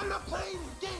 I'm not playing games!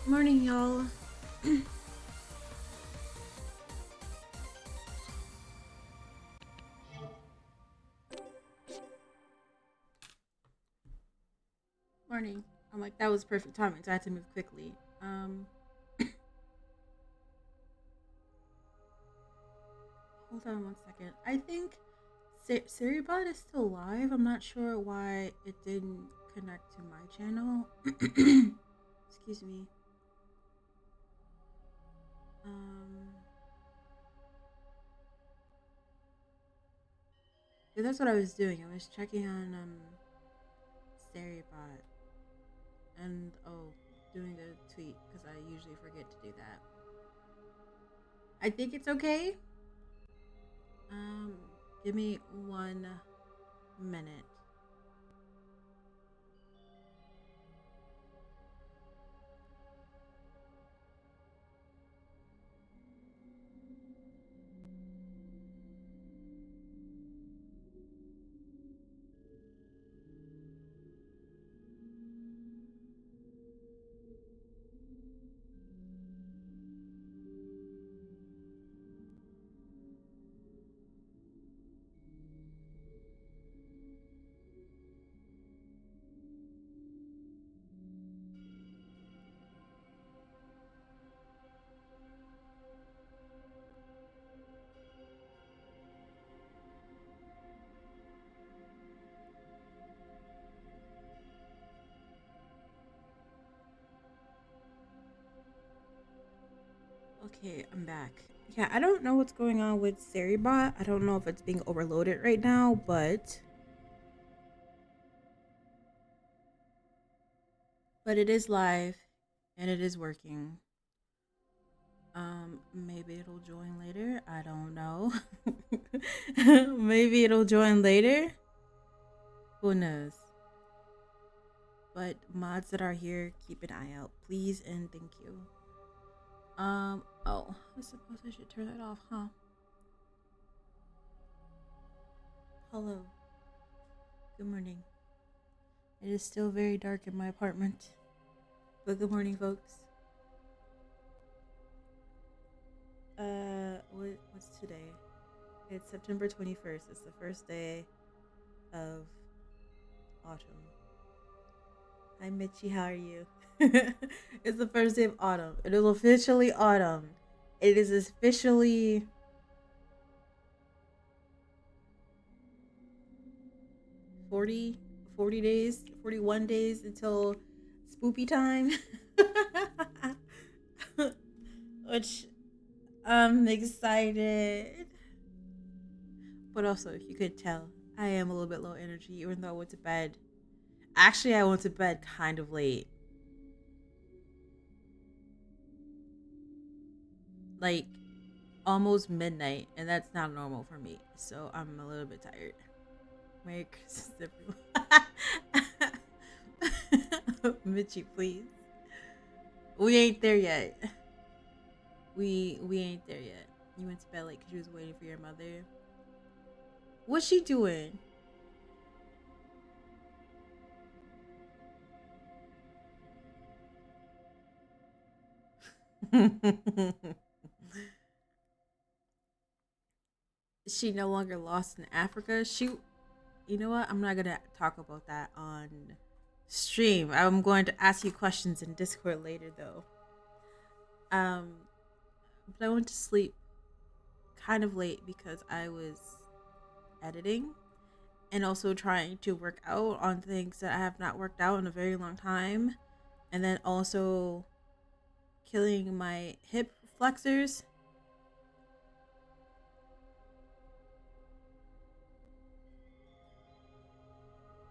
Morning, y'all. Morning. I'm like, that was perfect timing, so I had to move quickly. Hold on one second. I think Siribot is still live. I'm not sure why it didn't connect to my channel. Excuse me. Yeah, that's what I was doing. I was checking on Siribot and doing a tweet because I usually forget to do that. I think it's okay. Give me 1 minute. Okay, I'm back. Yeah, I don't know what's going on with Seribot. I don't know if it's being overloaded right now, but it is live and it is working. Maybe it'll join later. I don't know. Maybe it'll join later. Who knows? But mods that are here, keep an eye out, please and thank you. Oh, I suppose I should turn that off, huh? Hello. Good morning. It is still very dark in my apartment. But good morning, folks. What's today? It's September 21st. It's the first day of autumn. Hi, Mitchie. How are you? It's the first day of autumn. It is officially autumn. It is officially 40 days, 41 days until spoopy time. Which I'm excited. But also, if you could tell, I am a little bit low energy, even though I went to bed. Actually, I went to bed kind of late. Like, almost midnight, and that's not normal for me. So, I'm a little bit tired. Merry Christmas, everyone. Mitchie, please. We ain't there yet. We ain't there yet. You went to bed late because you was waiting for your mother. What's she doing? She no longer lost in Africa. You know what? I'm not gonna talk about that on stream. I'm going to ask you questions in Discord later, though. Um, but I went to sleep kind of late because I was editing and also trying to work out on things that I have not worked out in a very long time, and then also killing my hip flexors.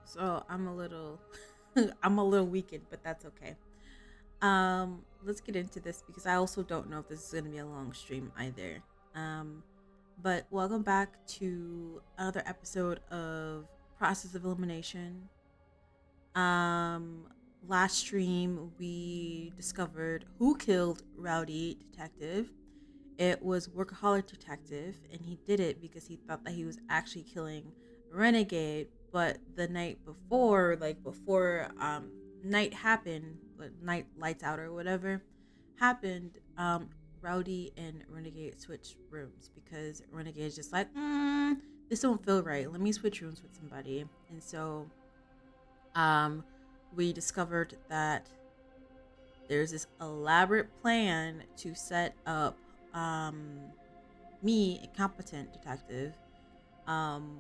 So I'm a little I'm a little weakened, but that's okay. Let's get into this because I also don't know if this is going to be a long stream either. Um, but welcome back to another episode of Process of Elimination. Um, Last stream we discovered who killed Rowdy Detective. It was Workaholic Detective, and he did it because he thought that he was actually killing Renegade. But the night before, like before night happened, like night lights out or whatever happened, Rowdy and Renegade switched rooms because Renegade is just like, this don't feel right. Let me switch rooms with somebody. And so, we discovered that there's this elaborate plan to set up me, a competent detective, um,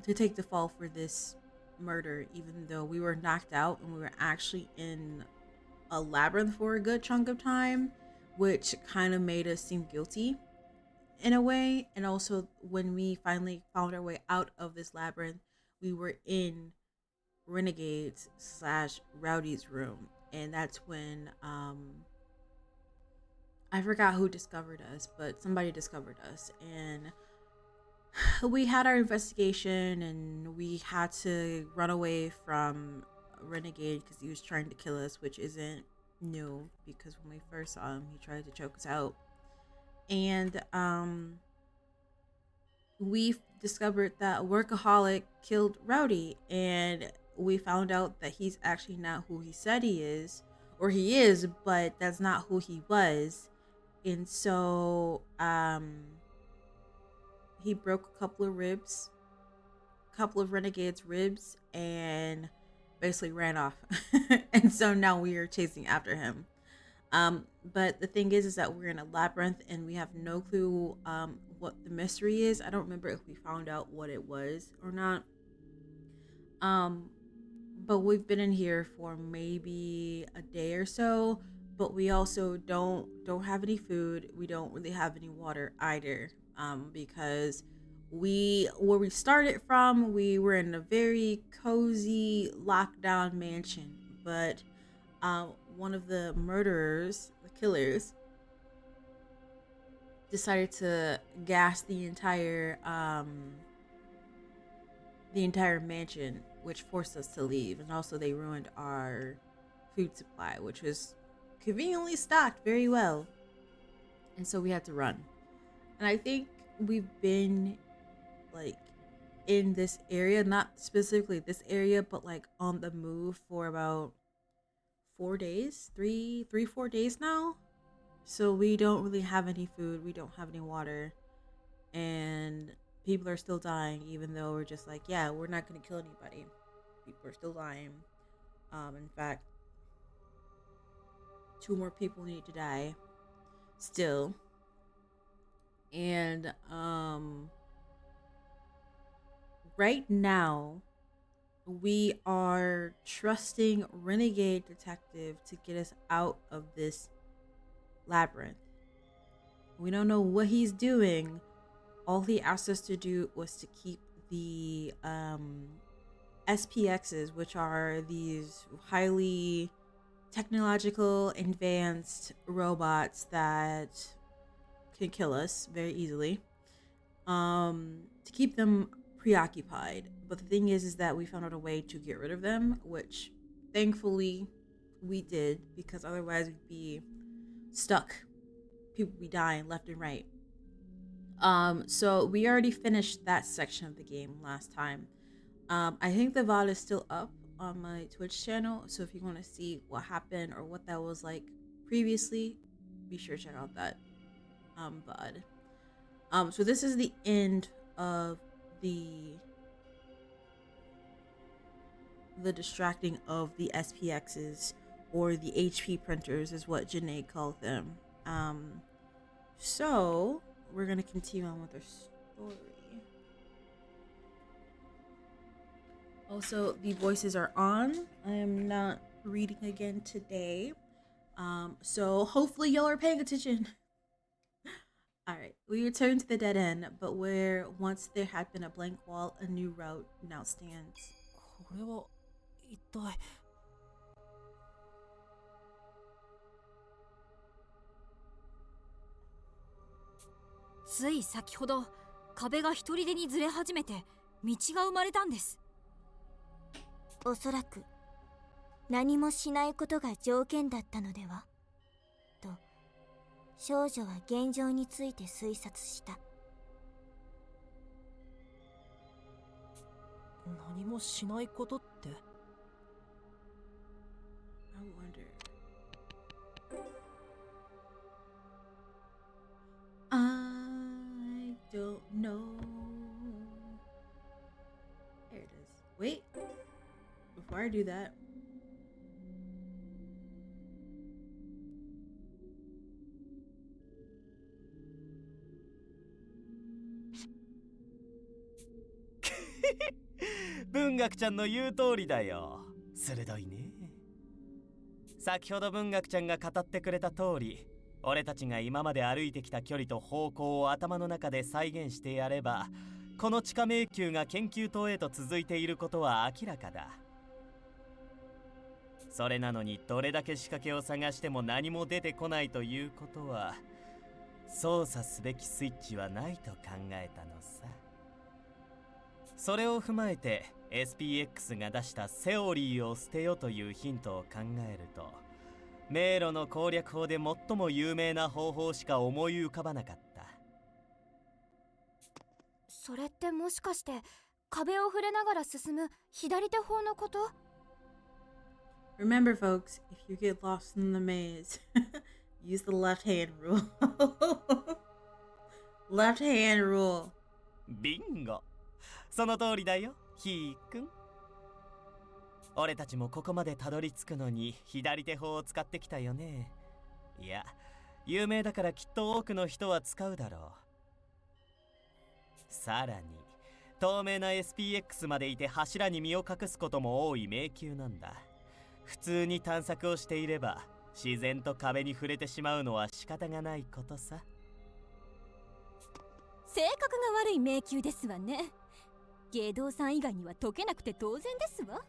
to take the fall for this murder, even though we were knocked out and we were actually in a labyrinth for a good chunk of time, which kind of made us seem guilty in a way. And also, when we finally found our way out of this labyrinth, we were in Renegade's slash Rowdy's room, and that's when I forgot who discovered us, but somebody discovered us, and we had our investigation, and we had to run away from Renegade because he was trying to kill us, which isn't new because when we first saw him, he tried to choke us out, and we discovered that Workaholic killed Rowdy, and we found out that he's actually not who he said he is, or he is, but that's not who he was. And so he broke a couple of ribs, a couple of Renegade's ribs, and basically ran off. And so now we are chasing after him. But the thing is that we're in a labyrinth and we have no clue what the mystery is. I don't remember if we found out what it was or not. Um, but we've been in here for maybe a day or so. but we also don't have any food. We don't really have any water either, because where we started from, we were in a very cozy lockdown mansion, but one of the murderers, the killers, decided to gas the entire mansion, which forced us to leave, and also they ruined our food supply, which was conveniently stocked very well, and so we had to run. And I think we've been like in this area, not specifically this area, but like on the move for about 4 days, 4 days now. So we don't really have any food, we don't have any water, and people are still dying, even though we're just like, yeah, we're not gonna kill anybody. People are still dying. In fact, two more people need to die still. And right now we are trusting Renegade Detective to get us out of this labyrinth. We don't know what he's doing. All he asked us to do was to keep the SPXs, which are these highly technological, advanced robots that can kill us very easily, to keep them preoccupied. But the thing is that we found out a way to get rid of them, which thankfully we did, because otherwise we'd be stuck. People would be dying left and right. So we already finished that section of the game last time. I think the VOD is still up on my Twitch channel, so if you want to see what happened or what that was like previously, be sure to check out that VOD. So this is the end of the distracting of the SPXs, or the HP printers is what Janae called them. So we're gonna continue on with our story. Also, the voices are on. I am not reading again today. So hopefully y'all are paying attention. Alright, we return to the dead end, but where once there had been a blank wall, a new route now stands. これは一体。つい先ほど壁が一人でにずれ始めて道が生まれたんです。おそらく何もしないことが条件だったのではと少女は現状について推察した。何もしないことって。I wonder. I don't know. There it is. Wait. Before I do that.「文学ちゃんの言う通りだよ。鋭いね。先ほど文学ちゃんが語ってくれた通り、俺たちが今まで歩いてきた距離と方向を頭の中で再現してやれば、この地下迷宮が研究棟へと続いていることは明らかだ。それなのにどれだけ仕掛けを探しても何も出てこないということは、操作すべきスイッチはないと考えたのさ。それを踏まえて SPX が出したセオリーを捨てよというヒントを考えると、迷路の攻略法で最も有名な方法しか思い浮かばなかった。それってもしかして壁を触れながら進む左手法のこと？ Remember, folks, if you get lost in the maze, use the left hand rule. Left hand rule. ビンゴ。その通りだよ、ヒーくん。俺たちもここまでたどり着くのに左手法を使ってきたよね。いや、有名だからきっと多くの人は使うだろう。さらに透明な SPX までいて柱に身を隠すことも多い迷宮なんだ。普通に探索をしていれば自然と壁に触れてしまうのは仕方がないことさ。性格が悪い迷宮ですわね。芸道さん以外には解けなくて当然ですわ。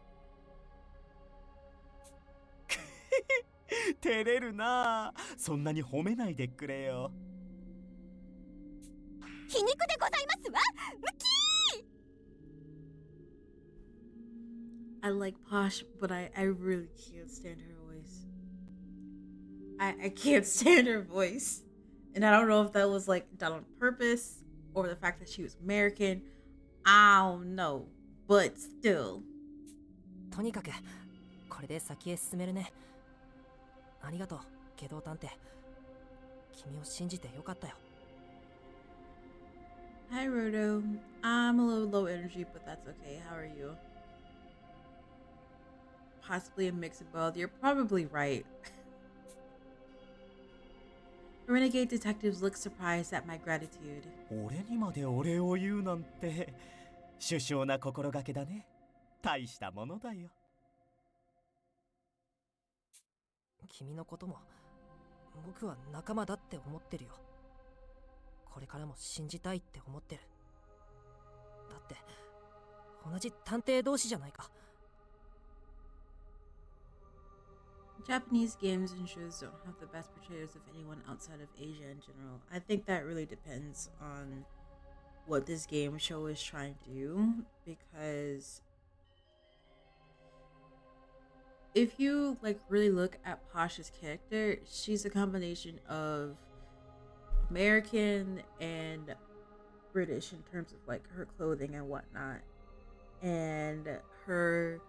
照れるなあ。そんなに褒めないでくれよ。皮肉でございますわ。ウキー。 I like Posh, but I really can't stand her voice. I can't stand her voice. And I don't know if that was like done on purpose or the fact that she was American. I don't know. But still. とにかくこれで先へ進めるね。ありがとう、下道探偵。君を信じてよかったよ。Hi, Roto. I'm a little low energy, but that's okay. How are you? Possibly a mix of both. You're probably right. The renegade detectives look surprised at my gratitude. 俺にまでお礼を言うなんて殊勝な心がけだね。大したものだよ。君のことも僕は仲間だって思ってるよ。これからも信じたいって思ってる。だって同じ探偵同士じゃないか。Japanese games and shows don't have the best portrayals of anyone outside of Asia in general. I think that really depends on what this game show is trying to do, because if you like really look at Pasha's character, she's a combination of American and British in terms of like her clothing and whatnot, and her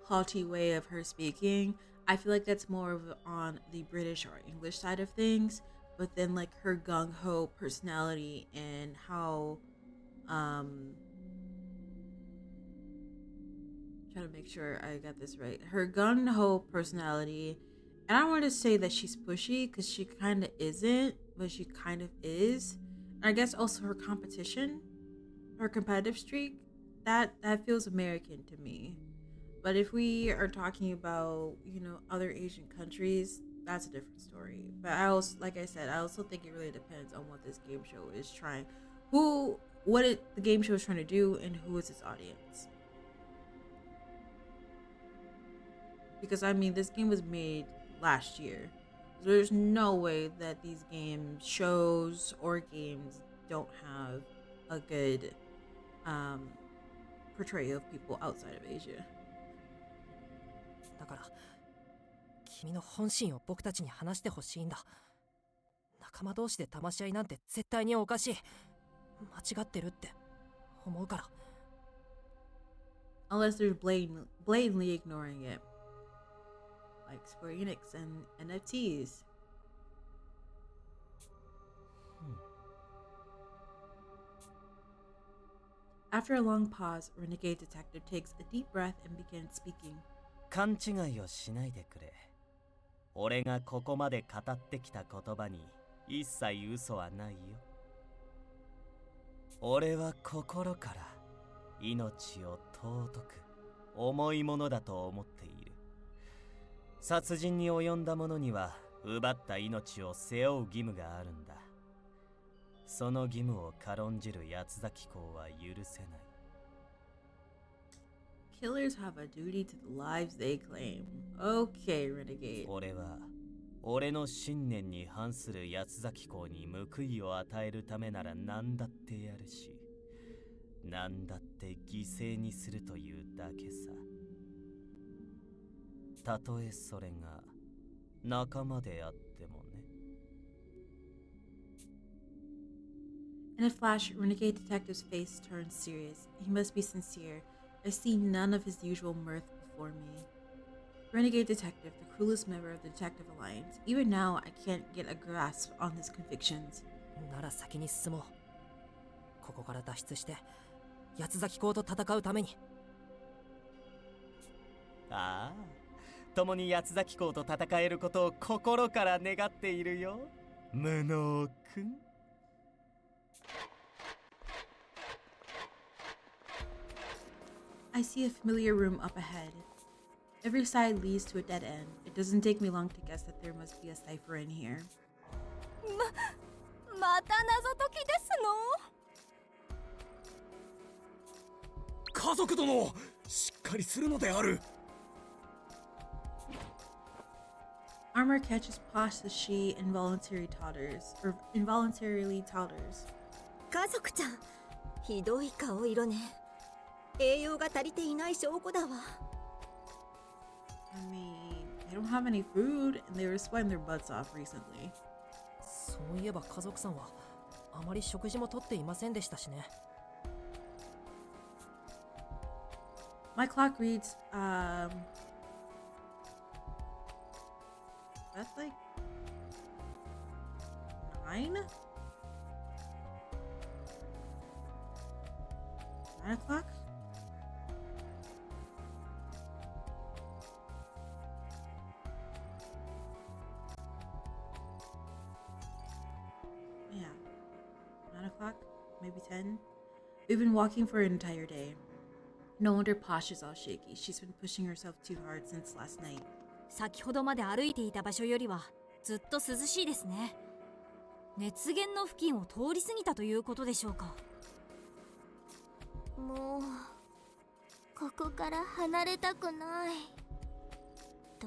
haughty way of her speaking. I feel like that's more of on the British or English side of things, but then like her gung-ho personality and how trying to make sure I got this right. Her gung-ho personality, and I don't want to say that she's pushy because she kind of isn't, but she kind of is. And I guess also her competition, her competitive streak, that feels American to me. But if we are talking about, you know, other Asian countries, that's a different story. But I also, like I said, I also think it really depends on what this game show is trying, the game show is trying to do, and who is its audience. Because I mean, this game was made last year. So there's no way that these shows or games don't have a good portrayal of people outside of Asia. だから君の本心を僕たちに話してほしいんだ。仲間同士で騙し合いなんて絶対におかしい。間違ってるって思うから。Unless they're blatantly ignoring it. Like Square Enix and NFTs. After a long pause, Renegade Detective takes a deep breath and begins speaking. 勘違いをしないでくれ。俺がここまで語ってきた言葉に一切嘘はないよ。俺は心から命を尊く重いものだと思っている。殺人に及んだ者には奪った命を背負う義務があるんだ。その義務を軽んじる八崎公は許せない。Killers have a duty to the lives they claim. Okay, Renegade. 俺は俺の信念に反する八崎公に報いを与えるためなら何だってやるし、何だって犠牲にするというだけさ。たとえそれが仲間であってもね。In a flash, Renegade Detective's face turns serious. He must be sincere. I see none of his usual mirth before me. Renegade Detective, the cruelest member of the Detective Alliance. Even now, I can't get a grasp on his convictions. なら先に進もう。ここから脱出して八崎公と戦うために。ああ、共に八崎公と戦えることを心から願っているよ、無能くん。I see a familiar room up ahead. Every side leads to a dead end. It doesn't take me long to guess that there must be a cipher in here. また謎解きですの？家族殿、しっかりするのである。 Armor catches Posh as she involuntarily totters. 家族ちゃん、ひどい顔色ね。栄養が足りていない証拠だわ。I mean, they don't have any food and they were sweating their butts off recently. そういえば家族さんはあまり食事もとっていませんでしたしね。My clock reads, that's like 9? 9 o'clock? Yeah. 9 o'clock? Maybe 10? We've been walking for an entire day. No wonder Posh is all shaky. She's been pushing herself too hard since last night. 先ほどまで歩いていた場所よりはずっと涼しいですね。熱源の付近を通り過ぎたということでしょうか。もうここから離れたくないと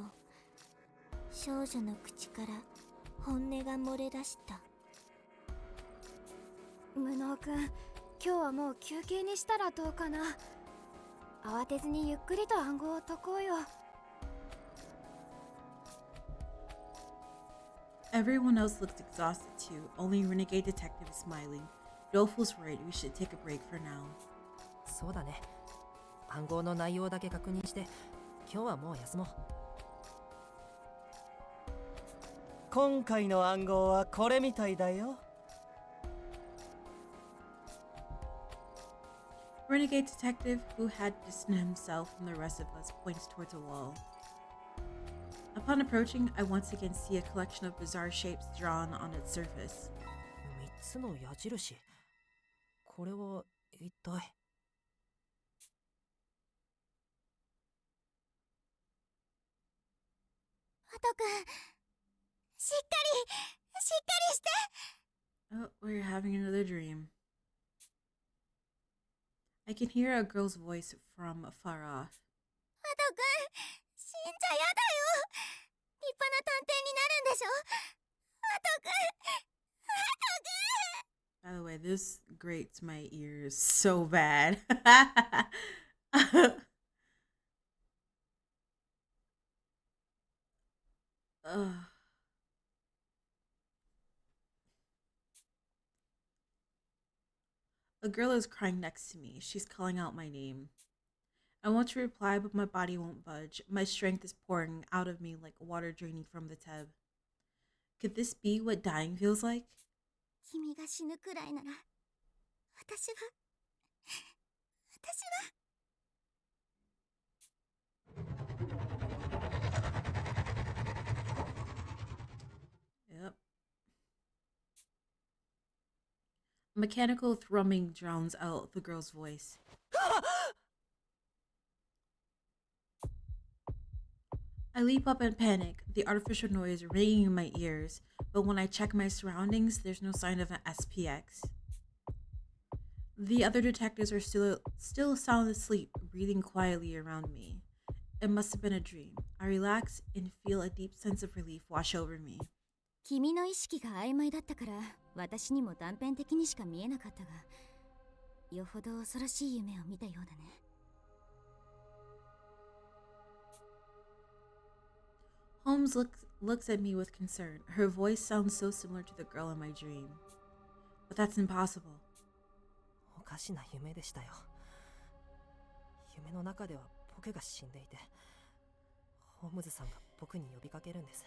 少女の口から本音が漏れ出した。無能くん、今日はもう休憩にしたらどうかな。慌てずにゆっくりと暗号を解こうよ。Everyone else looks exhausted too. Only Renegade Detective is smiling. Dolfo's right. We should take a break for now. そうだね。暗号の内容だけ確認して今日はもう休もう。今回の暗号はこれみたいだよ。Renegade Detective, who had distanced himself from the rest of us, points towards a wall. Upon approaching, I once again see a collection of bizarre shapes drawn on its surface. 3つの矢印。これは一体。ハトくん、しっかりして。 Oh, we're having another dream. I can hear a girl's voice from far off. ハトくん、死んじゃやだよ。立派な探偵になるんでしょ。ハトくん、ハトくん。 By the way, this grates my ears so bad. Ugh. A girl is crying next to me. She's calling out my name. I want to reply, but my body won't budge. My strength is pouring out of me like water draining from the tub. Could this be what dying feels like? 君が死ぬくらいなら、私は。Yep. Mechanical thrumming drowns out the girl's voice. I leap up in panic, the artificial noise ringing in my ears, but when I check my surroundings, there's no sign of an SPX. The other detectives are still sound asleep, breathing quietly around me. It must have been a dream. I relax and feel a deep sense of relief wash over me. 君の意識が曖昧だったから私にも断片的にしか見えなかったが、よほど恐ろしい夢を見たようだね。Holmes looks at me with concern. Her voice sounds so similar to the girl in my dream. But that's impossible. おかしな夢でしたよ。夢の中では僕が死んでいて、ホームズさんが僕に呼びかけるんです。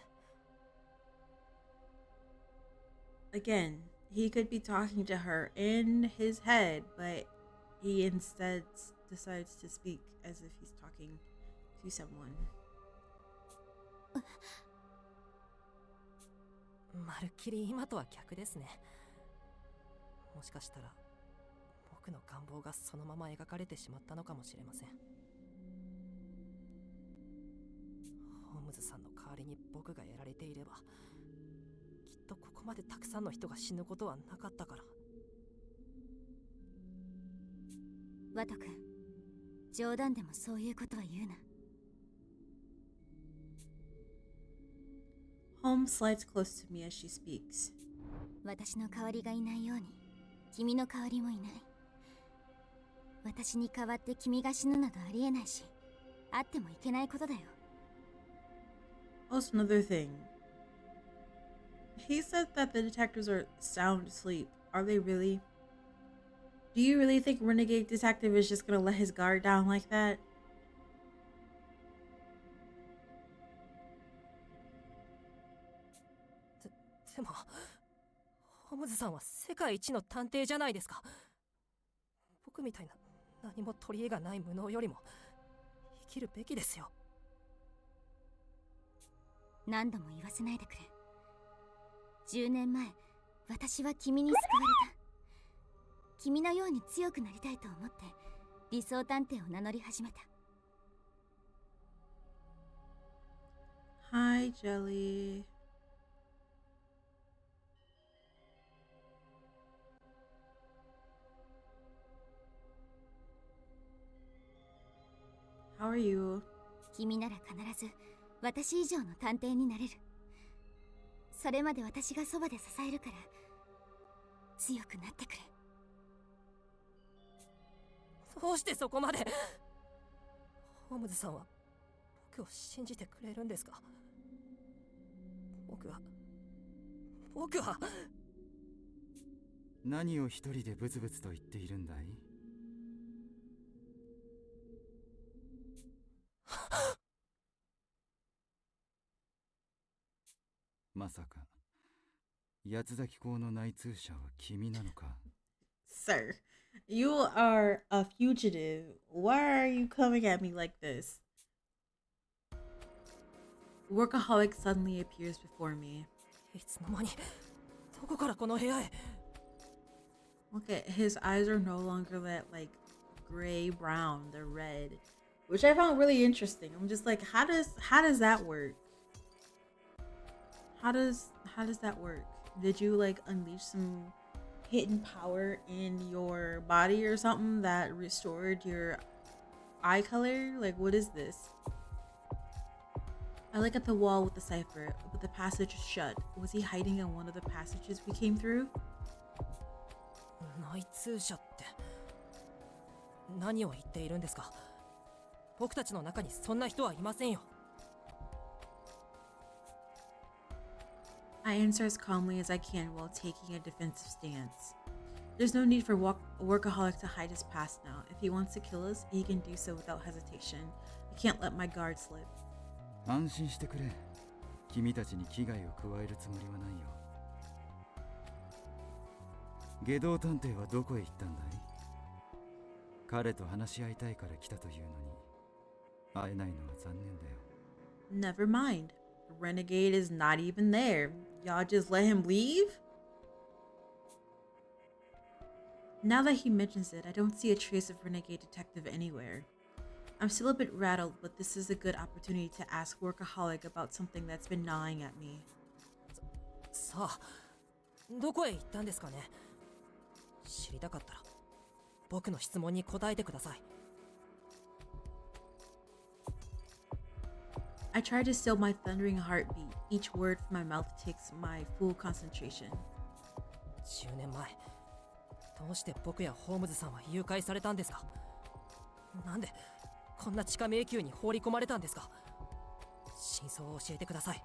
Again, he could be talking to her in his head, but he instead decides to speak as if he's talking to someone. まるっきり今とは逆ですね。もしかしたら僕の願望がそのまま描かれてしまったのかもしれません。ホームズさんの代わりに僕がやられていれば、きっとここまでたくさんの人が死ぬことはなかったから。ワト君、冗談でもそういうことは言うな。Holmes slides close to me as she speaks. 私の代わりがいないように、君の代わりもいない。私に代わって君が死ぬなどありえないし、あってもいけないことだよ。Also, another thing. He said that the detectives are sound asleep. Are they really? Do you really think Renegade Detective is just gonna let his guard down like that? でも、ホームズさんは世界一の探偵じゃないですか。僕みたいな何も取り柄がない無能よりも生きるべきですよ。何度も言わせないでくれ。10年前、私は君に救われた。君のように強くなりたいと思って理想探偵を名乗り始めた。 Hi, Jelly. How are you? 君なら必ず私以上の探偵になれる。それまで私がそばで支えるから強くなってくれ。どうしてそこまで。ホームズさんは僕を信じてくれるんですか。僕は何を一人でブツブツと言っているんだい？まさか八つ崎港の内通者は君なのか？ Sir, you are a fugitive. Why are you coming at me like this? Workaholic suddenly appears before me. いつの間にどこからこの部屋へ。 Look at his eyes are no longer that like gray brown, they're red, which I found really interesting. I'm just like, how does that work? How does that work? Did you like unleash some hidden power in your body or something that restored your eye color? Like, what is this? I look at the wall with the cipher, but the passage is shut. Was he hiding in one of the passages we came through? 内通者って何を言っているんですか。僕たちの中にそんな人はいませんよ。 I answer as calmly as I can while taking a defensive stance. There's no need for Workaholic to hide his past now. If he wants to kill us, he can do so without hesitation. I can't let my guard slip. 安心してくれ。君たちに危害を加えるつもりはないよ。外道探偵はどこへ行ったんだい？彼と話し合いたいから来たというのに会えないのは残念だよ。 Never mind. Renegade is not even there. Y'all just let him leave? Now that he mentions it, I don't see a trace of Renegade Detective anywhere. I'm still a bit rattled, but this is a good opportunity to ask Workaholic about something that's been gnawing at me. さあ、どこへ行ったんですかね。知りたかったら僕の質問に答えてください。 I try to still my thundering heartbeat. Each word from my mouth takes my full concentration. 10年前、どうして僕やホームズさんは誘拐されたんですか。なんでこんな地下迷宮に放り込まれたんですか。真相を教えてください、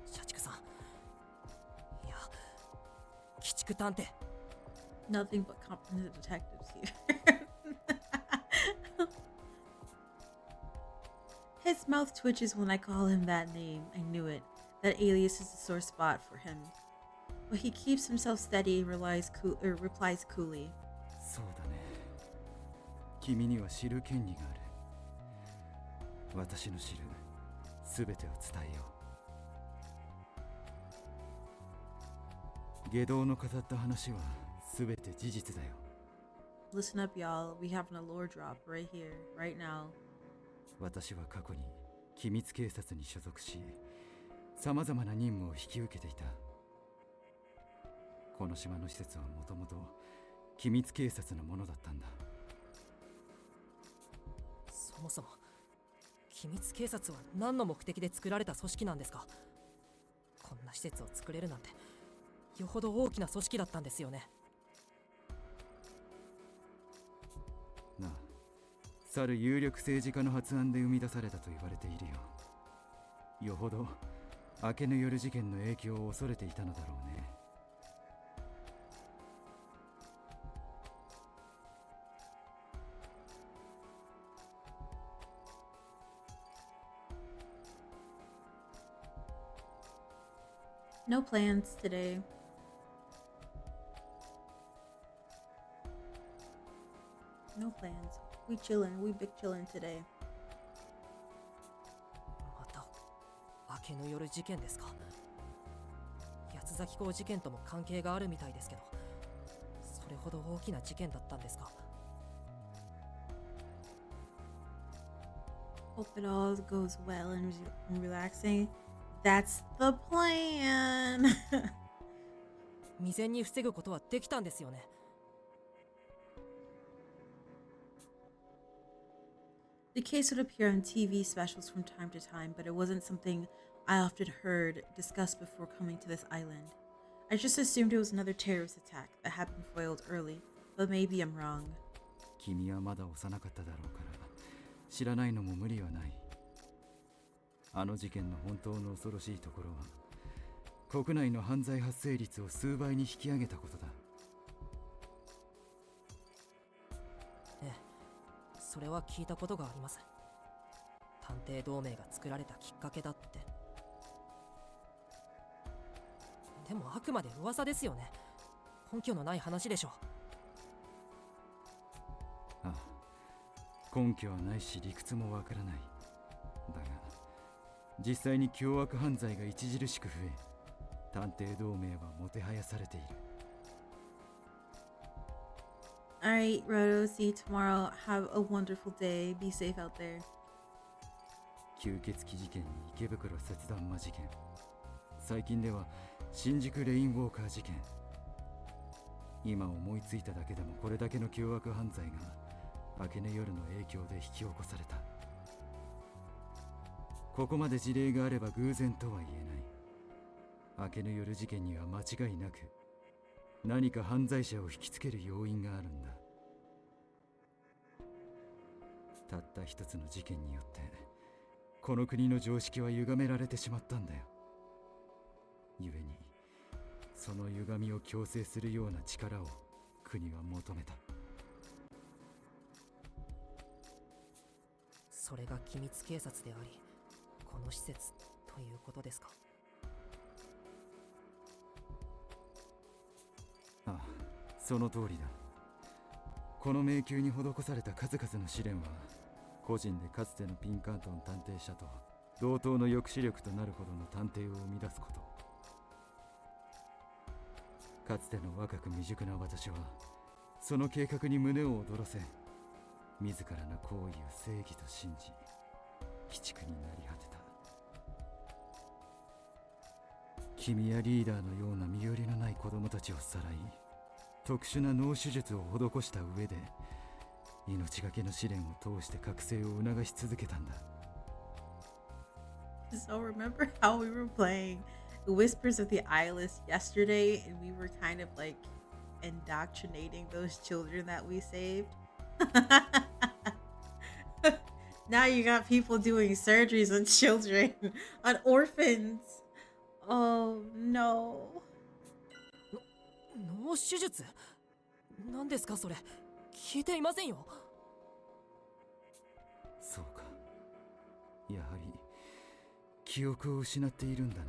社畜さん。いや、鬼畜探偵。 Nothing but competent detectives here. His mouth twitches when I call him that name. I knew it. That alias is a sore spot for him. But he keeps himself steady and replies coolly. そうだね。君には知る権利がある。私の知るすべてを伝えよう。外道の語った話はすべて事実だよ。 Listen up, y'all. We have an allure drop right here, right now. 私は過去に機密警察に所属し、さまざまな任務を引き受けていた。この島の施設はもともと機密警察のものだったんだ。そもそも機密警察は何の目的で作られた組織なんですか？こんな施設を作れるなんてよほど大きな組織だったんですよね。なあ、去る有力政治家の発案で生み出されたと言われているよ。よほど明けぬ夜事件の影響を恐れていたのだろうね。No plans today. No plans. We chillin'. We big chillin' today. また明けの夜事件ですか？八つ崎港事件とも関係があるみたいですけど、それほど大きな事件だったんですか？ Hope it all goes well and relaxing. That's the plan. 未然に防ぐことはできたんですよね。The case would appear on TV specials from time to time, but it wasn't something I often heard discussed before coming to this island. I just assumed it was another terrorist attack that had been foiled early, but maybe I'm wrong. 君はまだ幼かっただろうから知らないのも無理はない。あの事件の本当の恐ろしいところは国内の犯罪発生率を数倍に引き上げたことだ。ええ、それは聞いたことがあります。探偵同盟が作られたきっかけだって。でもあくまで噂ですよね。根拠のない話でしょ。ああ、根拠はないし理屈もわからない。だが実際に凶悪犯罪が著しく増え、探偵同盟はもてはやされている。Alright, Roto, see you tomorrow. Have a wonderful day. Be safe out there. 吸血鬼事件に池袋切断魔事件、最近では新宿レインウォーカー事件。今思いついただけでもこれだけの凶悪犯罪が明けぬ夜の影響で引き起こされた。ここまで事例があれば偶然とは言えない。明けぬ夜事件には間違いなく何か犯罪者を引きつける要因があるんだ。たった一つの事件によってこの国の常識は歪められてしまったんだよ。故にその歪みを矯正するような力を国は求めた。それが機密警察であり、この施設ということですか？ああ、その通りだ。この迷宮に施された数々の試練は個人でかつてのピンカートン探偵社と同等の抑止力となるほどの探偵を生み出すこと。かつての若く未熟な私はその計画に胸を躍らせ、自らの行為を正義と信じ鬼畜になり果てた。君やリーダーのような身寄りのない子供たちをさらい、特殊な脳手術を施した上で命がけの試練を通して覚醒を促し続けたんだ。 So remember how we were playing Whispers of the Eyeless yesterday, and we were kind of like indoctrinating those children that we saved? Now you got people doing surgeries on children, on orphans. Oh no. 脳手術？何ですかそれ？聞いていませんよ。そうか、やはり記憶を失っているんだな。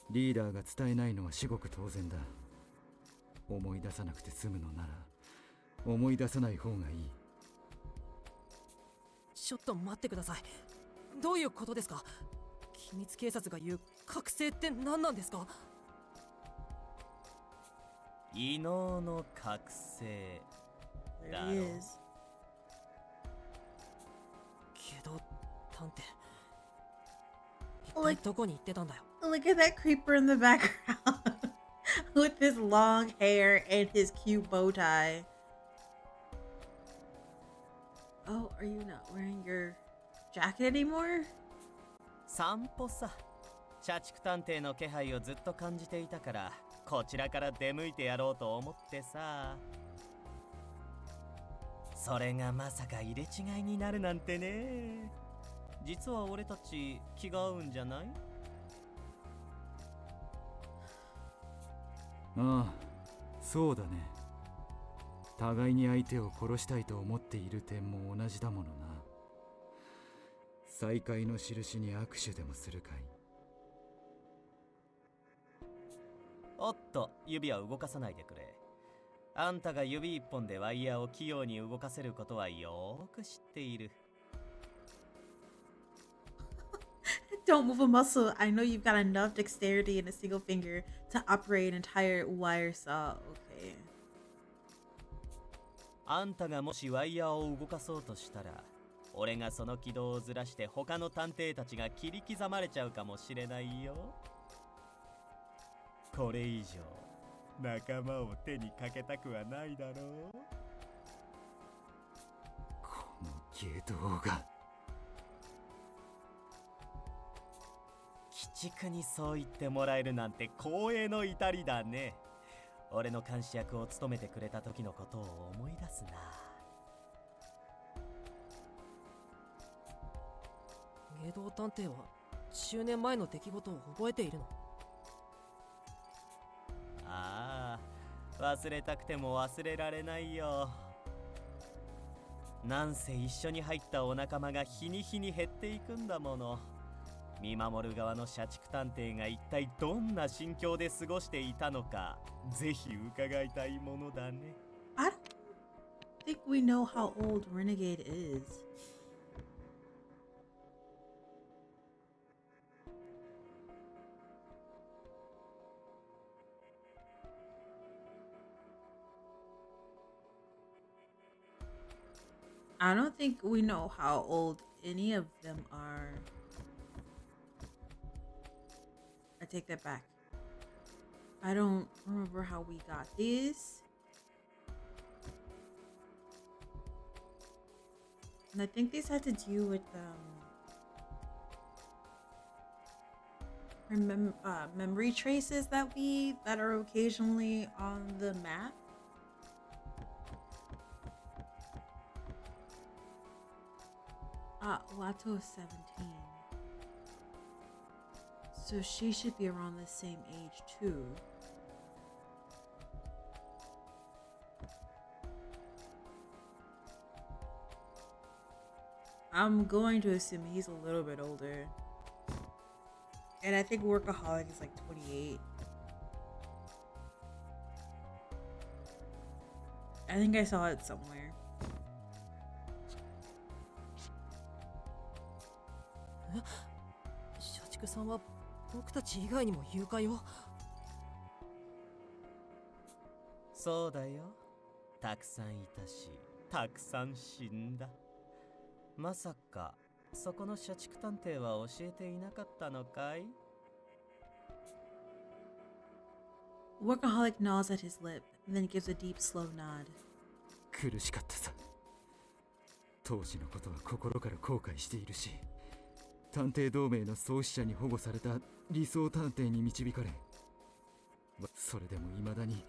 リーダーが伝えないのは至極当然だ。思い出さなくて済むのなら思い出さない方がいい。ちょっと待ってください。どういうことですか？機密警察が言う覚醒って何なんですか？異能の覚醒だ There ろ he う。 is. けど探偵一体どこに行ってたんだよ。 Look at that creeper in the background with his long hair and his cute bow tie. Oh, are you not wearing your jacket anymore? 散歩さ。社畜探偵の気配をずっと感じていたから、こちらから出向いてやろうと思ってさ。それがまさか入れ違いになるなんてね。実は俺たち気が合うんじゃない？ああ、そうだね。互いに相手を殺したいと思っている点も同じだものな。再会の印に握手でもするかい？おっと、指は動かさないでくれ。あんたが指一本でワイヤーを器用に動かせることはよーく知っている。Don't move a muscle. I know you've got enough dexterity in a single finger to operate an entire wire saw. Okay. あんたがもしワイヤーを動かそうとしたら、俺がその軌道をずらして他の探偵たちが切り刻まれちゃうかもしれないよ。これ以上仲間を手にかけたくはないだろう。この下道が。鬼畜にそう言ってもらえるなんて光栄の至りだね。俺の監視役を務めてくれた時のことを思い出すな。芸道探偵は10年前の出来事を覚えているの？ああ、忘れたくても忘れられないよ。なんせ一緒に入ったお仲間が日に日に減っていくんだもの。見守る側の社畜探偵が一体どんな心境で過ごしていたのか、ぜひ伺いたいものだね。I don't think we know how old Renegade is. I don't think we know how old any of them are. I take that back. I don't remember how we got these. And I think these had to do with memory traces that are occasionally on the map. Lato is 17. So she should be around the same age too. I'm going to assume he's a little bit older. And I think Workaholic is like 28. I think I saw it somewhere. Eh? 社畜さんは僕たち以外にも誘拐を？そうだよ。たくさんいたし、たくさん死んだ。まさかそこの社畜探偵は教えていなかったのかい？ Workaholic gnaws at his lip, then gives a deep, slow nod. 苦しかったさ。当時のことは心から後悔しているし、探偵同盟の創始者に保護された理想探偵に導かれ、それでも未だに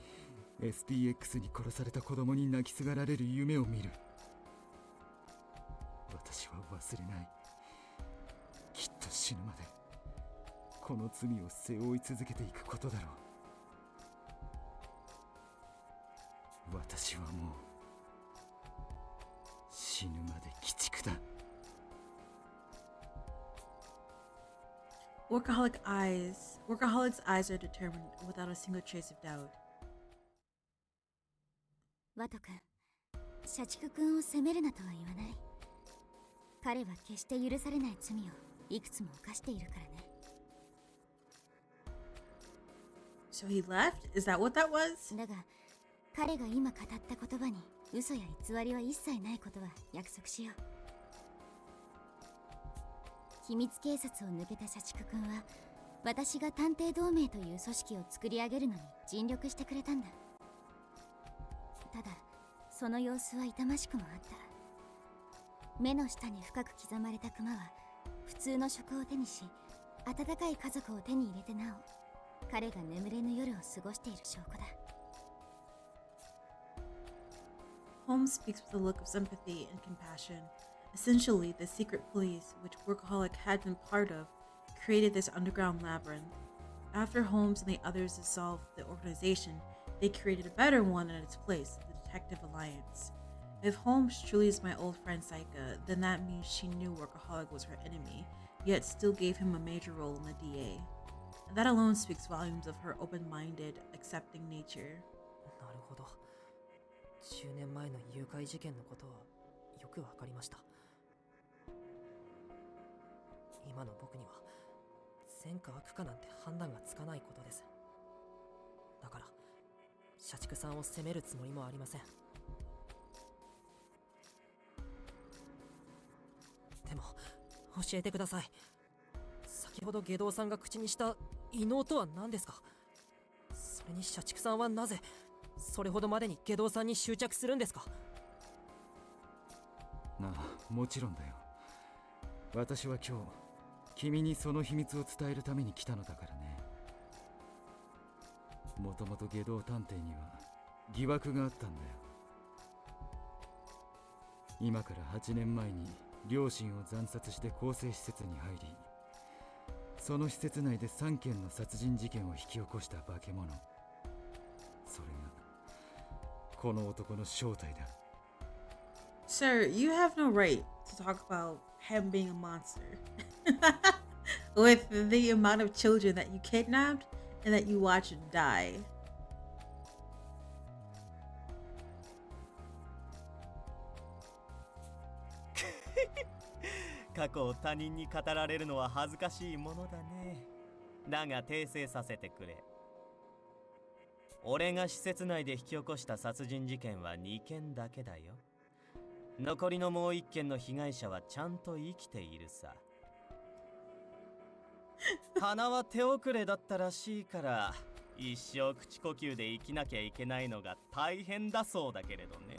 SPX に殺された子供に泣きすがられる夢を見る。私は忘れない。きっと死ぬまでこの罪を背負い続けていくことだろう。私はもう死ぬまで鬼畜だ。Workaholic's eyes are determined without a single trace of doubt. ワト君、社畜君を責めるなとは言わない。彼は決して許されない罪をいくつも犯しているからね。So he left? Is that what that was? だが、彼が今語った言葉に嘘や偽りは一切ないことは約束しよう。秘密警察を抜けた社畜くんは私が探偵同盟という組織を作り上げるのに尽力してくれたんだ。ただその様子は痛ましくもあった。目の下に深く刻まれたクマは普通の職を手にし、温かい家族を手に入れてなお彼が眠れぬ夜を過ごしている証拠だ。Holmes speaks with a look of sympathy and compassion. Essentially, the secret police, which Workaholic had been part of, created this underground labyrinth. After Holmes and the others dissolved the organization, they created a better one in its place, the Detective Alliance. If Holmes truly is my old friend Saika, then that means she knew Workaholic was her enemy, yet still gave him a major role in the DA. That alone speaks volumes of her open-minded, accepting nature. なるほど。10年前の誘拐事件のことはよくわかりました。今の僕には善か悪かなんて判断がつかないことです。だから社畜さんを責めるつもりもありません。でも教えてください。先ほど下道さんが口にした異能とは何ですか？それに社畜さんはなぜそれほどまでに下道さんに執着するんですか？なあ、もちろんだよ。私は今日君にその秘密を伝えるために来たのだからね。もともと下道探偵には疑惑があったんだよ。今から8年前に両親を惨殺して更生施設に入り、その施設内で3件の殺人事件を引き起こした化け物。それがこの男の正体だ。Sir, you have no right to talk about him being a monster. With the amount of children that you kidnapped and that you watched die. 過去を他人に語られるのは恥ずかしいものだね。だが訂正させてくれ。俺が施設内で引き起こした殺人事件は2件だけだよ。残りのもう1件の被害者はちゃんと生きているさ。花は手遅れだったらしいから、一生口呼吸で生きなきゃいけないのが大変だそうだけれどね。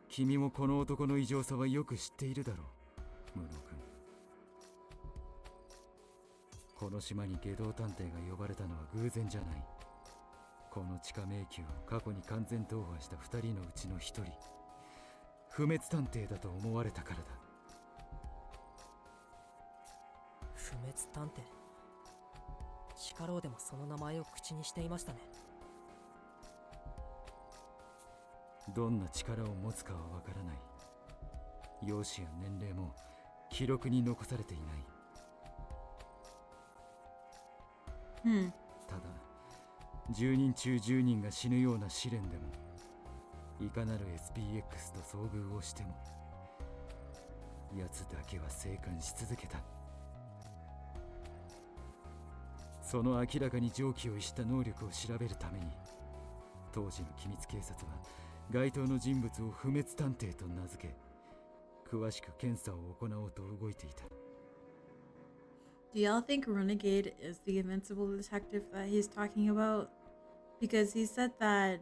君もこの男の異常さはよく知っているだろう、ムロ君。この島に下道探偵が呼ばれたのは偶然じゃない。この地下迷宮を過去に完全踏破した2人のうちの1人、不滅探偵だと思われたからだ。不滅探偵。地下牢でもその名前を口にしていましたね。どんな力を持つかはわからない。容姿や年齢も記録に残されていない。ただ10人中10人が死ぬような試練でも、いかなる SPX と遭遇をしても、奴だけは生還し続けた。その明らかに常軌を逸した能力を調べるために、当時の機密警察は該当の人物を不滅探偵と名付け、詳しく検査を行おうと動いていた。Do y'all think Renegade is the invincible detective that he's talking about? Because he said that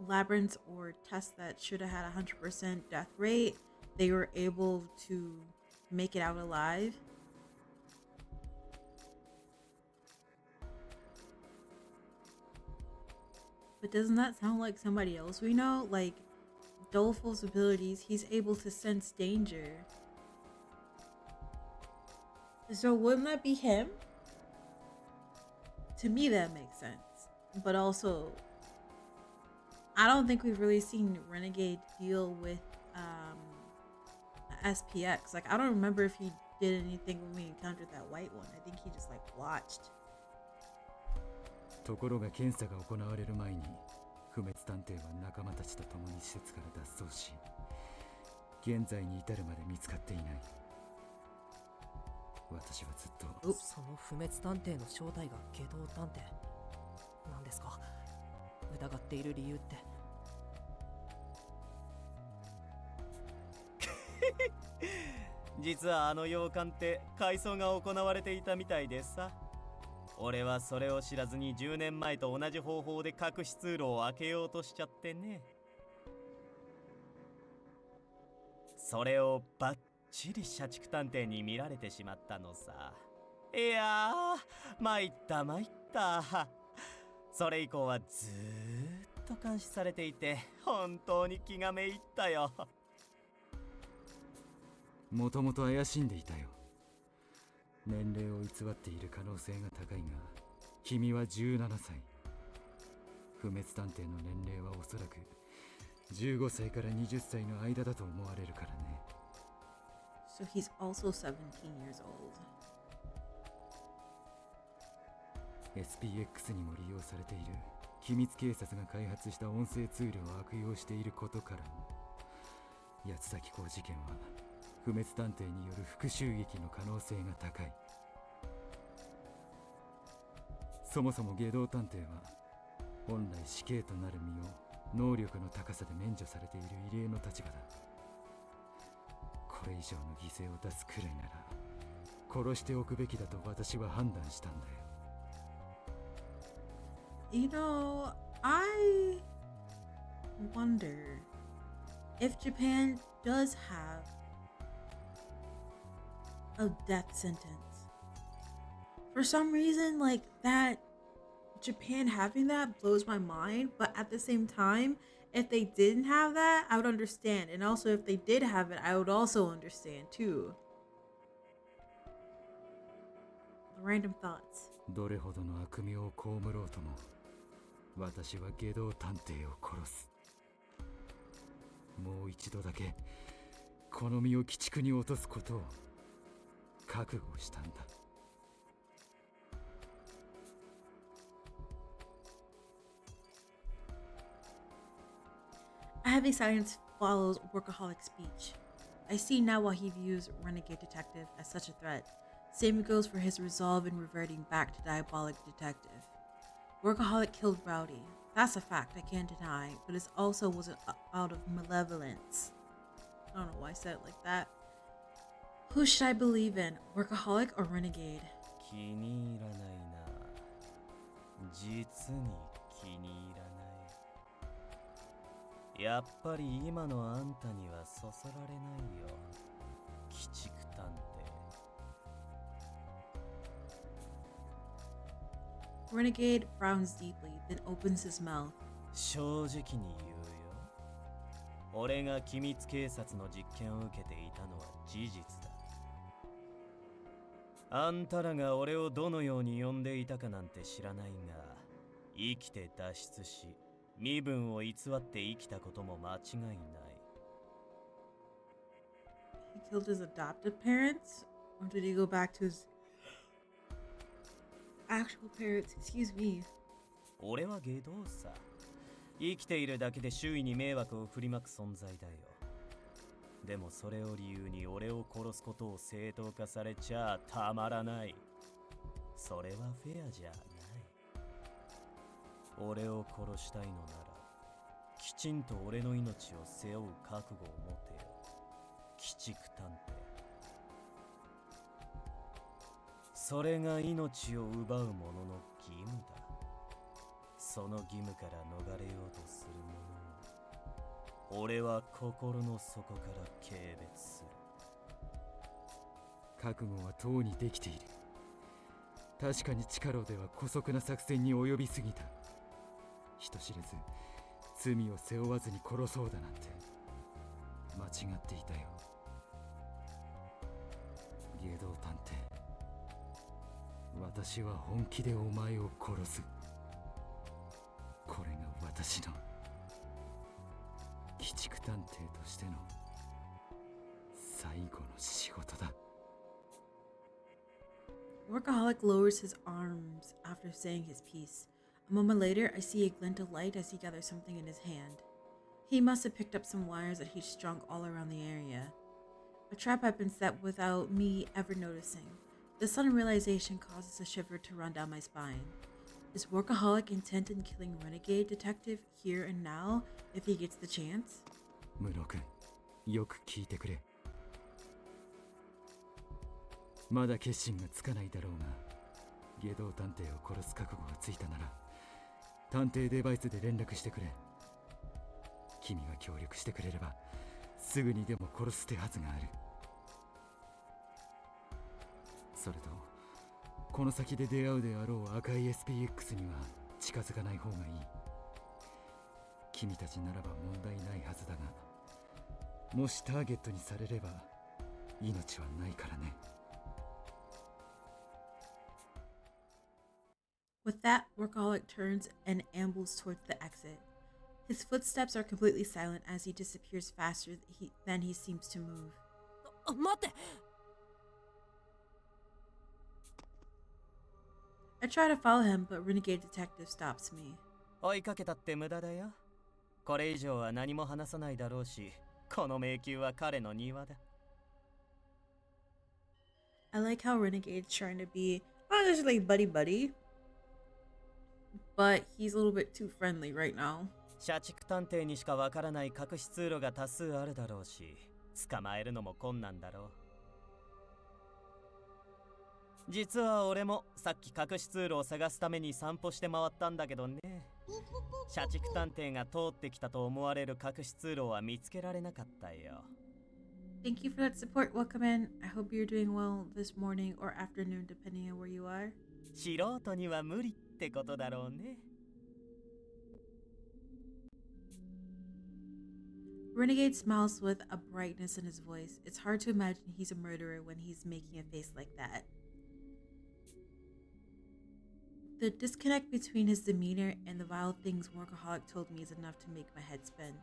labyrinths or tests that should have had 100% death rate, they were able to make it out alive. But doesn't that sound like somebody else we know? Like Dolfo's abilities, he's able to sense danger. So wouldn't that be him? To me that makes sense. But also, I don't think we've really seen Renegade deal with SPX. Like I don't remember if he did anything when we encountered that white one. I think he just like watched. ところが検査が行われる前に、不滅探偵は仲間たちと共に施設から脱走し、現在に至るまで見つかっていない。私はずっとその不滅探偵の正体が下道探偵なんですか？疑っている理由って実はあの洋館って改装が行われていたみたいでさ。俺はそれを知らずに10年前と同じ方法で隠し通路を開けようとしちゃってね。それをバッチリ社畜探偵に見られてしまったのさ。いやー、参った参った。それ以降はずーっと監視されていて、本当に気がめいったよ。もともと怪しんでいたよ。年齢を偽っている可能性が高いが、君は17歳。不滅探偵の年齢はおそらく15歳から20歳の間だと思われるからね。So he's also 17 years old. SPX にも利用されている機密警察が開発した音声ツールを悪用していることからも、八つ崎港事件は不滅探偵による復讐劇の可能性が高い。そもそも外道探偵は本来死刑となる身を能力の高さで免除されている異例の立場だ。これ以上の犠牲を出すくらいなら殺しておくべきだと私は判断したんだよ。You know, I wonder if Japan does have a death sentence. For some reason, like that, Japan having that blows my mind. But at the same time, if they didn't have that, I would understand. And also, if they did have it, I would also understand too. Random thoughts. どれほどの悪名を被ろうとも、私は外道探偵を殺す。もう一度だけこの身を鬼畜に落とすことを覚悟したんだ。A heavy silence follows Workaholic's speech. I see now why he views Renegade Detective as such a threat. Same goes for his resolve in reverting back to Diabolic Detective. Workaholic killed Rowdy. That's a fact I can't deny, but it also wasn't out of malevolence. I don't know why I said it like that. Who should I believe in, Workaholic or Renegade? 気に入らないな。実に気に入らない。やっぱり今のあんたにはそそられないよ。鬼畜探偵。Renegade frowns deeply, then opens his mouth. 正直に言うよ。俺が機密警察の実験を受けていたのは事実だ。あんたらが俺をどのように呼んでいたかなんて知らないが、生きて脱出し、身分を偽って生きたことも間違いない。He killed his adoptive parents? Or did he go back to his actual parents? Excuse me. 俺は外道さ。生きているだけで周囲に迷惑を振りまく存在だよ。でもそれを理由に俺を殺すことを正当化されちゃたまらない。それはフェアじゃない。俺を殺したいのなら、きちんと俺の命を背負う覚悟を持てよ。鬼畜探偵。それが命を奪う者の義務だ。その義務から逃れようとする者を俺は心の底から軽蔑する。覚悟はとうにできている。確かに力では姑息な作戦に及びすぎた。人知れず罪を背負わずに殺そうだなんて間違っていたよ。外道探偵、私は本気でお前を殺す。これが私の鬼畜探偵としての最後の仕事だ。Workaholic lowers his arms after saying his piece. A moment later, I see a glint of light as he gathers something in his hand. He must have picked up some wires that he'd strung all around the area. A trap had been set without me ever noticing. The sudden realization causes a shiver to run down my spine. Is Workaholic intent in killing Renegade Detective here and now if he gets the chance? ムロ君、よく聞いてくれ。まだ決心がつかないだろうが、外道探偵を殺す覚悟がついたなら探偵デバイスで連絡してくれ。君が協力してくれればすぐにでも殺す手はずがある。それとこの先で出会うであろう赤い SPX には近づかない方がいい。君たちならば問題ないはずだが、もしターゲットにされれば命はないからね。With that, Workaholic turns and ambles towards the exit. His footsteps are completely silent as he disappears faster than he seems to move. 待って。 I try to follow him, but Renegade Detective stops me. 追いかけたって無駄だよ。これ以上は何も話さないだろうし、この迷宮は彼の庭だ。I like how Renegade's trying to be honestly buddy, but he's a little bit too friendly right now. 社畜探偵にしかわからない隠し通路が多数あるだろうし、捕まえるのも困難だろう。実は俺もさっき隠し通路を探すために散歩して回ったんだけどね。社畜探偵が通ってきたと思われる隠し通路は見つけられなかったよ。Thank you for that support, Welcome. I hope you're doing well this morning or afternoon, depending on where you are. 素人には無理ってことだろうね。Renegade smiles with a brightness in his voice. It's hard to imagine he's a murderer when he's making a face like that. The disconnect between his demeanor and the vile things Workaholic told me is enough to make my head spin.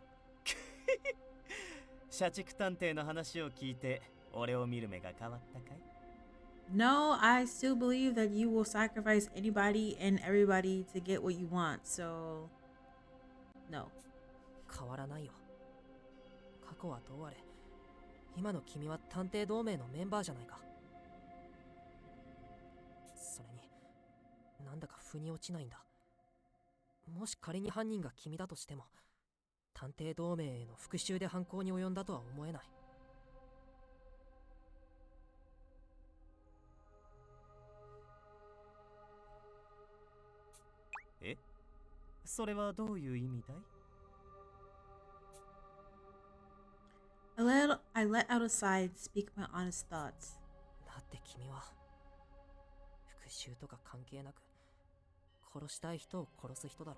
社畜探偵の話を聞いて俺を見る目が変わったかい？ No, I still believe that you will sacrifice anybody and everybody to get what you want, so no. 変わらないよ。過去はどうあれ、今の君は探偵同盟のメンバーじゃないか。それになんだか腑に落ちないんだ。もし仮に犯人が君だとしても、探偵同盟への復讐で犯行に及んだとは思えない。え？それはどういう意味だい？ I let out a sigh and speak my honest thoughts. だって君は復讐とか関係なく殺したい人を殺す人だろ。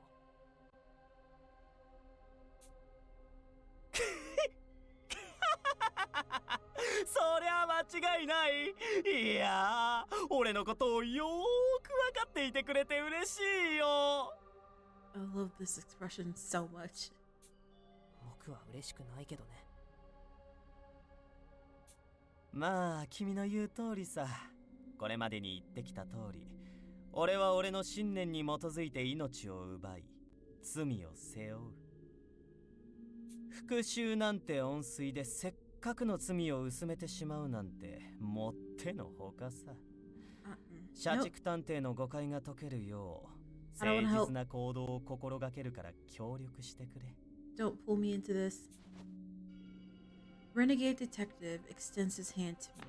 そりゃ間違いない。いやー、俺のことをよーく分かっていてくれて嬉しいよ。I love this expression so much. 僕は嬉しくないけどね。まあ君の言う通りさ。これまでに言ってきた通り、俺は俺の信念に基づいて命を奪い、罪を背負う。復讐なんて温水でせっかくの罪を薄めてしまうなんてもってのほかさ。社畜探偵の誤解が解けるよう誠実な行動を心がけるから協力してくれ。 Don't pull me into this. Renegade Detective extends his hand to me.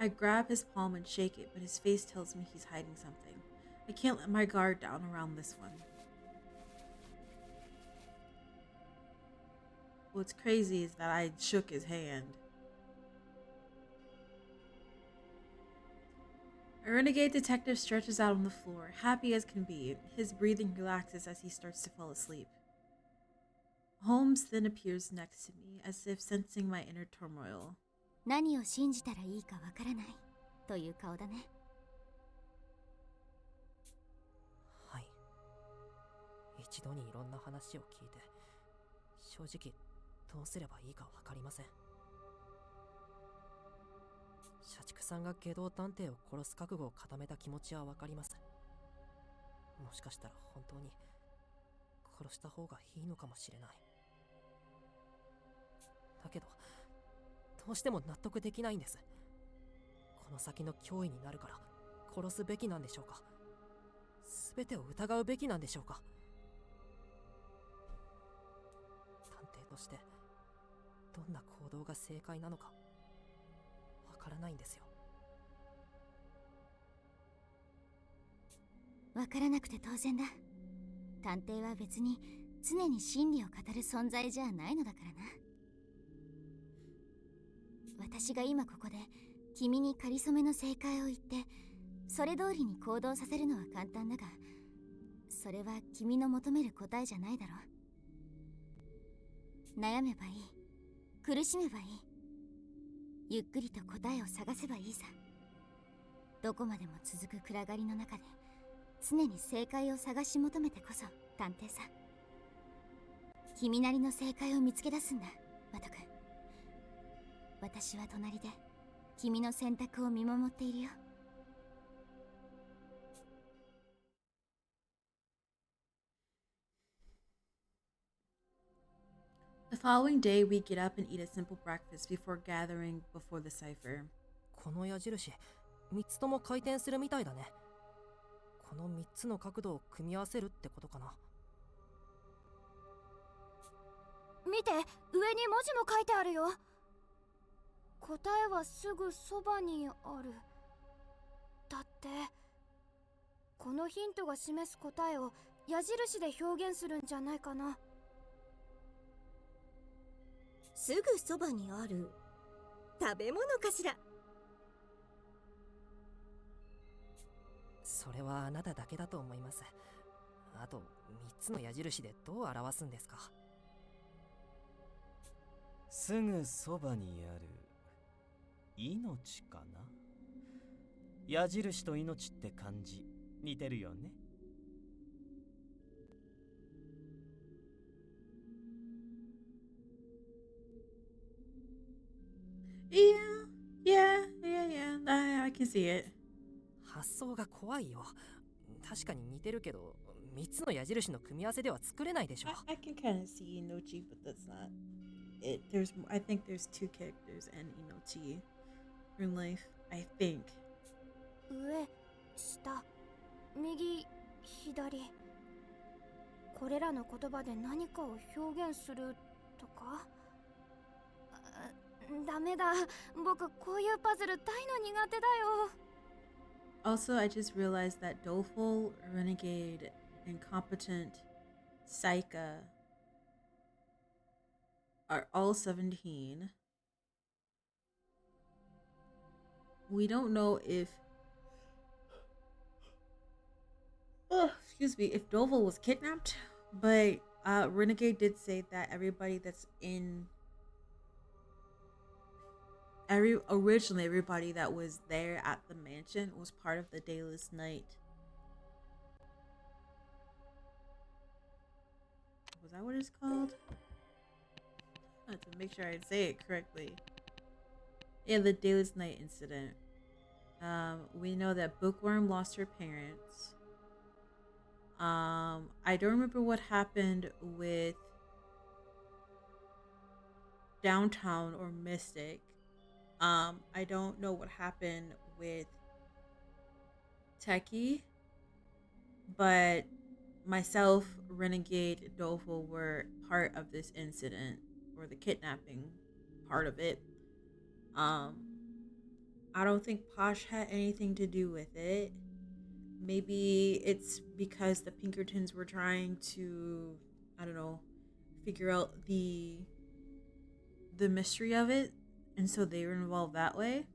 I grab his palm and shake it, but his face tells me he's hiding something. I can't let my guard down around this one. What's crazy is that I shook his hand. A renegade detective stretches out on the floor, happy as can be. His breathing relaxes as he starts to fall asleep. Holmes then appears next to me, as if sensing my inner turmoil. 何を信じたらいいかわからないという顔だね。はい。一度にいろんな話を聞いて、正直どうすればいいかわかりません。社畜さんが外道探偵を殺す覚悟を固めた気持ちはわかります。もしかしたら本当に殺した方がいいのかもしれない。だけどどうしても納得できないんです。この先の脅威になるから殺すべきなんでしょうか、全てを疑うべきなんでしょうか。探偵としてどんな行動が正解なのかわかからないんですよ。わからなくて当然だ。探偵は別に常に真理を語る存在じゃないのだからな。私が今ここで君に仮初めの正解を言ってそれ通りに行動させるのは簡単だが、それは君の求める答えじゃないだろ。悩めばいい、苦しめばいい、ゆっくりと答えを探せばいいさ。どこまでも続く暗がりの中で常に正解を探し求めてこそ探偵さ。君なりの正解を見つけ出すんだ、ワト君。私は隣で君の選択を見守っているよ。The following day, we get up and eat a simple breakfast before gathering before the cipher. この矢印3つとも回転するみたいだね。この3つの角度を組み合わせるってことかな。見て、上に文字も書いてあるよ。答えはすぐそばにある。だってこのヒントが示す答えを矢印で表現するんじゃないかな。すぐそばにある食べ物かしら。それはあなただけだと思います。あと3つの矢印でどう表すんですか？すぐそばにある命かな。矢印と命って漢字似てるよね。Yeah. I can see it. 発想が怖いよ。確かに似てるけど3つの矢印の組み合わせでは作れないでしょ。I can kind of see Inochi, but that's not it. I think there's two characters and Inochi in life. I think. 上、下、右、左。これらの言葉で何かを表現するとか？ダメだ。僕こういうパズル大の苦手だよ。Also, I just realized that Doleful, Renegade, Incompetent, Saika are all 17. We don't know if if Doleful was kidnapped, but Renegade did say that everybody that's in originally everybody that was there at the mansion was part of the Dayless Night. Was that what it's called? I have to make sure I say it correctly. Yeah, the Dayless Night incident. We know that Bookworm lost her parents. I don't remember what happened with Downtown or Mystic. I don't know what happened with Techie, but myself, Renegade, Doleful were part of this incident, or the kidnapping part of it. I don't think Posh had anything to do with it. Maybe it's because the Pinkertons were trying to, I don't know, figure out the mystery of it, and so they were involved that way.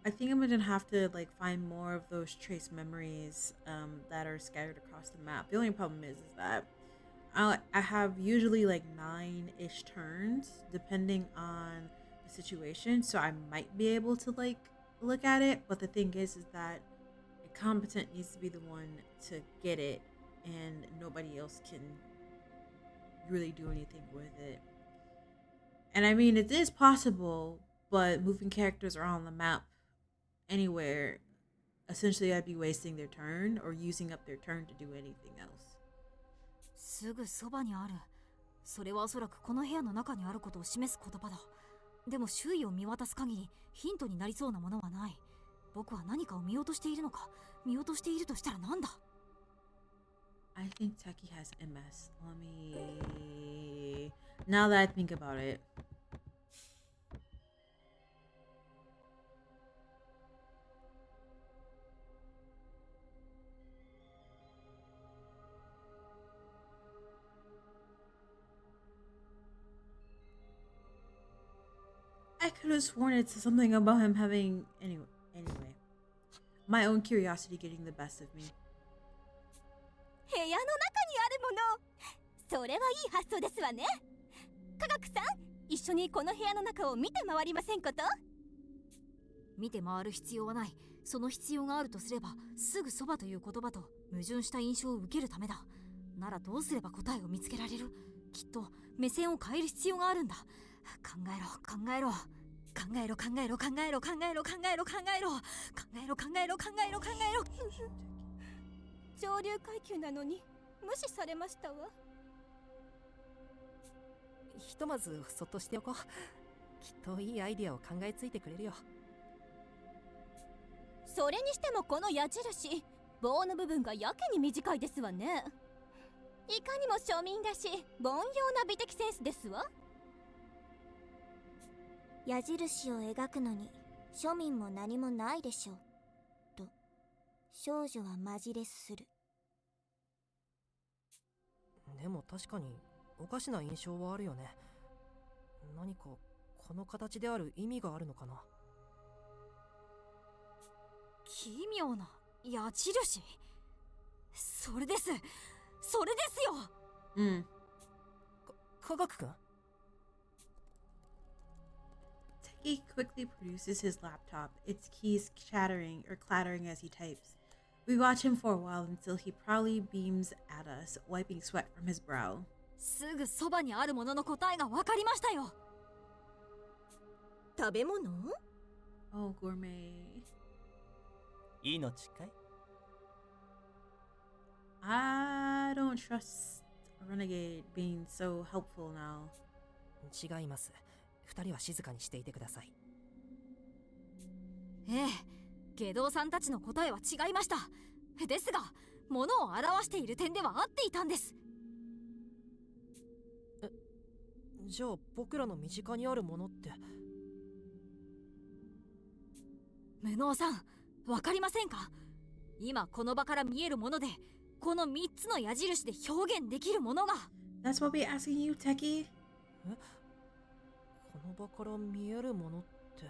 I think I'm gonna have to find more of those trace memories that are scattered across the map. The only problem is that I have usually 9-ish turns depending on the situation, so I might be able to look at it. But the thing is that Incompetent needs to be the one to get it, and nobody else can really do anything with it. And I mean, it is possible, but moving characters around the map anywhere, essentially I'd be wasting their turn or using up their turn to do anything else. すぐそばにある。それはおそらくこの部屋の中にあることを示す言葉だ。でも周囲を見渡す限りヒントになりそうなものはない。僕は何かを見落としているのか。見落としているとしたら何だ？ I think Taki has MS. Let me... Now that I think about it. I could have sworn it said something about him having anyway. My own curiosity getting the best of me. 部屋の中にあるもの、それはいい発想ですわね。科学さん、一緒にこの部屋の中を見て回りませんこと？見て回る必要はない。その必要があるとすれば、すぐそばという言葉と矛盾した印象を受けるためだ。ならどうすれば答えを見つけられる？きっと目線を変える必要があるんだ。考えろ考えろ考えろ考えろ考えろ考えろ考えろ考えろ考えろ考えろ考えろ考えろ。上流階級なのに無視されましたわ。ひとまずそっとしておこう。きっといいアイディアを考えついてくれるよ。それにしてもこの矢印、棒の部分がやけに短いですわね。いかにも庶民らしい凡庸な美的センスですわ。矢印を描くのに庶民も何もないでしょうと少女はマジレスする。でも確かにおかしな印象はあるよね。何かこの形である意味があるのかな。奇妙な矢印。それです、それですよ。科学くん。He quickly produces his laptop, its keys chattering or clattering as he types. We watch him for a while until he proudly beams at us, wiping sweat from his brow. すぐそばにあるものの答えが分かりましたよ。食べ物？ Oh, gourmet. 命かい？ I don't trust a renegade being so helpful now. 違います。二人は静かにしていてください。ええ、下道さんたちの答えは違いました。ですが、物を表している点では合っていたんです。じゃあ僕らの身近にあるものって。無能さん、わかりませんか？今この場から見えるもので、この3つの矢印で表現できるものが。 That's what we're asking you, Techie. この場から見えるものって。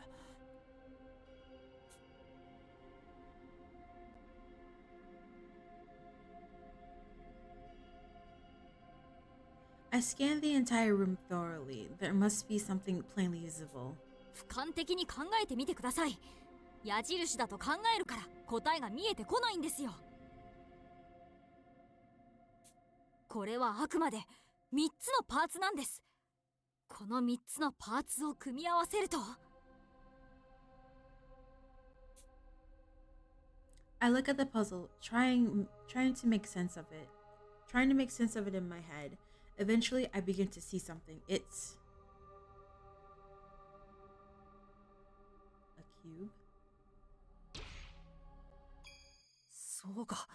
I scanned the entire room thoroughly. There must be something plainly visible. 俯瞰的に考えてみてください。矢印だと考えるから答えが見えてこないんですよ。これはあくまで3つのパーツなんです。この3つのパーツを組み合わせると。 I look at the puzzle, trying to make sense of it. Trying to make sense of it in my head. Eventually, I begin to see something. It's a cube. そうか。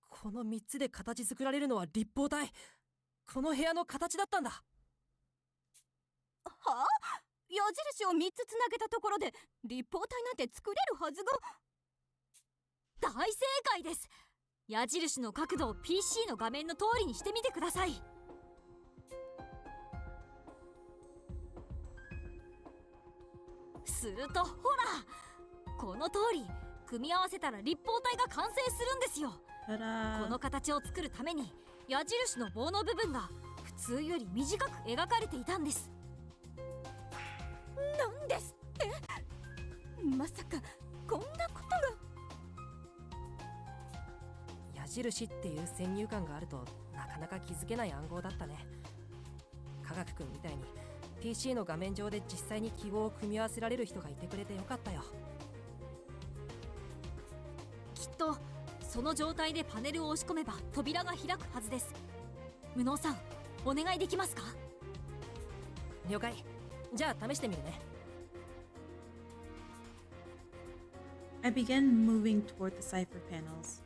この3つで形作られるのは立方体。この部屋の形だったんだ。はあ？矢印を3つつなげたところで立方体なんて作れるはずが。大正解です。矢印の角度を PC の画面の通りにしてみてください。するとほら、この通り組み合わせたら立方体が完成するんですよ。この形を作るために矢印の棒の部分が普通より短く描かれていたんです。なんですって？まさかこんなことが。矢印っていう先入観があるとなかなか気づけない暗号だったね。科学くんみたいに PC の画面上で実際に記号を組み合わせられる人がいてくれてよかったよ。きっとその状態でパネルを押し込めば扉が開くはずです。無能さん、お願いできますか？了解。じゃあ試してみるね。I began moving toward the cipher panels,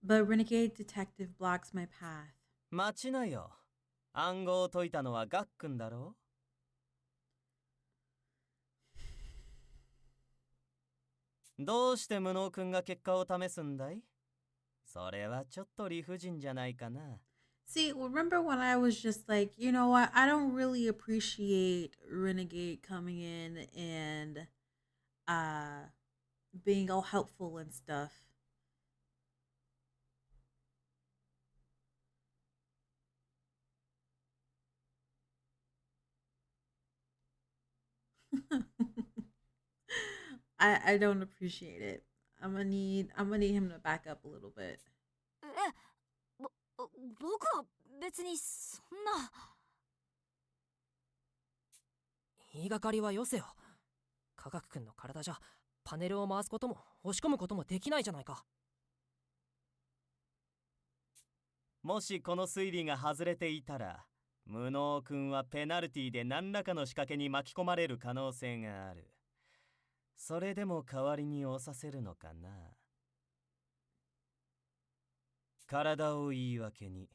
but Renegade Detective blocks my path. 待ちなよ。暗号を解いたのはガックンだろう？どうして無能くんが結果を試すんだい？それはちょっと理不尽じゃないかな。See, remember when I was just like, you know what? I don't really appreciate Renegade coming in and uh being all helpful and stuff. I don't appreciate it. I'm gonna need him to back up a little bit. え、僕は別にそんな。言いがかりはよせよ。科学くんの体じゃパネルを回すことも押し込むこともできないじゃないか。もしこの推理が外れていたら、無能くんはペナルティで何らかの仕掛けに巻き込まれる可能性がある。それでも代わりに押させるのかな。体を言い訳に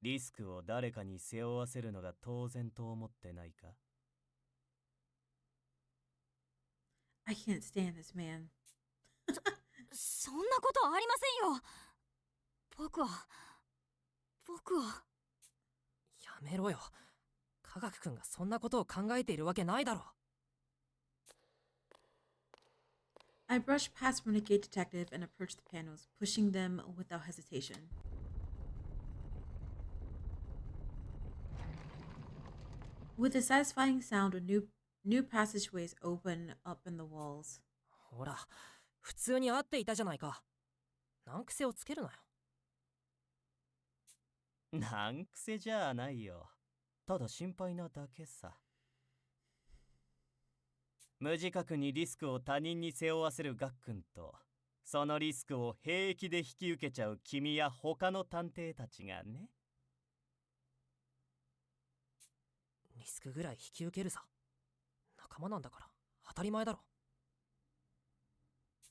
リスクを誰かに背負わせるのが当然と思ってないか。 I can't stand this man. そんなことありませんよ。僕は。やめろよ。科学くんがそんなことを考えているわけないだろ。I brushed past Renegade Detective and approached the panels, pushing them without hesitation. With a satisfying sound, new passageways open up in the walls. ほら、普通に会っていたじゃないか。難癖をつけるなよ。難癖じゃないよ。ただ心配なだけさ。無自覚にリスクを他人に背負わせるガックンと、そのリスクを平気で引き受けちゃう君や他の探偵たちがね。リスクぐらい引き受けるさ。仲間なんだから当たり前だろ。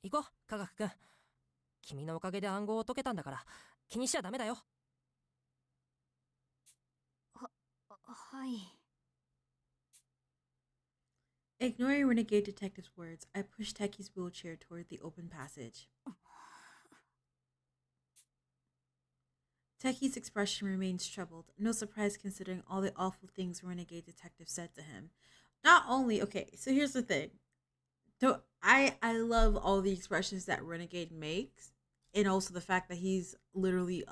行こう、科学くん。君のおかげで暗号を解けたんだから気にしちゃダメだよ。はい。Ignoring Renegade Detective's words, I pushed Techie's wheelchair toward the open passage. Techie's expression remains troubled, no surprise considering all the awful things Renegade Detective said to him. Not only, okay, so here's the thing. I love all the expressions that Renegade makes, and also the fact that he's literally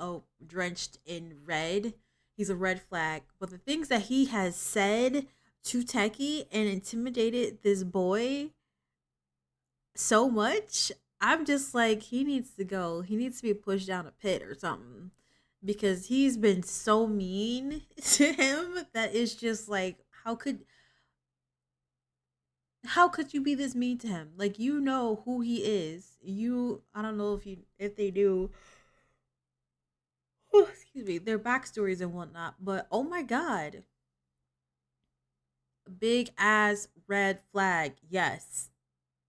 drenched in red. He's a red flag. But the things that he has said to Techie and intimidated this boy so much, I'm just like, he needs to go. He needs to be pushed down a pit or something. Because he's been so mean to him that it's just like, how could you be this mean to him? Like, you know who he is. I don't know if they do. Oh, excuse me, their backstories and whatnot, but oh my god. Big ass red flag. Yes.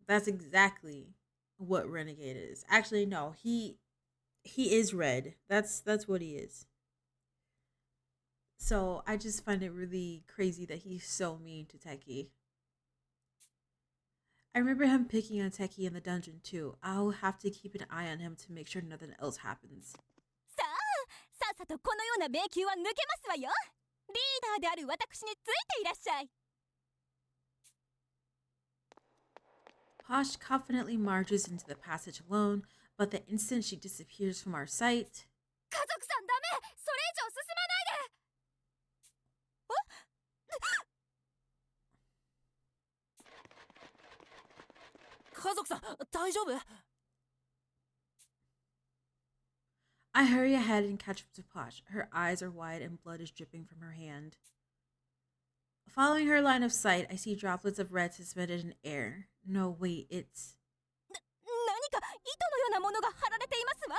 That's exactly what Renegade is. Actually, no, he is red. That's what he is. So I just find it really crazy that he's so mean to Techie. I remember him picking on Techie in the dungeon too. I'll have to keep an eye on him to make sure nothing else happens. さっさとこのような迷宮は抜けますわよ。リーダーである私についていらっしゃい。Posh confidently marches into the passage alone, but the instant she disappears from our sight... 家族さんダメ。それ以上進まないで。家族さん、大丈夫？ I hurry ahead and catch up to Posh. Her eyes are wide and blood is dripping from her hand. Following her line of sight, I see droplets of red suspended in air. No, wait, it's... 何か糸のようなものが貼られていますわ。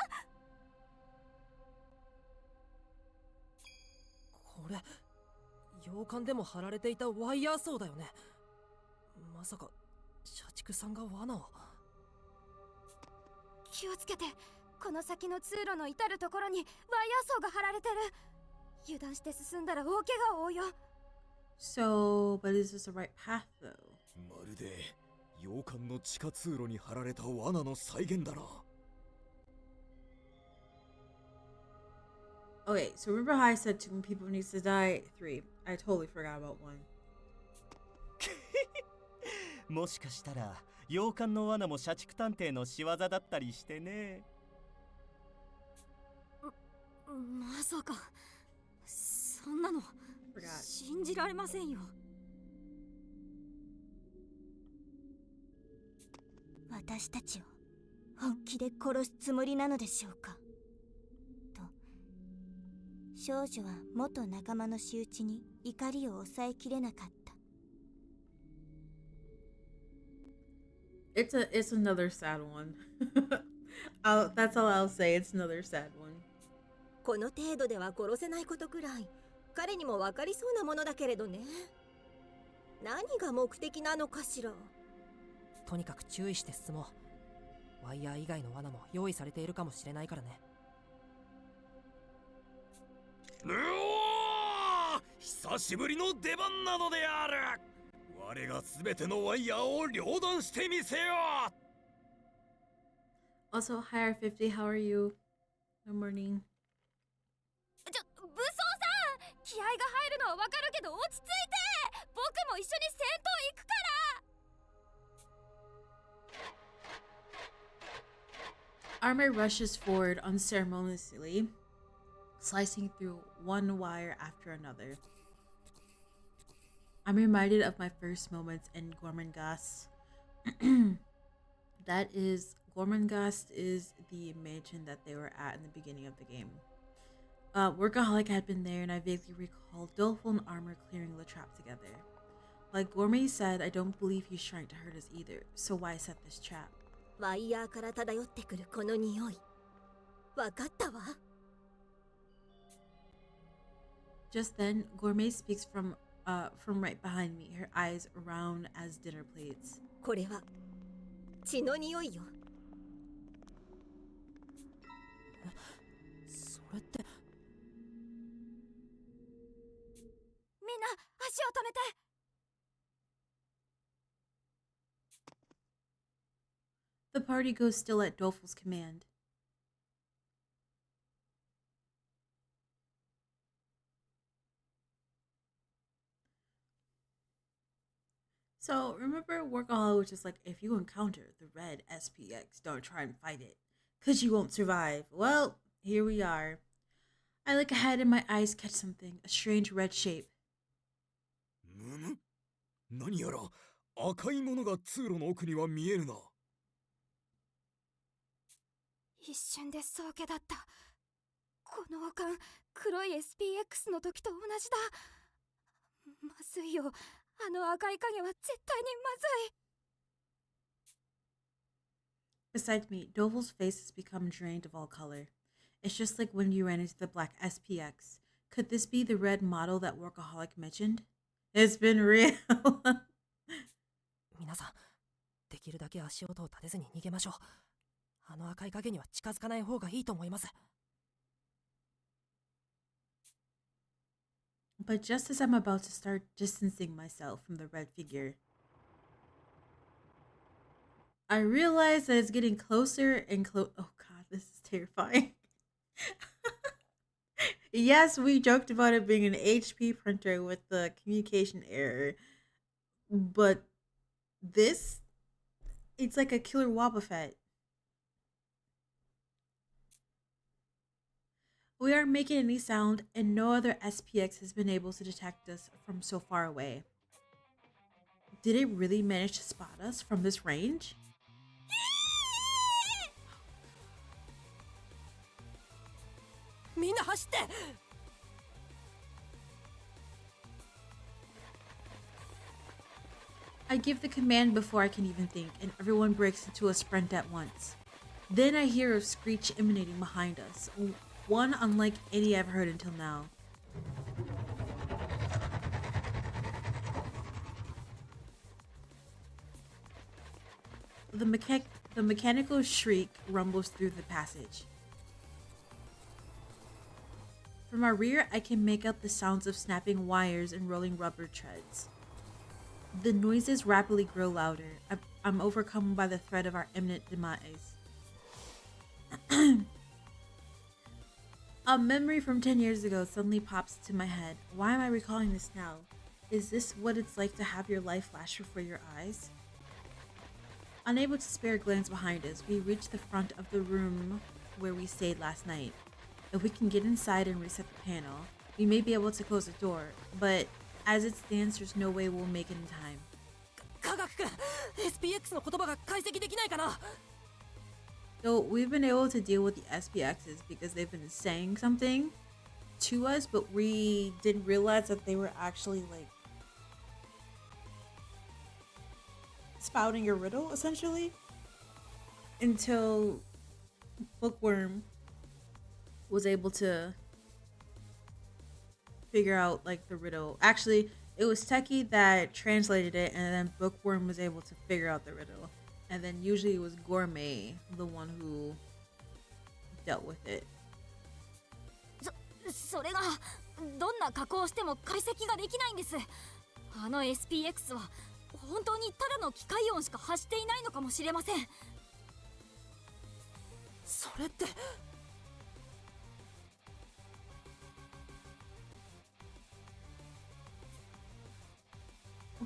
これ、洋館でも貼られていたワイヤーソーだよね。まさか、社畜さんが罠を。気をつけて。この先の通路の至るところにワイヤーソーが貼られてる。油断して進んだら大怪我を負うよ。So, but is this the right path though? まるで洋館の地下通路に張られた罠の再現だな。Okay, so remember how I said 2 people needs to die? 3. I totally forgot about 1. もしかしたら洋館の罠も社畜探偵の仕業だったりしてね。まさかそんなの Forgot. 信じられませんよ。私たちを本気で殺すつもりなのでしょうかと、少女は元仲間の仕打ちに怒りを抑えきれなかった。It's another sad one. That's all I'll say. It's another sad one. この程度では殺せないことくらい彼にも分かりそうなものだけれどね。何が目的なのかしら。とにかく注意して進もう。ワイヤー以外の罠も用意されているかもしれないからね。久しぶりの出番なのである。我がすべてのワイヤーを両断してみせよう。 Also, hi R50, how are you? Good morning. 武装さん、気合が入るのはわかるけど落ち着いて。僕も一緒に戦闘行くから。 Armor rushes forward unceremoniously, slicing through one wire after another. I'm reminded of my first moments in Gormenghast. Gormenghast is the mansion that they were at in the beginning of the game. Workaholic had been there, and I vaguely recalled Dolphin and Armor clearing the trap together. Like Gourmet said, I don't believe he's trying to hurt us either, so why set this trap? ワイヤーから漂ってくるこの匂い。わかったわ。Just then, Gourmet speaks from right behind me, her eyes round as dinner plates. これは血の匂いよ。それって。みんな足を止めて。The party goes still at Dolphin's command. So remember Workaholic was just like, if you encounter the red SPX, don't try and fight it, cause you won't survive. Well, here we are. I look ahead and my eyes catch something, a strange red shape. 何やら赤いものが通路の奥には見えるな。一瞬で宗家だった。この王冠、黒い SPX の時と同じだ。まずいよ。あの赤い影は絶対にまずい。 Beside me, Dovel's face has become drained of all color. It's just like when you ran into the black SPX. Could this be the red model that Workaholic mentioned? It's been real. 皆さん、できるだけ足音を立てずに逃げましょう。あの赤い影には近づかない方がいいと思います。But just as I'm about to start distancing myself from the red figure, I realize that it's getting closer and close. Oh god, this is terrifying. Yes, we joked about it being an HP printer with the communication error, but this, it's like a killer Wobbuffet. We aren't making any sound, and no other SPX has been able to detect us from so far away. Did it really manage to spot us from this range? I give the command before I can even think, and everyone breaks into a sprint at once. Then I hear a screech emanating behind us. One unlike any I've heard until now. The mechanical shriek rumbles through the passage. From our rear, I can make out the sounds of snapping wires and rolling rubber treads. The noises rapidly grow louder. I'm overcome by the threat of our imminent demise. A memory from 10 years ago suddenly pops into my head. Why am I recalling this now? Is this what it's like to have your life flash before your eyes? Unable to spare a glance behind us, we reach the front of the room where we stayed last night. If we can get inside and reset the panel, we may be able to close the door, but as it stands, there's no way we'll make it in time. 科学君 SPX の言葉が解析できないかな So we've been able to deal with the SPXs because they've been saying something to us, but we didn't realize that they were actually like spouting a riddle essentially until Bookworm was able to figure out like the riddle. Actually, it was Techie that translated it, and then Bookworm was able to figure out the riddle. And then usually it was Gourmet, the one who dealt with it. それがどんな加工をしても解析ができないんです。あの SPX は本当にただの機械音しか発していないのかもしれません。それって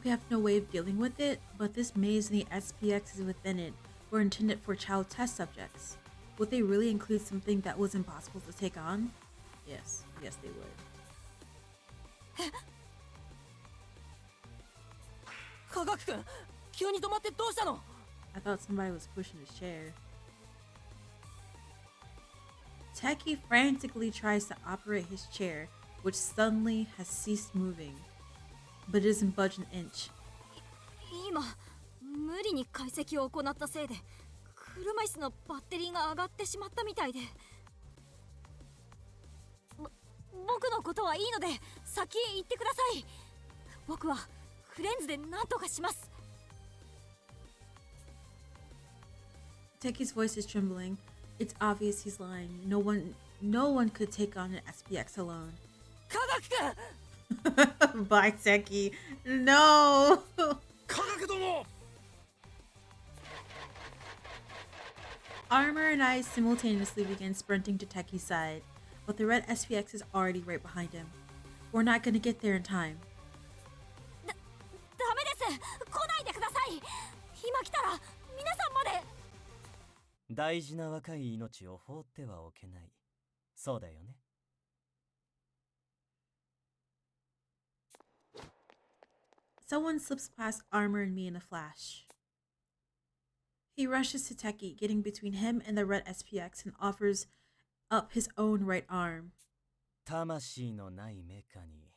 We have no way of dealing with it, but this maze and the SPXs within it were intended for child test subjects. Would they really include something that was impossible to take on? Yes, yes they would. 科学君急に止まってどうしたの I thought somebody was pushing his chair. Techie frantically tries to operate his chair, which suddenly has ceased moving, but it doesn't budge an inch. 今無理に解析を行ったせいで車椅子のバッテリーが上がってしまったみたいで、僕のことはいいので先へ行ってください。僕はフレンズで何とかします。 Techie's voice is trembling. It's obvious he's lying. No one could take on an SPX alone. 科学君 Bye, Techie. No. 科学殿 Armor and I simultaneously begin sprinting to Techie's side, but the red SPX is already right behind him. We're not gonna get there in time. ダメです。来ないでください。今来たら皆さんまで。大事な若い命を放ってはおけない。そうだよね。Someone slips past Armor and me in a flash. He rushes to Techie, getting between him and the red SPX and offers up his own right arm. 魂のないメカに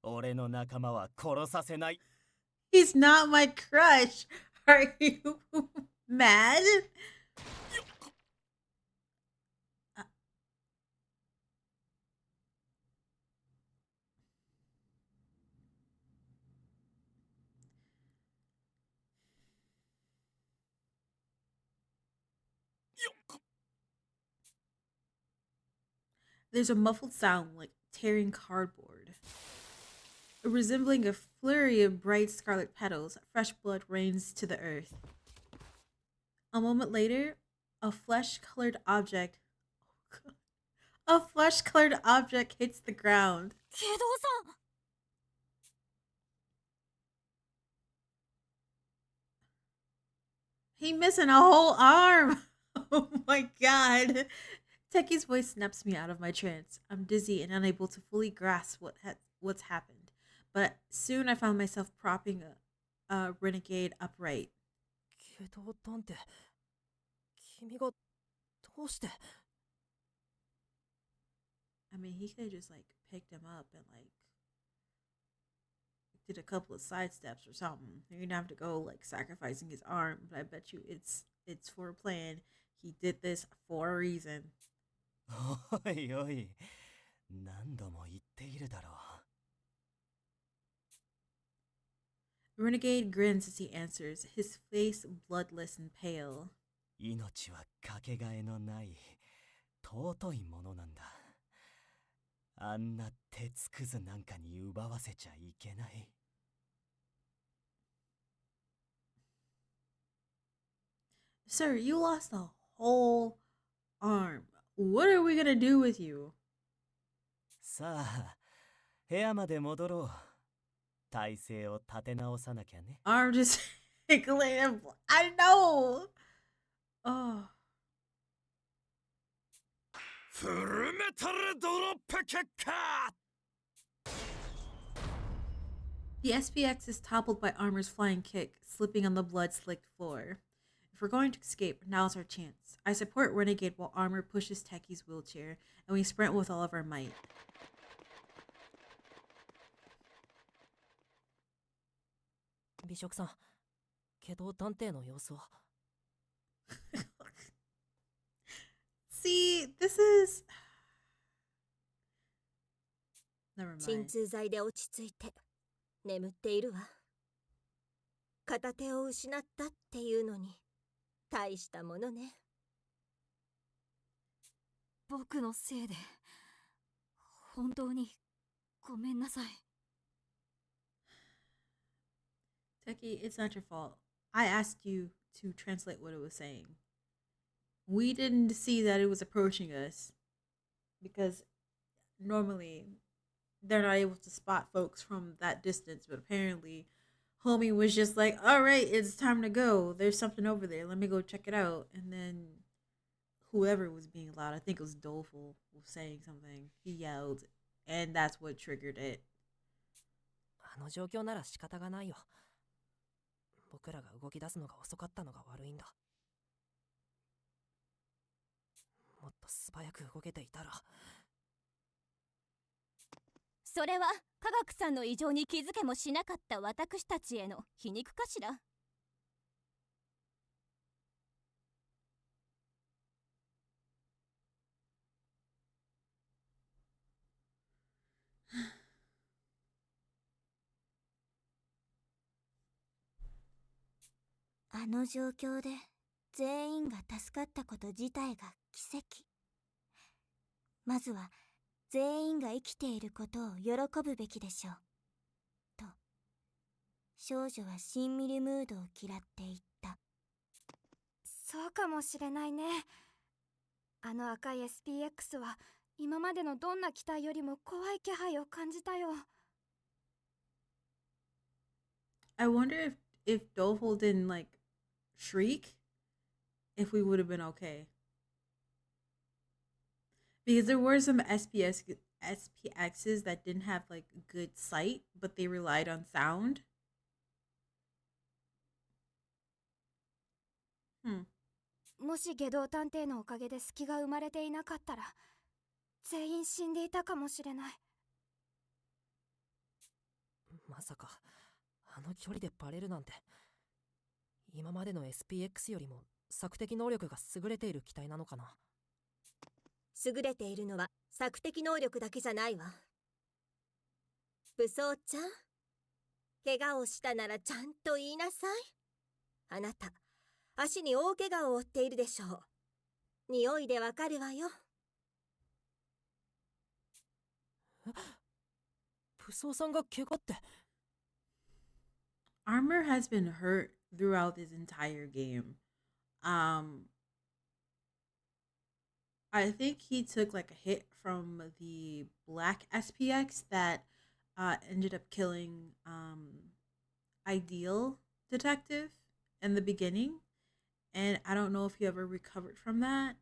俺の仲間は殺させない。 He's not my crush. Are you mad? There's a muffled sound like tearing cardboard. Resembling a flurry of bright scarlet petals, fresh blood rains to the earth. A moment later, a flesh-colored object hits the ground. ケドウさん。 He missing a whole arm. Oh my god. Techie's voice snaps me out of my trance. I'm dizzy and unable to fully grasp what's happened. But soon I found myself propping a renegade upright. ケドウ探偵君がどうして I mean, he could have just like picked him up and like did a couple of side steps or something. You didn't have to go like sacrificing his arm, but I bet you it's for a plan. He did this for a reason. おいおい、何度も言っているだろう。 Renegade grins as he answers, his face bloodless and pale. 命はかけがえのない尊いものなんだ。あんな鉄くずなんかに奪わせちゃいけない。 Sir, you lost a whole arm. What are we gonna do with you? さあ、部屋まで戻ろう。体勢を立て直さなきゃね。 I'm just tickling him. I know. Oh. フルメタルドロップキック。 The SPX is toppled by Armor's flying kick, slipping on the blood-slicked floor. If we're going to escape, now's our chance. I support Renegade while Armor pushes Techie's wheelchair, and we sprint with all of our might. Bishop さん、機動探偵の様子は。See, this is... Never 鎮 mind. 痛剤で落ち着いて眠っているわ。片手を失ったっていうのに大したものね。僕のせいで本当にごめんなさい。Techie, it's not your fault. I asked you to translate what it was saying. We didn't see that it was approaching us because normally they're not able to spot folks from that distance, but apparently homie was just like, all right, it's time to go. There's something over there. Let me go check it out. And then whoever was being loud, I think it was Doleful, was saying something. He yelled, and that's what triggered it. あの状況なら仕方がないよ。僕らが動き出すのが遅かったのが悪いんだ。もっと素早く動けていたら。それは科学さんの異常に気づけもしなかった私たちへの皮肉かしら。あの状況で全員が助かったこと自体が奇跡。まずは全員が生きていることを喜ぶべきでしょう。と、少女はしんみりムードを嫌っていった。そうかもしれないね。あの赤い SPX は今までのどんな機体よりも怖い気配を感じたよ。I wonder if Doleful didn't like shriek, if we would have been okay. Because there were some SPXs that didn't have like good sight, but they relied on sound. もし下道探偵のおかげで隙が生まれていなかったら全員死んでいたかもしれない。まさかあの距離でバレるなんて。今までの SPX よりも索敵能力が優れている機体なのかな。優れているのは索敵能力だけじゃないわ。武装ちゃん、怪我をしたならちゃんと言いなさい。あなた、足に大怪我を負っているでしょう。匂いでわかるわよ。武装さんが怪我って。Armor has been hurt throughout this entire game. I think he took like a hit from the black SPX that ended up killing Ideal Detective in the beginning. And I don't know if he ever recovered from that.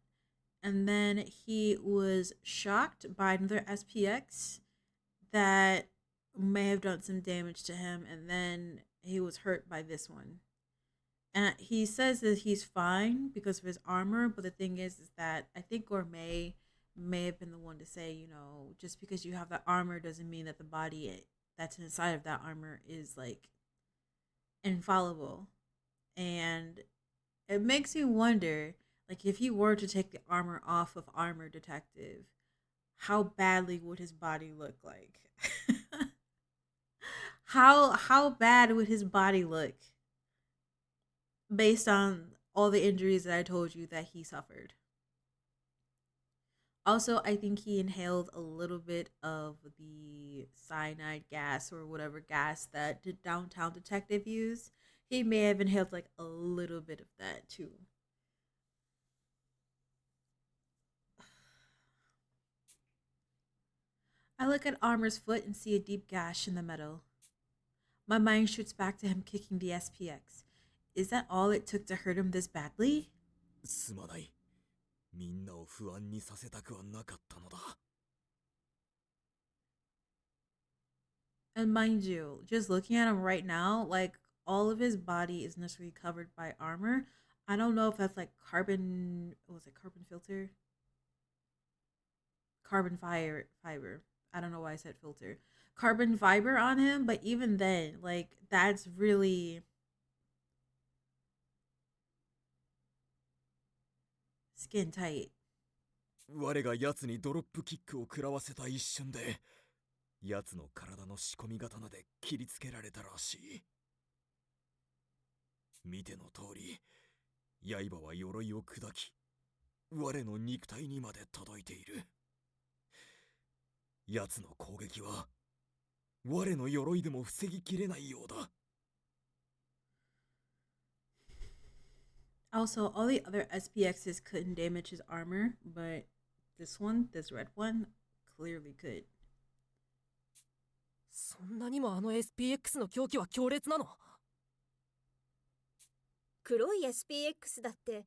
And then he was shocked by another SPX that may have done some damage to him. And then he was hurt by this one. And he says that he's fine because of his armor, but the thing is that I think Gourmet may have been the one to say, you know, just because you have that armor doesn't mean that the body that's inside of that armor is like infallible. And it makes me wonder, like, if he were to take the armor off of Armor Detective, how badly would his body look like? How bad would his body look based on all the injuries that I told you that he suffered? Also, I think he inhaled a little bit of the cyanide gas or whatever gas that the downtown detective used. He may have inhaled like a little bit of that too. I look at Armor's foot and see a deep gash in the metal. My mind shoots back to him kicking the SPX. Is that all it took to hurt him this badly? すまない。みんなを不安にさせたくはなかったのだ。And mind you, just looking at him right now, like all of his body is necessarily covered by armor. I don't know if that's like carbon, what was it, carbon filter? Carbon fiber. I don't know why I said filter. Carbon fiber on him, but even then, like that's really skin tight. 我が奴にドロップキックを食らわせた一瞬で、奴の体の仕込み刀で切りつけられたらしい。見ての通り、刃は鎧を砕き、我の肉体にまで届いている。奴の攻撃は、我の鎧でも防ぎきれないようだ。Also, all the other SPXs couldn't damage his armor, but this red one, clearly could. そんなにもあの SPX の凶器は強烈なの？黒い SPX だって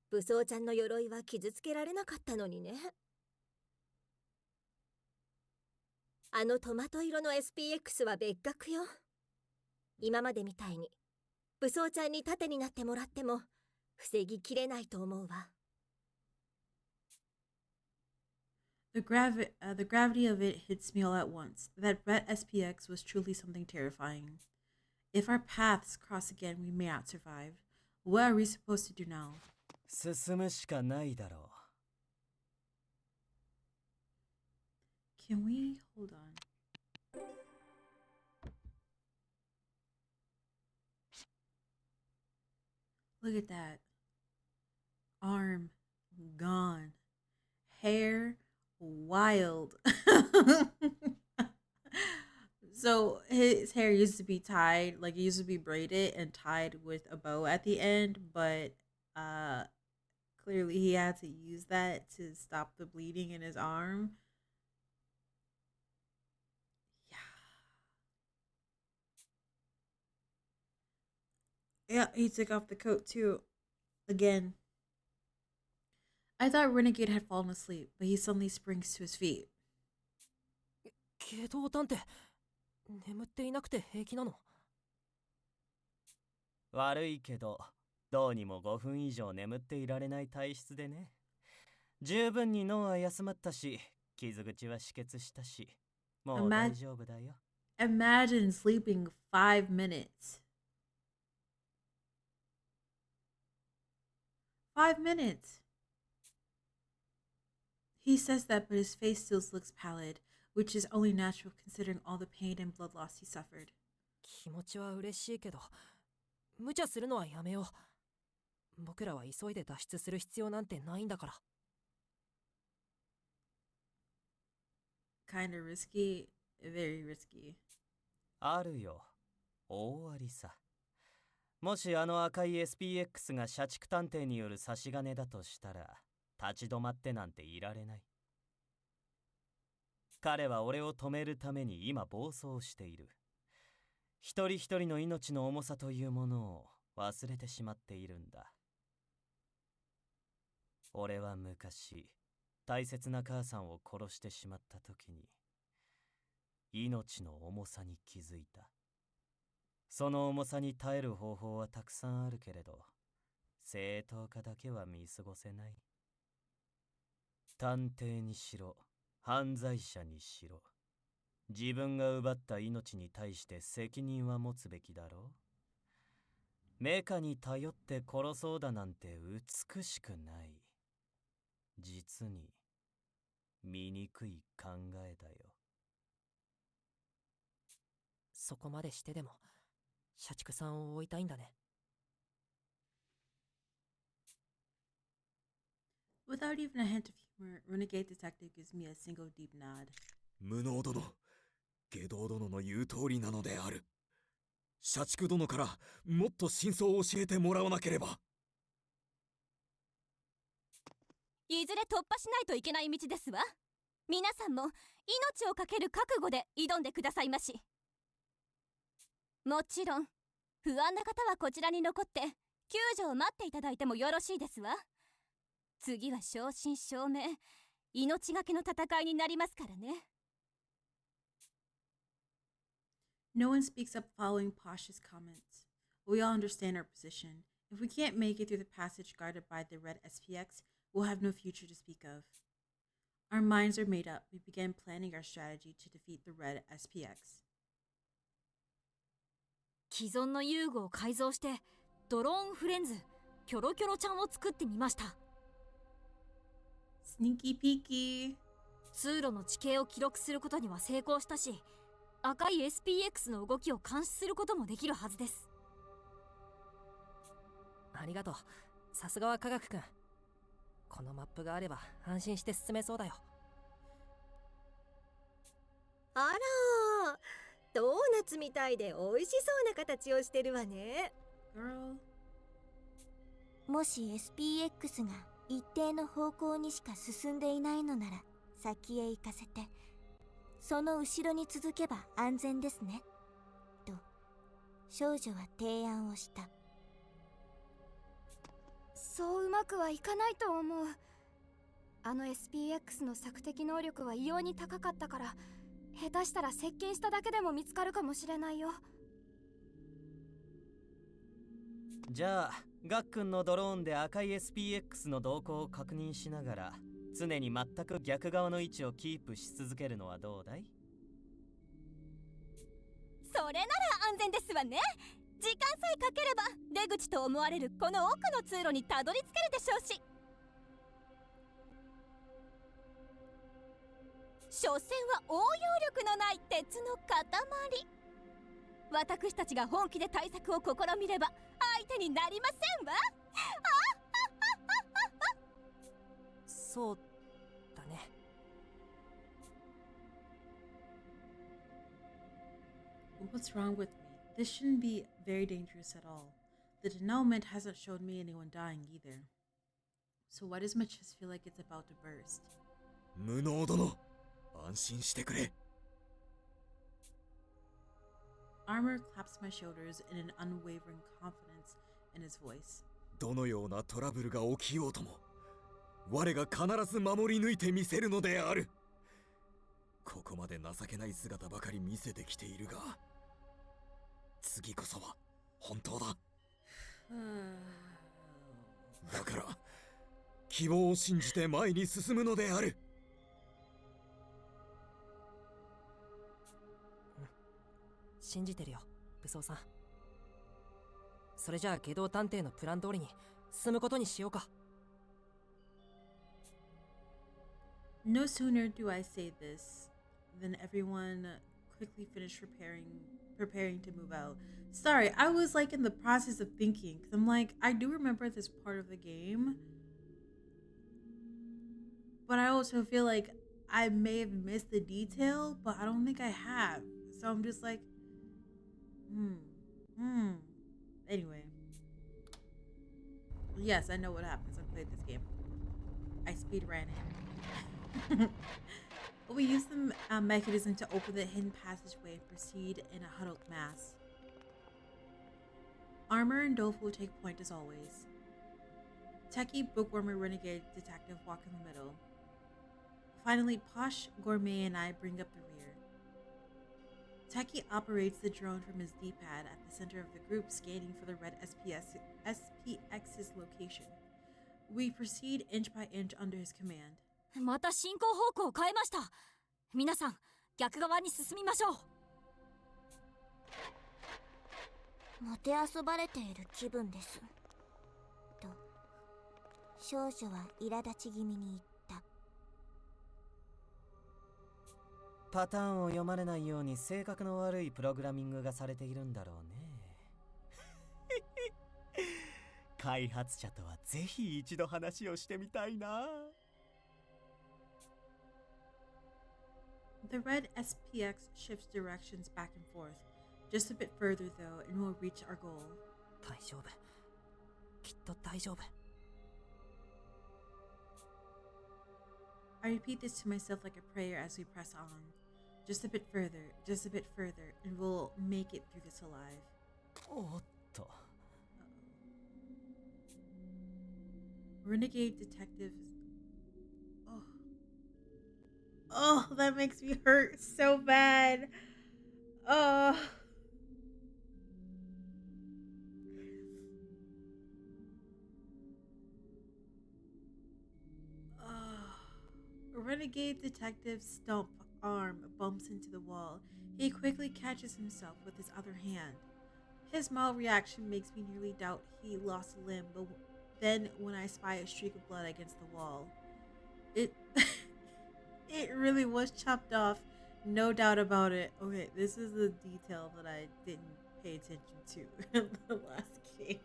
武装ちゃんの鎧は傷つけられなかったのにね。あのトマト色の SPX は別格よ。今までみたいに武装ちゃんに盾になってもらっても防ぎきれないと思うわ。The gravity of it hits me all at once. That red SPX was truly something terrifying. If our paths cross again, we may not survive. What are we supposed to do now? 進むしかないだろう。Can we hold on? Look at that. Arm gone. Hair wild. So his hair used to be tied, like it used to be braided and tied with a bow at the end, but clearly he had to use that to stop the bleeding in his arm. Yeah, he took off the coat too. Again. I thought Renegade had fallen asleep, but he suddenly springs to his feet. 下道探偵、眠っていなくて平気なの？悪いけど、どうにも5分以上眠っていられない体質でね。十分に脳は休まったし、傷口は止血したし、もう大丈夫だよ。Imagine sleeping 5 minutes. 5 minutes. He says that, but his face still looks pallid, which is only natural considering all the pain and blood loss he suffered. 気持ちは嬉しいけど、無茶するのはやめよう。僕らは急いで脱出する必要なんてないんだから。Kinda risky, very risky. あるよ。大ありさ。もしあの赤い SPX が社畜探偵による差し金だとしたら、立ち止まってなんていられない。彼は俺を止めるために今暴走している。一人一人の命の重さというものを忘れてしまっているんだ。俺は昔、大切な母さんを殺してしまった時に、命の重さに気づいた。その重さに耐える方法はたくさんあるけれど、正当化だけは見過ごせない。探偵にしろ、犯罪者にしろ、自分が奪った命に対して責任は持つべきだろう。メカに頼って殺そうだなんて美しくない。実に醜い考えだよ。そこまでしてでも社畜さんを追いたいんだね。Without even a hint of humor, Renegade Detective gives me a single deep nod. 無能殿、下道殿の言う通りなのである。社畜殿からもっと真相を教えてもらわなければ。いずれ突破しないといけない道ですわ。皆さんも命を懸ける覚悟で挑んでくださいまし。もちろん不安な方はこちらに残って救助を待っていただいてもよろしいですわ。次は正真正銘命がけの戦いになりますからね。No one speaks up following Pasha's comments. We all understand our position. If we can't make it through the passage guarded by the red SPX, we'll have no future to speak of. Our minds are made up. We began planning our strategy to defeat the red SPX. 既存の遊具を改造してドローンフレンズキョロキョロちゃんを作ってみました。 Sneaky peeky. 通路の地形を記録することには成功したし、赤い SPX の動きを監視することもできるはずです。ありがとう。さすがは科学くん。このマップがあれば安心して進めそうだよ。あらー、ドーナツみたいで美味しそうな形をしてるわね。 Girl. もし SPX が一定の方向にしか進んでいないのなら先へ行かせて、その後ろに続けば安全ですねと少女は提案をした。そううまくはいかないと思う。あの SPX の索敵能力は異様に高かったから、下手したら接近しただけでも見つかるかもしれないよ。じゃあガックンのドローンで赤い SPX の動向を確認しながら常に全く逆側の位置をキープし続けるのはどうだい？それなら安全ですわね。時間さえかければ出口と思われるこの奥の通路にたどり着けるでしょうし。所詮は応用力のない鉄の塊。私たちが本気で対策を試みれば相手になりませんわ。そうだね。What's wrong with me? This shouldn't be very dangerous at all. The denouement hasn't showed me anyone dying either. So why does my chest feel like it's about to burst? 無能殿、安心してくれ。Armor claps my shoulders in an unwavering confidence in his voice. どのようなトラブルが起きようとも、我が必ず守り抜いてみせるのである。ここまで情けない姿ばかり見せてきているが、次こそは本当だ。だから希望を信じて前に進むのである。信じてるよ、武装さん。それじゃあ下道探偵のプラン通りに進むことにしようか。No sooner do I say this than everyone quickly finished preparing to move out. Sorry, I was like in the process of thinking, 'cause I'm like, I do remember this part of the game, but I also feel like I may have missed the detail, but I don't think I have. So I'm just like, Anyway. Yes, I know what happens. I played this game. I speed ran it. We use the mechanism to open the hidden passageway and proceed in a huddled mass. Armor and Dolph will take point as always. Techie, bookworm, and renegade detective walk in the middle. Finally, Posh, Gourmet, and I bring up the rear. Techie operates the drone from his D-pad at the center of the group, scanning for the red SPX's location. We proceed inch by inch under his command. また進行方向を変えました。皆さん逆側に進みましょう。もてあそばれている気分ですと少女は苛立ち気味に言った。パターンを読まれないように性格の悪いプログラミングがされているんだろうね。開発者とはぜひ一度話をしてみたいな。The red SPX shifts directions back and forth, just a bit further though, and we'll reach our goal. 大丈夫。きっと大丈夫。I repeat this to myself like a prayer as we press on. Just a bit further, and we'll make it through this alive. おっと Renegade detectives. Oh, that makes me hurt so bad. Oh. A renegade detective's stump arm bumps into the wall. He quickly catches himself with his other hand. His mild reaction makes me nearly doubt he lost a limb, but then when I spy a streak of blood against the wall, it it really was chopped off, no doubt about it. Okay, this is a detail that I didn't pay attention to in the last game.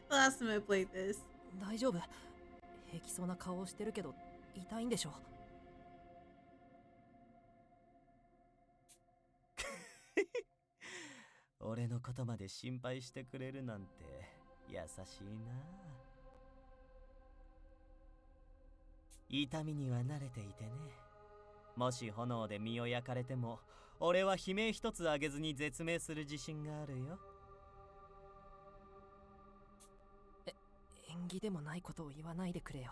The last time I played this. 大丈夫。平気そうな顔をしてるけど痛いんでしょ。俺のことまで心配してくれるなんて優しいな。痛みには慣れていてね。もし炎で身を焼かれても俺は悲鳴一つ上げずに絶命する自信があるよ。縁起でもないことを言わないでくれよ。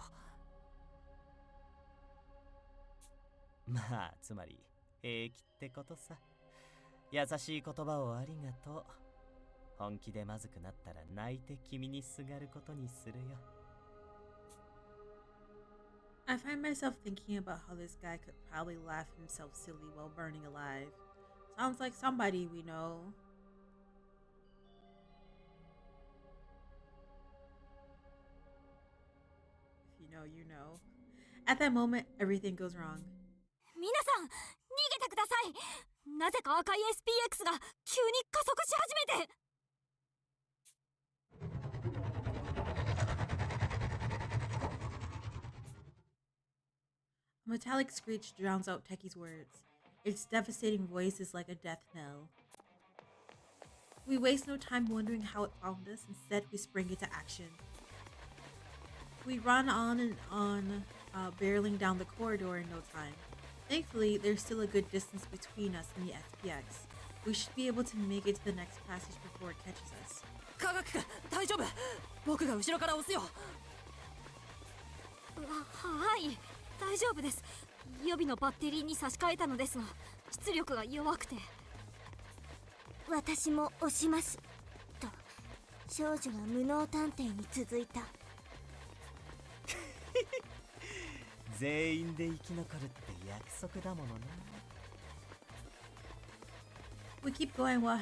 まあつまり平気ってことさ。優しい言葉をありがとう。本気でまずくなったら泣いて君にすがることにするよ。I find myself thinking about how this guy could probably laugh himself silly while burning alive. Sounds like somebody we know. If you know, you know. At that moment, everything goes wrong. 皆さん逃げてください。なぜか赤い SPX が急に加速し始めて。A metallic screech drowns out Techi's words. Its devastating voice is like a death knell. We waste no time wondering how it found us. Instead, we spring into action. We run on and on, barreling down the corridor in no time. Thankfully, there's still a good distance between us and the SPX. We should be able to make it to the next passage before it catches us. 科学君大丈夫。僕が後ろから押すよ。はい、大丈夫です。予備のバッテリーに差し替えたのですが出力が弱くて。私も押しますと少女は無能探偵に続いた。全員で生き残るって約束だものな。We keep going while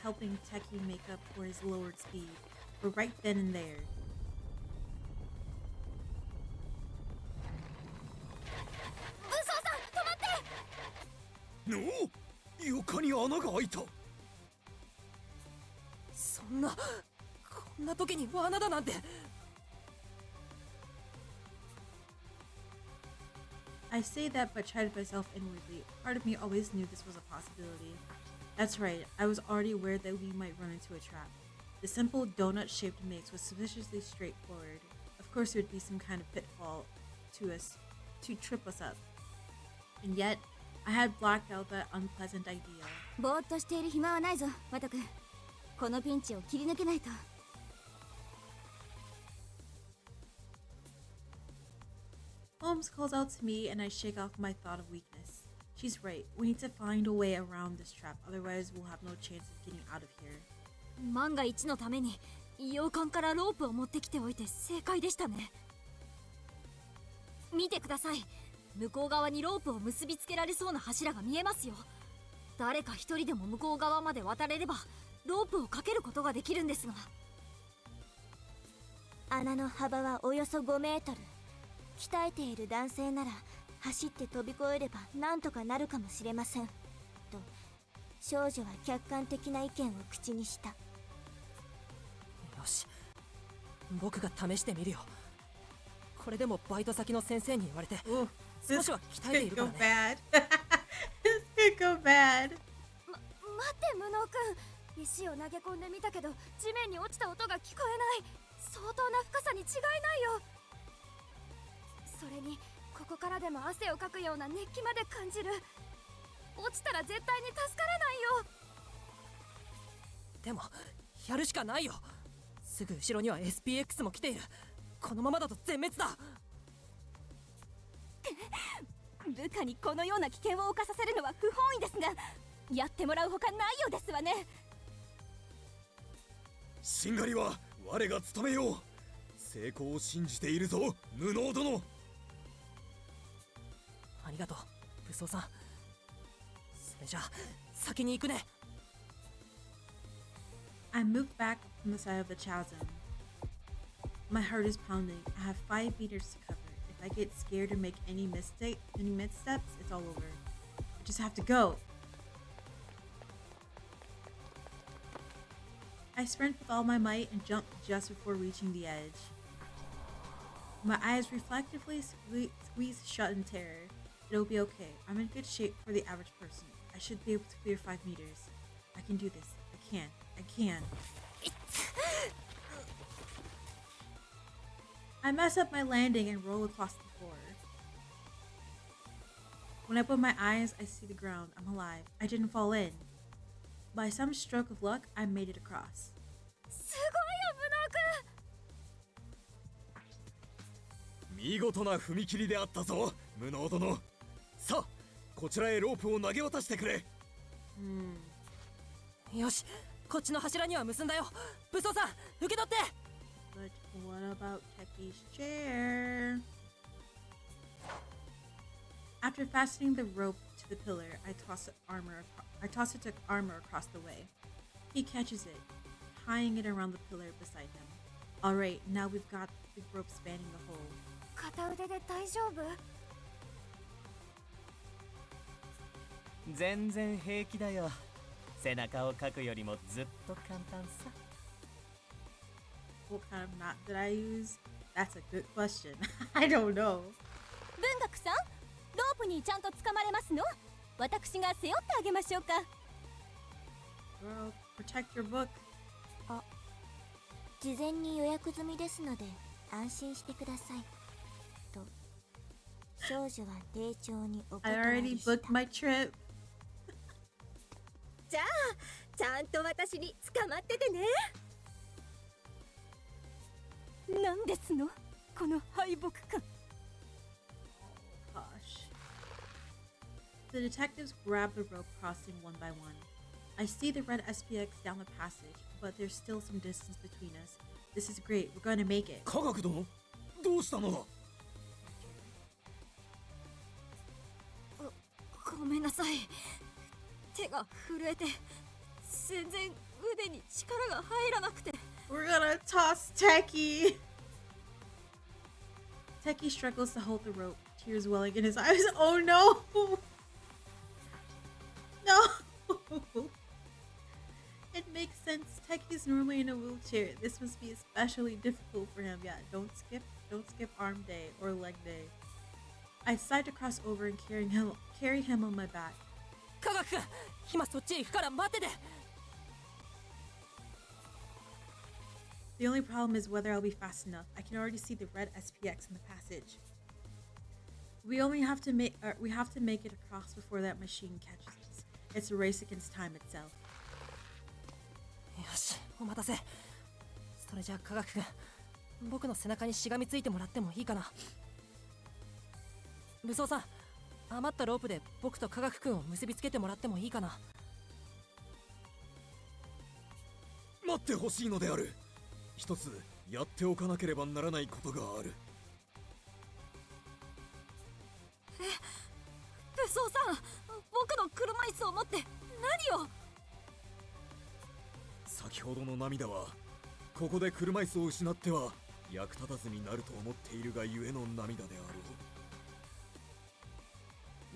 helping Techie make up for his lowered speed. We're right then and there. 武装さん止まって。おお、床に穴が開いた。そんなこんな時に罠だなんて。I say that but chided myself inwardly. Part of me always knew this was a possibility. That's right, I was already aware that we might run into a trap. The simple donut-shaped maze was suspiciously straightforward. Of course there would be some kind of pitfall to trip us up. And yet, I had blocked out that unpleasant idea. ぼーっとしている暇はないぞ、ワト君。このピンチを切り抜けないと。Holmes calls out to me and I shake off my thought of weakness. She's right, we need to find a way around this trap, otherwise we'll have no chance of getting out of here. 万が一のために洋館からロープを持ってきておいて正解でしたね。見てください。向こう側にロープを結びつけられそうな柱が見えますよ。誰か一人でも向こう側まで渡れればロープをかけることができるんですが。穴の幅はおよそ5メートル。鍛えている男性なら走って飛び越えればなんとかなるかもしれませんと少女は客観的な意見を口にした。よし、僕が試してみるよ。これでもバイト先の先生に言われて少しは鍛えているからね。This could go bad. 待って無能くん。石を投げ込んでみたけど地面に落ちた音が聞こえない。相当な深さに違いないよ。それにここからでも汗をかくような熱気まで感じる。落ちたら絶対に助からないよ。でもやるしかないよ。すぐ後ろには SPX も来ている。このままだと全滅だ。部下にこのような危険を冒させるのは不本意ですが、やってもらうほかないようですわね。しんがりは我が務めよう。成功を信じているぞ、無能殿。ありがとう武装さん。それじゃあ先に行くね。 I move back from the side of the chasm. My heart is pounding. I have 5 meters to cover. If I get scared or make any missteps, it's all over. I just have to go. I sprint with all my might and jump just before reaching the edge. My eyes reflectively squeeze shut in terror. It'll be okay. I'm in good shape for the average person. I should be able to clear 5 meters. I can do this. I can. I mess up my landing and roll across the floor. When I open my eyes, I see the ground. I'm alive. I didn't fall in. By some stroke of luck, I made it across. すごい危なく。見事な踏切であったぞ、無能殿。さあ、こちらへロープを投げ渡してくれ。よし、こっちの柱には結んだよ。武装さん受け取って。 But what about Techie's chair? After fastening the rope to the pillar, I toss it to armor across the way. He catches it, tying it around the pillar beside him. All right, now we've got the rope spanning the hole. 片腕で大丈夫？全然平気だよ。背中をかくよりもずっと簡単さ。What kind of knot did I use? That's a good question. I don't know. 文学さん、ロープにちゃんと掴まれますの？私が背負ってあげましょうか。Girl, protect your book. 事前に予約済みですので安心してくださいと少女は丁重にお I 断 already りした。 booked my trip. じゃあちゃんと私に捕まっててね。なんですのこの敗北感。 Gosh. The detectives grab the rope, crossing one by one. I see the red SPX down the passage, but there's still some distance between us. This is great. We're going to make it. 科学殿、どうしたのだ。ごめんなさい。手が震えて全然腕に力が入らなくて。 We're gonna toss Techie. Techie struggles to hold the rope, tears welling in his eyes. Oh no! No! It makes sense. Techie's normally in a wheelchair. This must be especially difficult for him. Yeah, don't skip arm day or leg day. I decide to cross over and carry him on my back. 科学君、今そっちへ行くから待ってて。 The only problem is whether I'll be fast enough. I can already see the red SPX in the passage. We have to make it across before that machine catches us. It's a race against time itself. よし、お待たせ。それじゃあ科学君、僕の背中にしがみついてもらってもいいかな。武装さん、余ったロープで僕と科学君を結びつけてもらってもいいかな。待ってほしいのである。一つやっておかなければならないことがある。武装さん、僕の車椅子を持って何を。先ほどの涙はここで車椅子を失っては役立たずになると思っているがゆえの涙であろ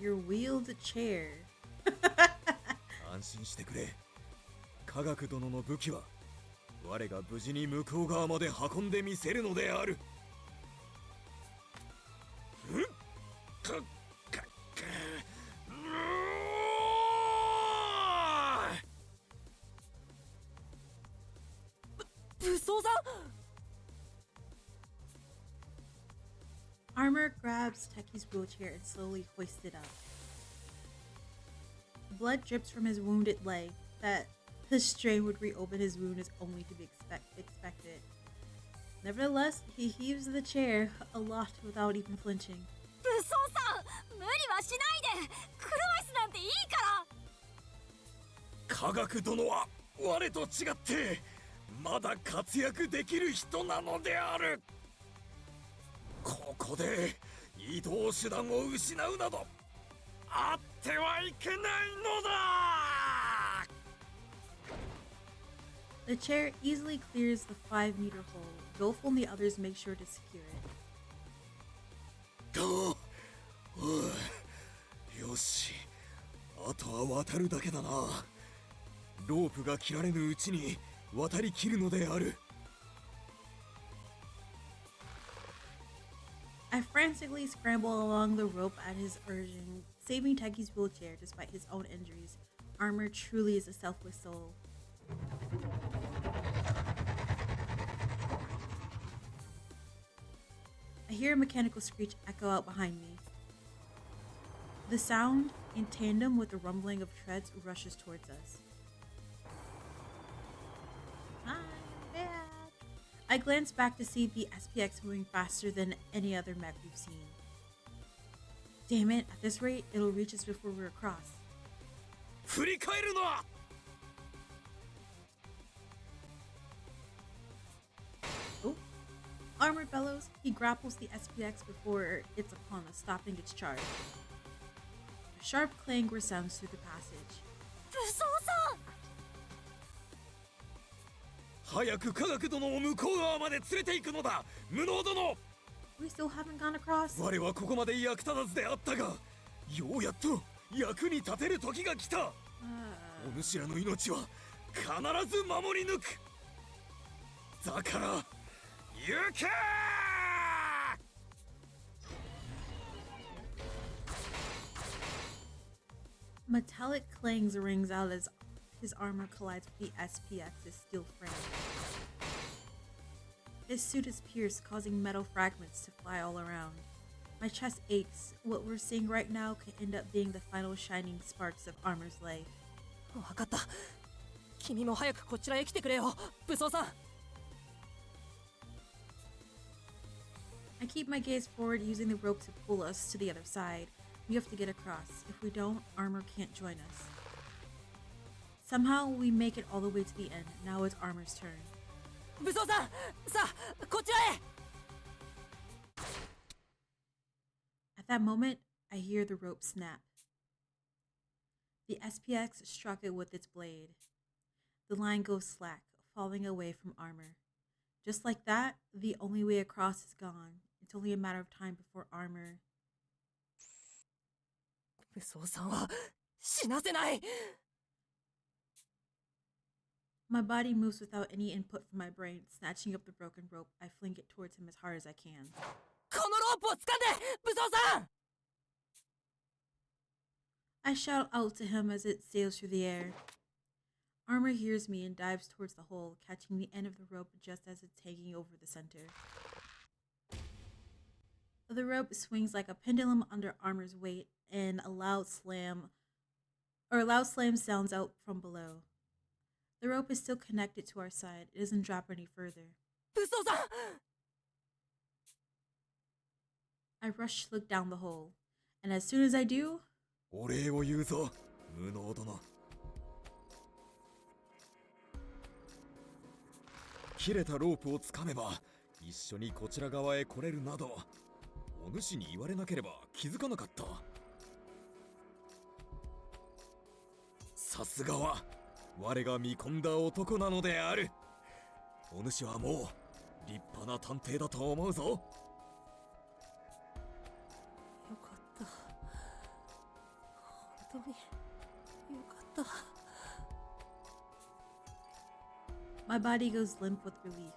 う。 Your wheeled chair. 安心してくれ。科学殿の武器は我が無事に向こう側まで運んでみせるのである。武装さん。 Armor Armor grabs Teki's wheelchair and slowly hoists it up. Blood drips from his wounded leg. That the strain would reopen his wound is only to be expected. Nevertheless, he heaves the chair aloft without even flinching. 武装さん無理はしないで車椅子なんていいから科学殿は我と違ってまだ活躍できる人なのである。ここで移動手段を失うなどあってはいけないのだ。 The chair easily clears the 5-meter hole. Doleful and the others make sure to secure it. よし、あとは渡るだけだな。ロープが切られぬうちに渡り切るのである。I frantically scramble along the rope at his urging, saving Teki's wheelchair despite his own injuries. Armor truly is a selfless soul. I hear a mechanical screech echo out behind me. The sound, in tandem with the rumbling of treads, rushes towards us. I'm back. I glance back to see the SPX moving faster than any other mech we've seen. Damn it, at this rate, it'll reach us before we're across. 振り返るな。 Oh. Armored bellows, he grapples the SPX before it's upon us, stopping its charge. A sharp clang resounds through the passage. 武装さん早く科学殿を向こう側まで連れて行くのだ。無能殿。 We still haven't gone across. 我はここまで役立たずであったが、ようやっと役に立てる時が来た。お主らの命は必ず守り抜く。だから行けー。 Metallic clangs rings out as his armor collides with the SPX's steel frame. His suit is pierced, causing metal fragments to fly all around. My chest aches. What we're seeing right now could end up being the final shining sparks of Armor's life. 分かった。君も早くこちらへ来てくれよ、武装さん。 I keep my gaze forward, using the rope to pull us to the other side. We have to get across. If we don't, Armor can't join us. Somehow, we make it all the way to the end. Now it's Armor's turn. 武装さん、さあ、こちらへ。 At that moment, I hear the rope snap. The SPX struck it with its blade. The line goes slack, falling away from Armor. Just like that, the only way across is gone. It's only a matter of time before Armor... 武装さんは死なせない。 My body moves without any input from my brain. Snatching up the broken rope, I fling it towards him as hard as I can. このロープを掴んで、武装さん。 I shout out to him as it sails through the air. Armor hears me and dives towards the hole, catching the end of the rope just as it's hanging over the center. The rope swings like a pendulum under Armor's weight, and a loud slam sounds out from below. The rope is still connected to our side. It doesn't drop any further. 武装さん。 I rush to look down the hole, and as soon as I do, お礼を言うぞ、無能殿。切れたロープをつかめば一緒にこちら側へ来れるなど、お主に言われなければ気づかなかった。さすがは我が見込んだ男なのである。お主はもう立派な探偵だと思うぞ。よかった。本当によかった。 my body goes limp with relief.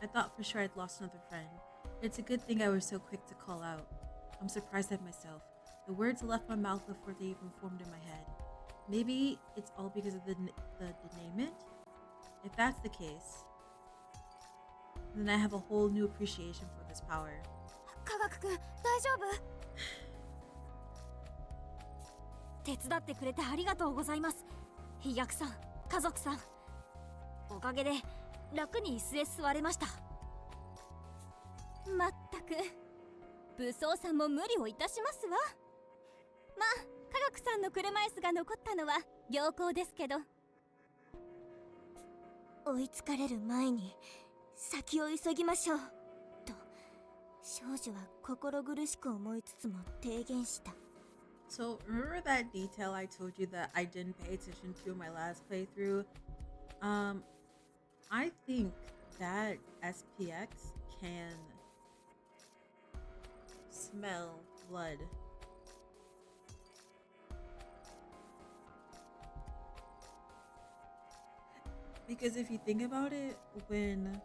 I thought for sure I'd lost another friend. It's a good thing I was so quick to call out. I'm surprised at myself. The words left my mouth before they even formed in my head. Maybe it's all because of the denouement? If that's the case, then I have a whole new appreciation for this power. 科学くん、大丈夫？手伝ってくれてありがとうございます。飛躍さん、家族さん。おかげで楽に椅子へ座れました。まったく武装さんも無理をいたしますわ。まあ科学さんの車椅子が残ったのは良好ですけど。追いつかれる前に先を急ぎましょうと少女は心苦しく思いつつも提言した。 So remember that detail I told you that I didn't pay attention to in my last playthrough? I think that SPX can smell blood. Because if you think about it, when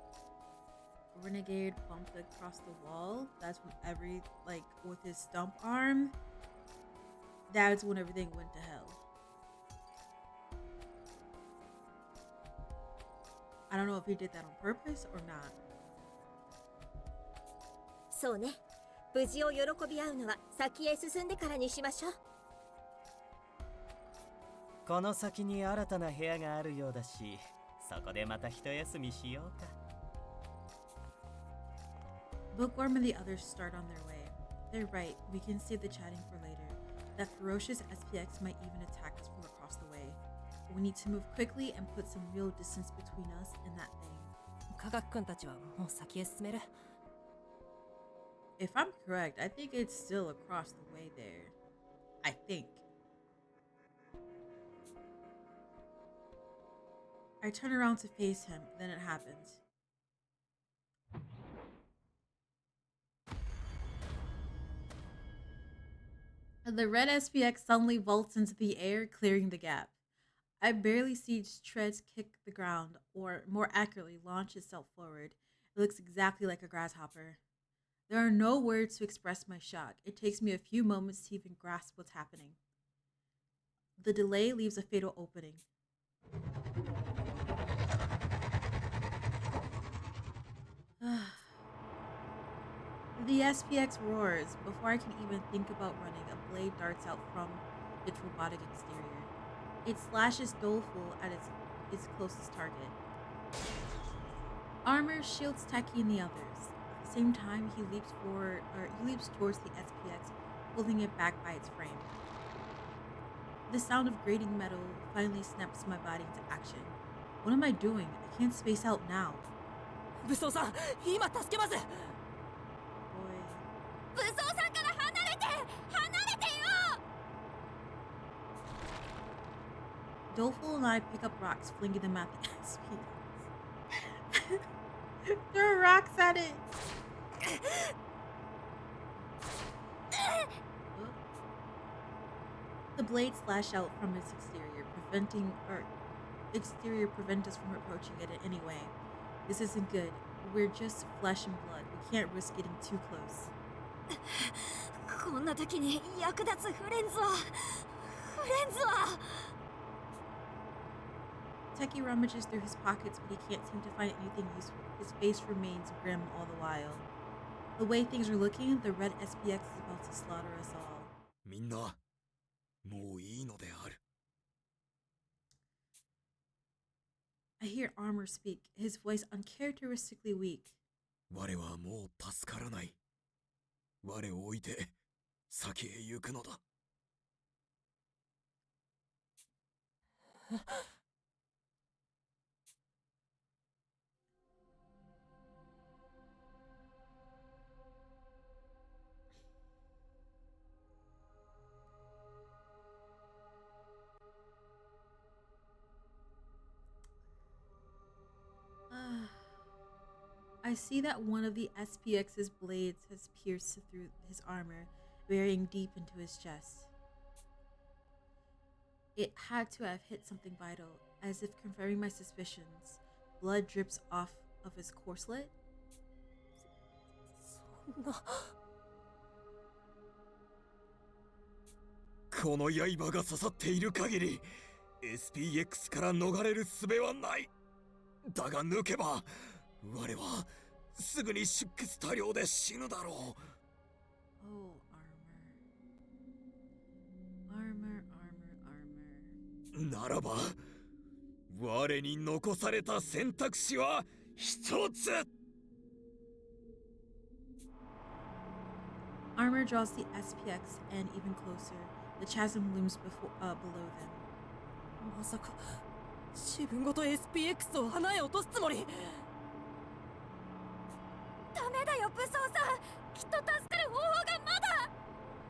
Renegade bumped across the wall, that's when with his stump arm, that's when everything went to hell. I don't know if he did that on purpose or not. そうね。無事を喜び合うのは先へ進んでからにしましょう。この先に新たな部屋があるようだし、そこでまた一休みしようか。Bookworm and the others start on their way. They're right, we can save the chatting for later. That ferocious SPX might even attack us from across the way. We need to move quickly and put some real distance between us and that thing. 科学くんたちはもう先へ進める。If I'm correct, I think it's still across the way there. I think. I turn around to face him, then it happens. And the red SPX suddenly vaults into the air, clearing the gap. I barely see its treads kick the ground, or more accurately, launch itself forward. It looks exactly like a grasshopper. There are no words to express my shock. It takes me a few moments to even grasp what's happening. The delay leaves a fatal opening. The SPX roars. Before I can even think about running, a blade darts out from its robotic exterior. It slashes doleful at its closest target. Armor shields Taki and the others. At the same time, he leaps towards the SPX, holding it back by its frame. The sound of grating metal finally snaps my body into action. What am I doing? I can't space out now. 武装さん、今助けます。Boy. 武装さんから離れてよ。 Doleful and I pick up rocks, flinging them at the SPX. Throw rocks at it. The blades slash out from its exterior, prevent us from approaching it in any way. This isn't good. We're just flesh and blood. We can't risk getting too close. こんな時に役立つフレンズは Teki rummages through his pockets, but he can't seem to find anything useful. His face remains grim all the while. The way things are looking, the red SPX is about to slaughter us all. みんな、もういいのである。I hear Armor speak, his voice uncharacteristically weak. 我はもう助からない。我を置いて先へ行くのだ。I see that one of the SPX's blades has pierced through his armor, burying deep into his chest. It had to have hit something vital, as if confirming my suspicions. Blood drips off of his corselet. そんな。この刃が刺さっている限り SPX から逃れる術はない。だが抜けば我はすぐに出血多量で死ぬだろ Oh, armor. Armor. ならば我に残された選択肢は一つ。 Armor draws the SPX and even closer. The chasm looms below them. まさか自分ごと SPX を穴へ落とすつもり。ダメだよ武装さん、きっと助かる方法がまだ。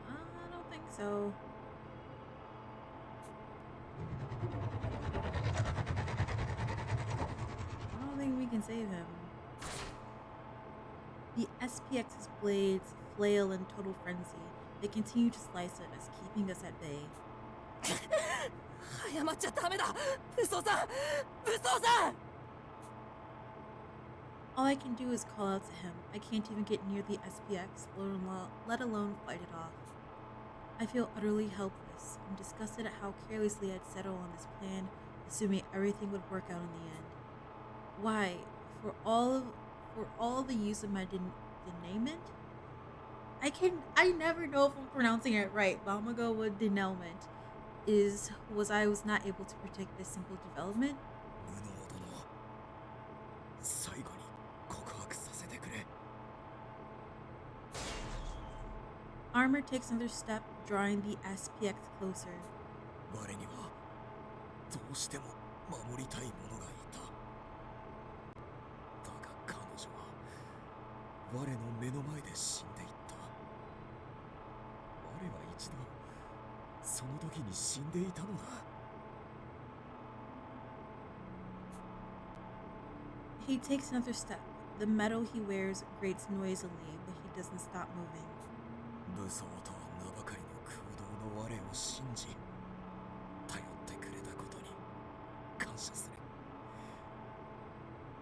I don't think so. I don't think we can save him. The SPX's blades flail in total frenzy. They continue to slice at us, keeping us at bay. 謝っちゃダメだ武装さん、武装さん。 All I can do is call out to him. I can't even get near the SPX, let alone fight it off. I feel utterly helpless. I'm disgusted at how carelessly I'd settled on this plan, assuming everything would work out in the end. Why, for all the use of my denouement? I never know if I'm pronouncing it right, but I'm gonna go with denouement. I was not able to predict this simple development. 無能殿、最後に告白させてくれ。 Armor takes another step, drawing the SPX closer. 我にはどうしても守りたい者がいた。だが彼女は我の目の前で死んでいった。我は一度その時に死んでいたのだ。 He takes another step. The metal he wears grates noisily, but he doesn't stop moving. 武装とは名ばかりの空洞の我を信じ頼ってくれたことに感謝する。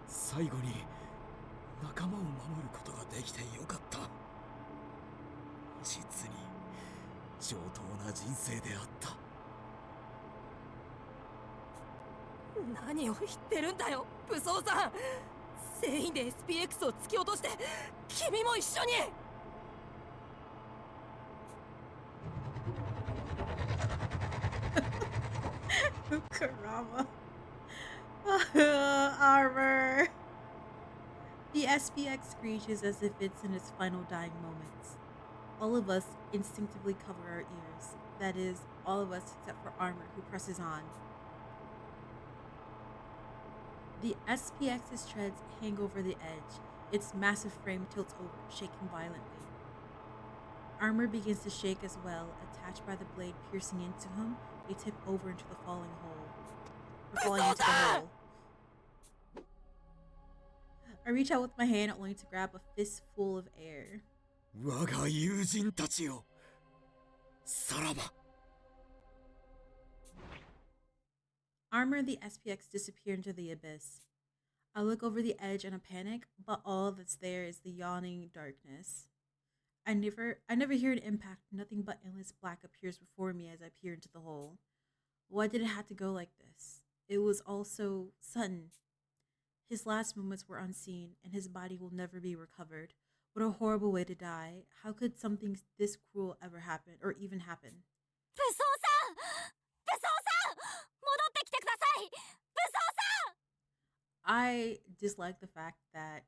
最後に仲間を守ることができてよかった。実に上等な人生であった。何を言ってるんだよ武装さん。全員で SPX を突き落として君も一緒に。 Kurama. Armor. The SPX screeches as if it's in its final dying moments. All of us instinctively cover our ears. That is, all of us except for Armor, who presses on. The SPX's treads hang over the edge. Its massive frame tilts over, shaking violently. Armor begins to shake as well, attached by the blade piercing into him. They tip over into the falling hole. Falling into the hole. I reach out with my hand only to grab a fistful of air. 我が友人たちよ、さらば。 Armor and the SPX disappear into the abyss. I look over the edge in a panic, but all that's there is the yawning darkness. I never hear an impact. Nothing but endless black appears before me as I peer into the hole. Why did it have to go like this? It was all so sudden. His last moments were unseen, and his body will never be recovered. What a horrible way to die. How could something this cruel ever happen, or even happen? 武装さん、武装さん、戻ってきてください。武装さん。 I dislike the fact that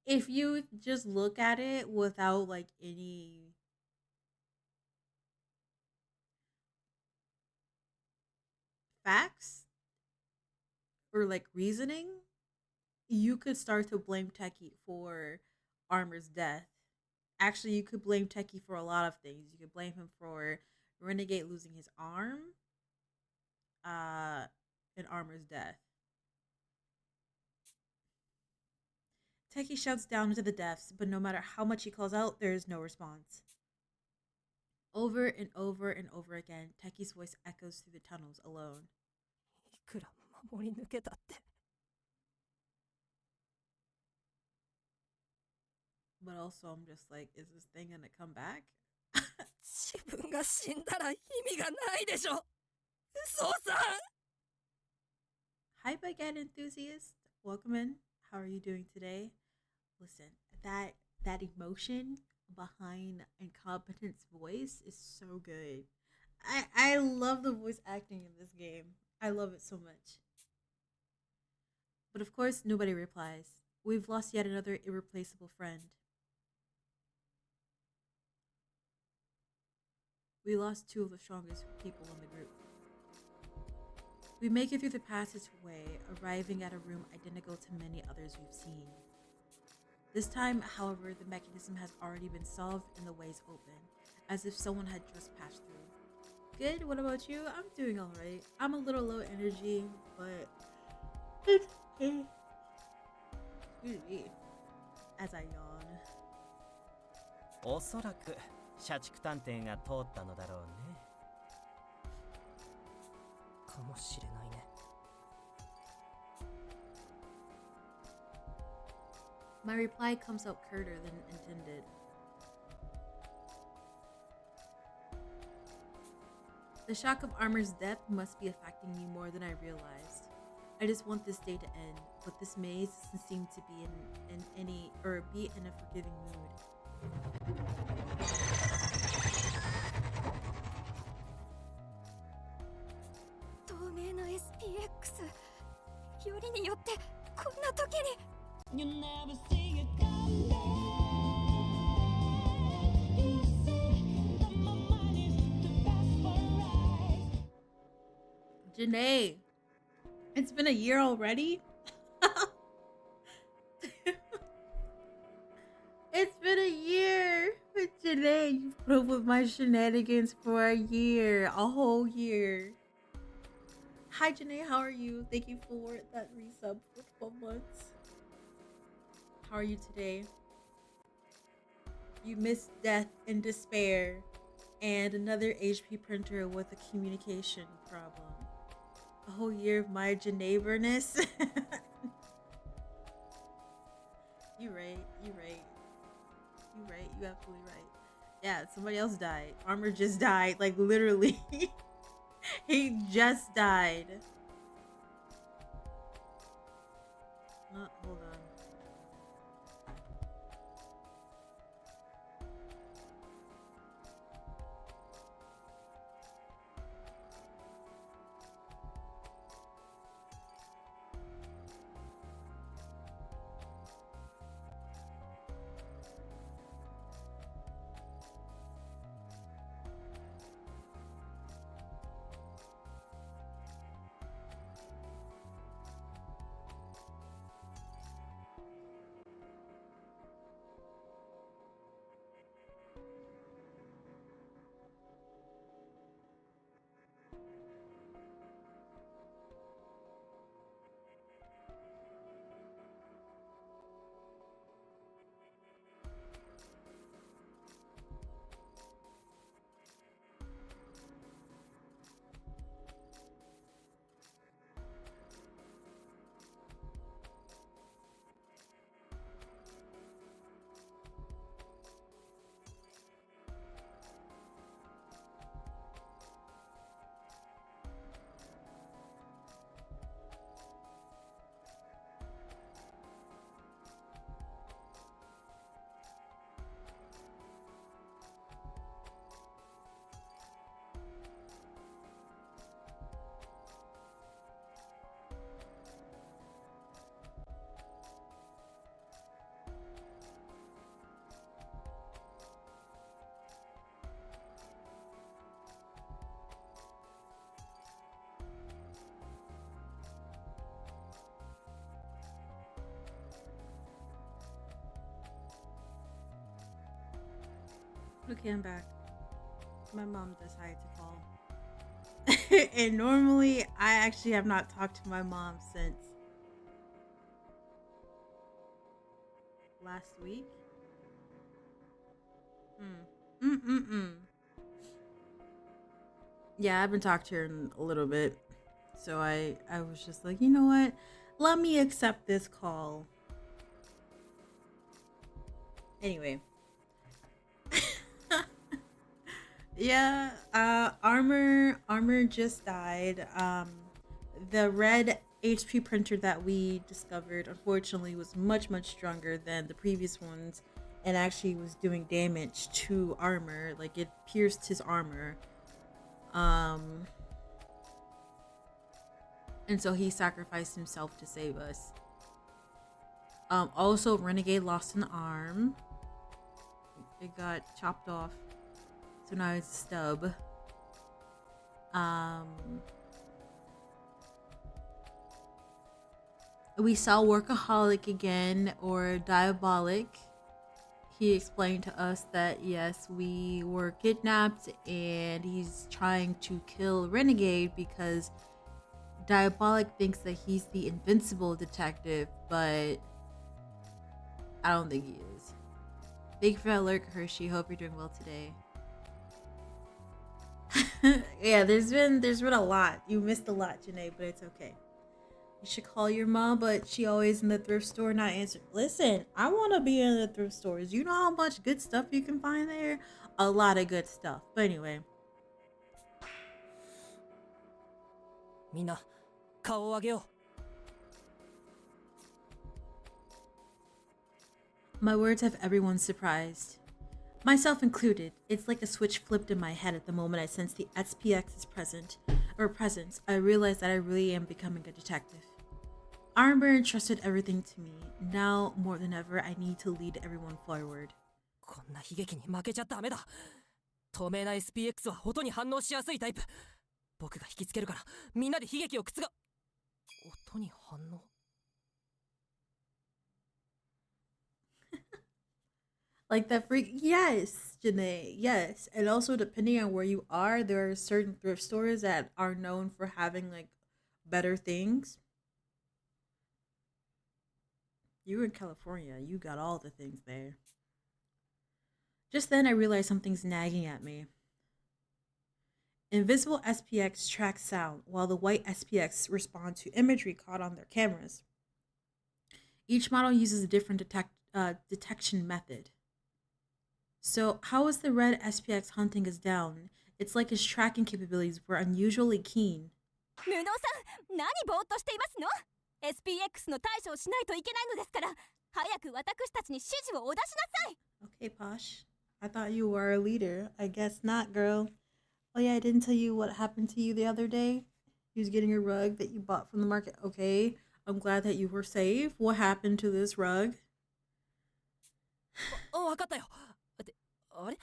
if you just look at it without like any facts or like reasoning, you could start to blame Techie for Armor's death. Actually, you could blame Techie for a lot of things. You could blame him for Renegade losing his arm, and Armor's death. Techie shouts down into the depths, but no matter how much he calls out, there is no response. Over and over and over again, Techie's voice echoes through the tunnels alone. いくら守り抜けたって。 But also, I'm just like, is this thing gonna come back? 自分が死んだら意味がないでしょ。そうさん。 Hi, baguette enthusiast. Welcome in. How are you doing today? Listen, that emotion behind Incompetent's voice is so good. I love the voice acting in this game. I love it so much. But of course, nobody replies. We've lost yet another irreplaceable friend. We lost two of the strongest people in the group. We make it through the passageway, arriving at a room identical to many others we've seen. This time, however, the mechanism has already been solved and the way's open, as if someone had just passed through. Good, what about you? I'm doing alright. I'm a little low energy, but it's okay. Excuse me, as I yawn. おそらく社畜探偵が通ったのだろうね。かもしれないね。My reply comes out curter than intended. The shock of Armor's death must be affecting me more than I realized. I just want this day to end, but this maze doesn't seem to be be in a forgiving mood. 透明の SPX よりによってこんな時に You never see it coming. You see that my mind is too fast for right. Janae, it's been a year already? It's been a year! Janae, you've put up with my shenanigans for a year. A whole year. Hi Janae, how are you? Thank you for that resub for 12 months. How are you today? You missed death and despair and another HP printer with a communication problem. A whole year of my Janae-berness. You right. You absolutely right. Yeah, somebody else died. Armor just died, like literally. He just died. Hold on. Okay, I'm back. My mom decided to call. And normally, I actually have not talked to my mom since last week. Yeah, I haven't talked to her in a little bit. So I was just like, you know what? Let me accept this call. Anyway. Yeah, armor just died. The red HP printer that we discovered unfortunately was much stronger than the previous ones, and actually was doing damage to armor. Like it pierced his armor. And so he sacrificed himself to save us. Also, Renegade lost an arm. It got chopped off, so now it's a stub. We saw Workaholic again, or Diabolic. He explained to us that yes, we were kidnapped and he's trying to kill Renegade because Diabolic thinks that he's the invincible detective, but I don't think he is. Thank you for that lurk, Hershey. Hope you're doing well today. Yeah, there's been a lot. You missed a lot, Janae, but it's okay. You should call your mom, but she always in the thrift store not answering. Listen, I want to be in the thrift stores. You know how much good stuff you can find there? A lot of good stuff. But anyway. みんな顔を上げよう。 My words have everyone surprised. Myself included. It's like a switch flipped in my head at the moment I sense the SPX's presence. I realize that I really am becoming a detective. Armor entrusted everything to me. Now, more than ever, I need to lead everyone forward. こんな悲劇に負けちゃダメだ。透明な SPX は音に反応しやすいタイプ。僕が引きつけるからみんなで悲劇を覆。音に反応。 Like that freak? Yes, Janae, yes. And also, depending on where you are, there are certain thrift stores that are known for having like better things. You're in California, you got all the things there. Just then, I realized something's nagging at me. Invisible SPX tracks sound, while the white SPX respond to imagery caught on their cameras. Each model uses a different detection method. So, how is the red SPX hunting us down? It's like his tracking capabilities were unusually keen. 無能さん、何ぼーっとしていますの？ SPX の対処をしないといけないのですから、早く私たちに指示をお出しなさい。 Okay, Posh. I thought you were a leader. I guess not, girl. Oh yeah, I didn't tell you what happened to you the other day. You was getting a rug that you bought from the market. Okay, I'm glad that you were safe. What happened to this rug? わかったよ。ってあれ？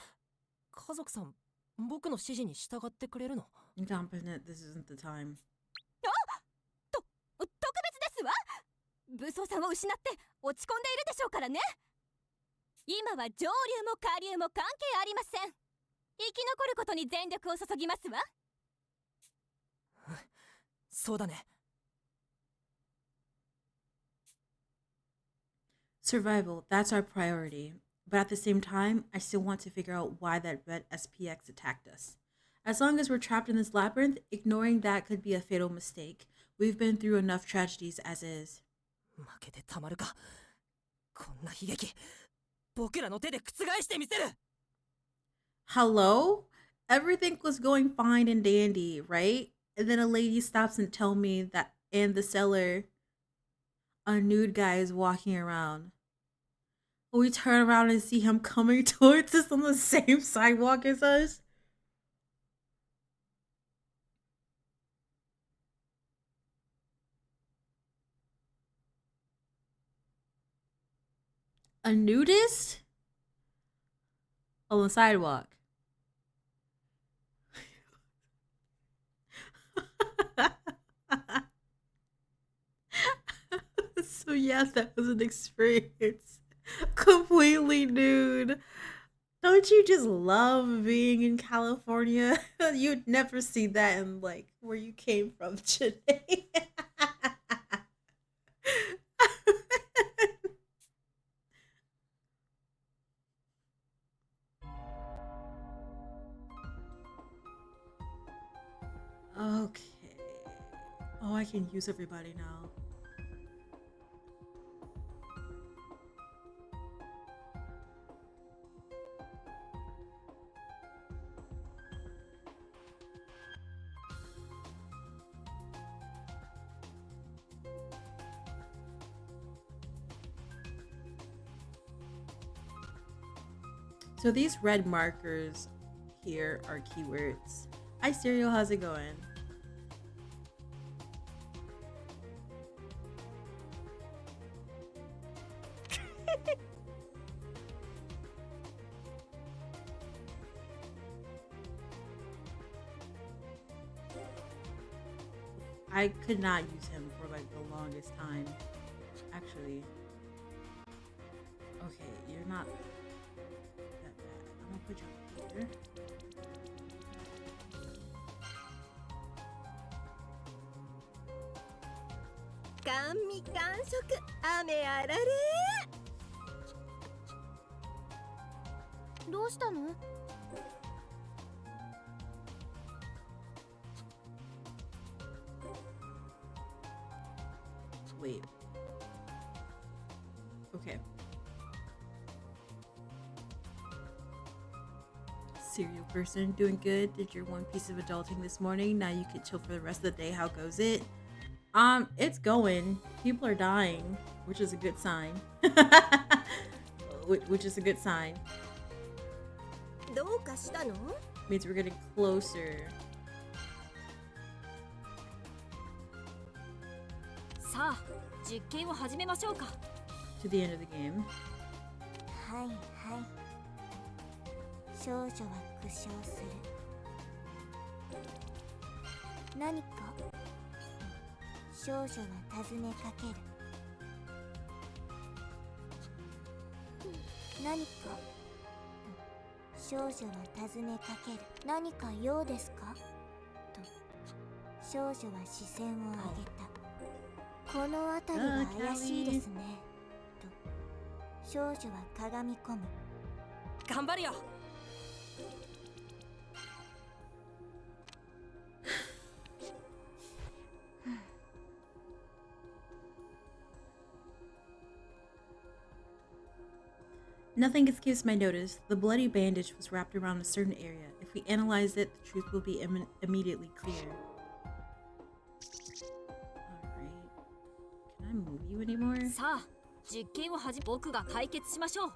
家族さん、僕の指示に従ってくれるの？ Incompetent, this isn't the time. 特別ですわ。武装さんを失って落ち込んでいるでしょうからね。今は上流も下流も関係ありません。生き残ることに全力を注ぎますわ。そうだね。 Survival, that's our priority. But at the same time, I still want to figure out why that red SPX attacked us. As long as we're trapped in this labyrinth, ignoring that could be a fatal mistake. We've been through enough tragedies as is. 負けてたまるか。こんな悲劇、僕らの手で覆してみせる。 Hello? Everything was going fine and dandy, right? And then a lady stops and tells me that in the cellar, a nude guy is walking around. We turn around and see him coming towards us on the same sidewalk as us. A nudist? On the sidewalk. So yes, that was an experience. Completely nude. Don't you just love being in California? You'd never see that in like where you came from today. Okay. Oh, I can use everybody now. So these red markers here are keywords. Hi Serial, how's it going? I could not use him for like the longest time. Actually. Okay, you're not that bad. I'm gonna put you here. "どうしたの?" Wait. Okay. Serial person, doing good? Did your one piece of adulting this morning? Now you can chill for the rest of the day. How goes it? It's going. People are dying, which is a good sign. Which is a good sign. どうかしたの? Means we're getting closer. さあ、実験を始めましょうか。 To the end of the game. はいはい。少女は苦笑する。何か少女は尋ねかける。何か少女は尋ねかける。何か用ですかと少女は視線を上げた。この辺りは怪しいですねと少女はかがみ込む。頑張るよ。Nothing escapes my notice. The bloody bandage was wrapped around a certain area. If we analyze it, the truth will be immediately clear. Alright. Can I move you anymore? さあ、実験を始め、僕が解決しましょう。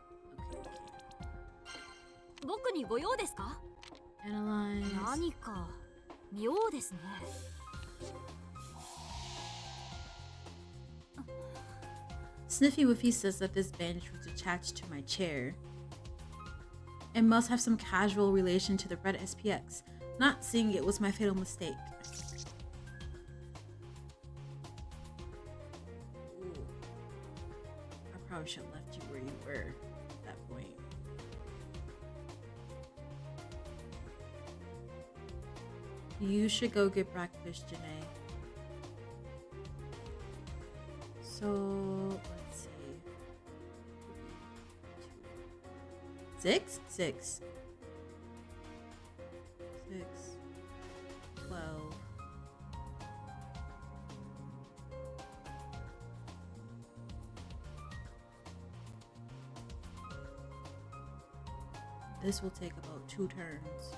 僕にご用ですか? Analyze. 何か妙ですね。Sniffy Woofy says that this bandage was attached to my chair. It must have some casual relation to the red SPX. Not seeing it was my fatal mistake. Ooh. I probably should have left you where you were at that point. You should go get breakfast, Janae. So, let's see. 6? 6. 6. 12. This will take about 2 turns.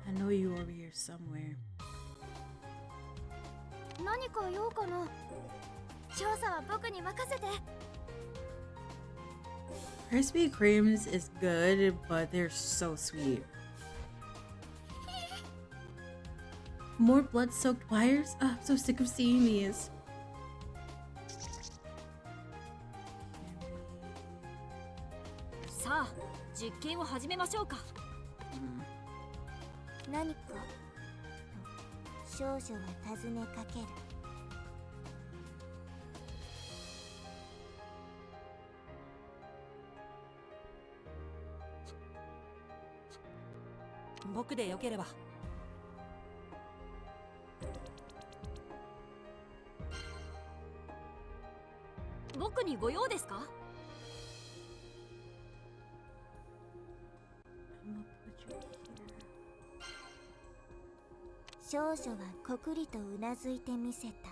I know you over here somewhere. 何か用かな?調査は僕に任せて。 Krispy Kremes is good, but they're so sweet. More blood-soaked wires? Oh, I'm so sick of seeing these.さあ、実験を始めましょうか。何かと少女は尋ねかける。僕でよければ。僕にご用ですか? 少女はこくりとうなずいてみせた。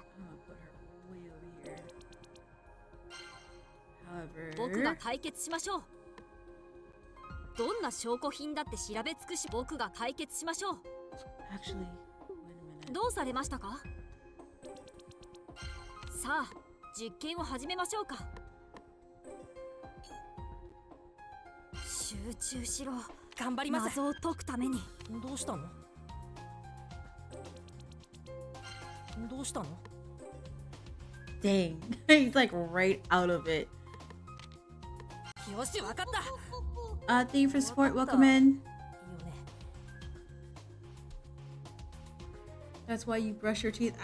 僕が解決しましょう。どんな証拠品だって調べ尽くし、僕が解決しましょう。 Actually, wait a minute. どうされましたか？さあ、実験を始めましょうか。集中しろ。頑張ります。謎を解くために。どうしたの？どうしたの？ Dang. He's like right out of it. よし、わかった。 Thank you for support. Welcome in. いいよね。 That's why you brush your teeth.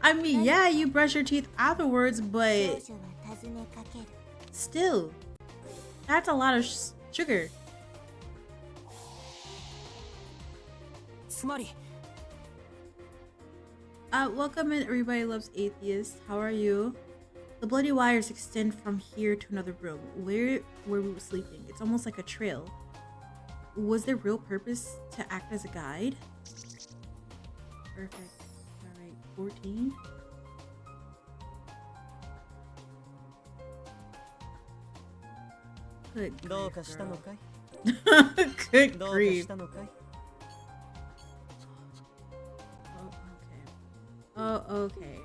I mean, yeah, you brush your teeth afterwards, 少 but 女は尋ねかける。 still, that's a lot of sugar. つまり、 Welcome in. Everybody loves atheists. How are you? The bloody wires extend from here to another room, where we were sleeping. It's almost like a trail. Was their real purpose to act as a guide? Perfect. All right, 14. Good どう grief, かしたの girl. かい？ Good どうか grief. したのかい？ Oh, okay.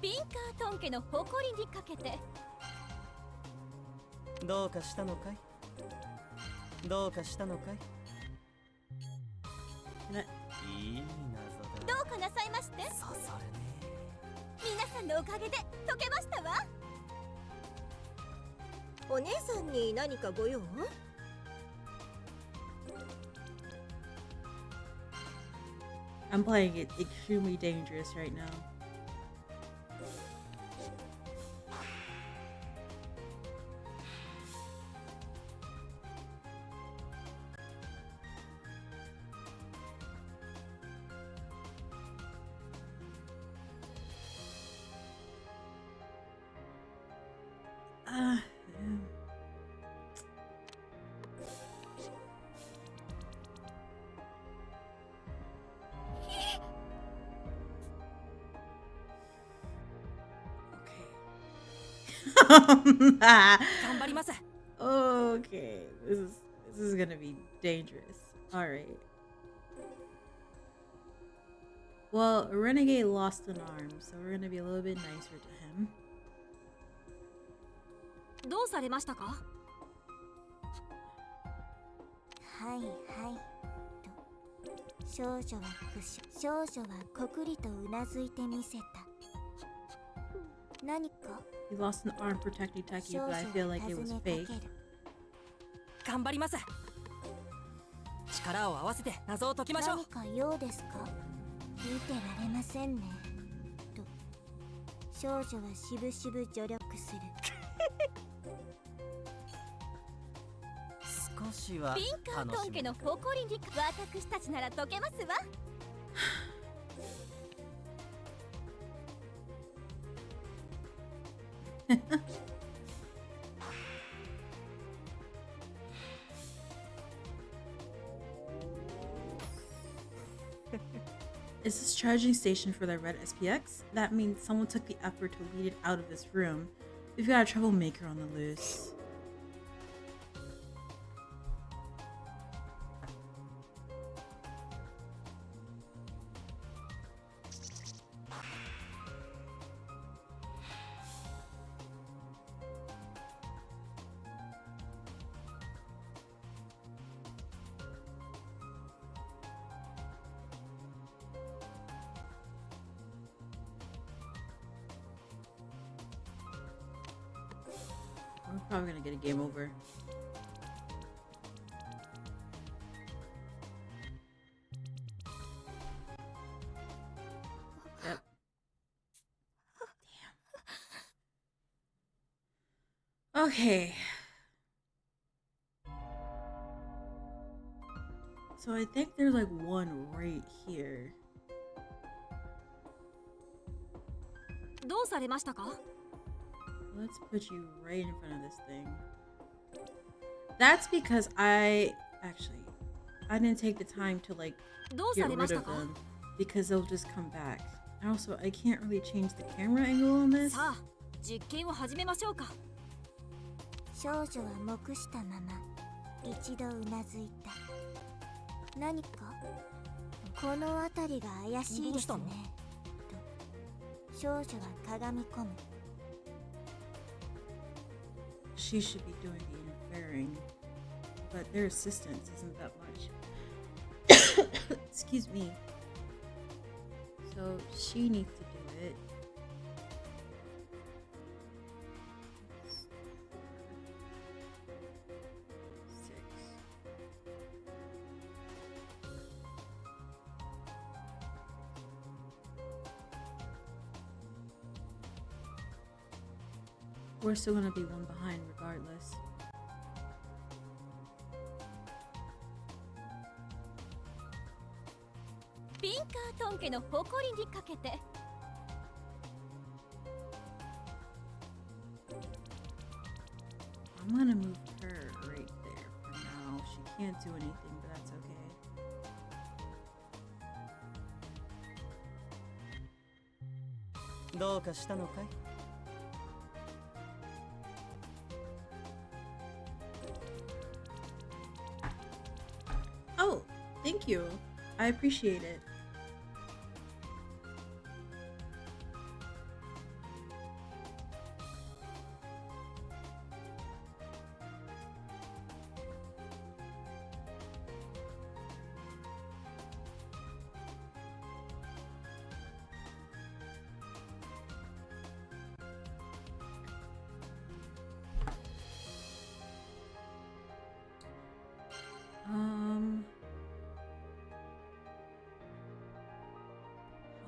ピンカートン家の誇りにかけて。どうかしたのかい？どうかしたのかい？いい謎だ。どうかなさいまして。そそるね。皆さんのおかげで解けましたわ。お姉さんに何かご用？ I'm playing it extremely dangerous right now. Okay. 頑張ります。 Okay, this is gonna be dangerous. All right. Well, Renegade lost an arm, so we're gonna be a little bit nicer to him. どうされましたか？はいはいと少女は不死。少女はこくりとうなずいてみせた。何か He lost an arm protecting Taki, 少 but 女 I は feel like it 尋 was ねか fake. ける。頑張ります。力を合わせて謎を解きましょう。何か用ですか？見てられませんね。と少女はしぶしぶ助力する。少しはピンカートン家の誇りに私たちなら解けますわ。Is this charging station for the red SPX? That means someone took the effort to lead it out of this room. We've got a troublemaker on the loose. We're probably gonna get a game over. Yep. Damn. Okay. So I think there's like one right here. どうされましたか？ Let's put you right in front of this thing. That's because I didn't take the time to like どう get されま rid した of か？ them because they'll just come back. Also, I can't really change the camera angle on this. さあ実験を始めましょうか。少女は黙したまま一度うなずいた。何かこの辺りが怪しいですね。と少女はかがみ込む。She should be doing the inferring, but their assistance isn't that much. Excuse me. So she needs to do it. Six. We're still gonna be one behind regardless. I'm gonna move her right there for now. She can't do anything, but that's okay. どうかしたのかい？ Oh, thank you. I appreciate it.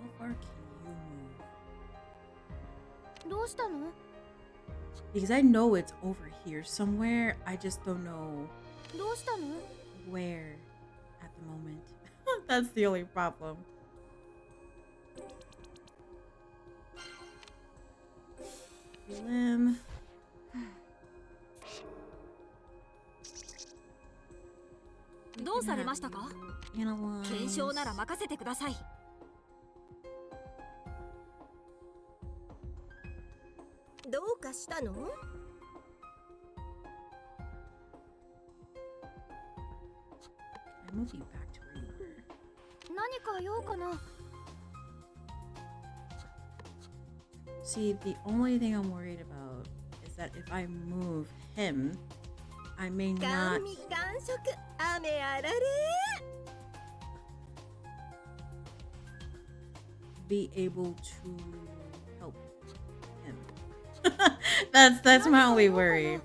How far can you move? どうしたの？ Because I know it's over here somewhere. I just don't know どうしたの？ where at the moment. That's the only problem. Limb. どうされましたか？ Analyze. 検証なら任せてください。どうかしたの？ I moved you back to where you were. 何か用かな？ See, the only thing I'm worried about is that if I move him, I may not 甘味感触雨あられ be able to help him. That's my only worry.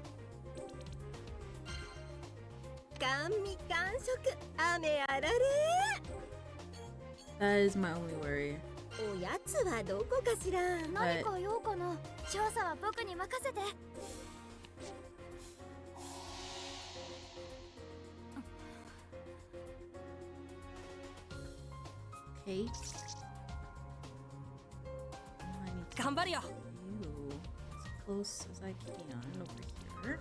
甘味感触雨あられ That is my only worry. おやつはどこかしら？何か用かな？調査は僕に任せて。 Okay. Now I need to 頑張るよ。 you as close as I can over here.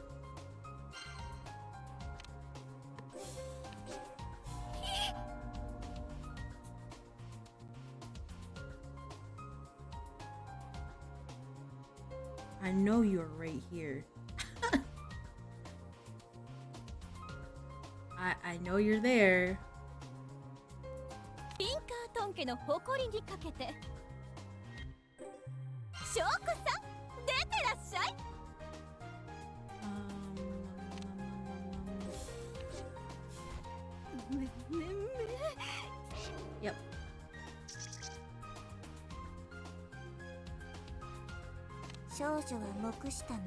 I know you're right here. I know you're there. ピンカートン家の誇りにかけて翔子さん出てらっしゃい。 Yep. 少女は黙したまま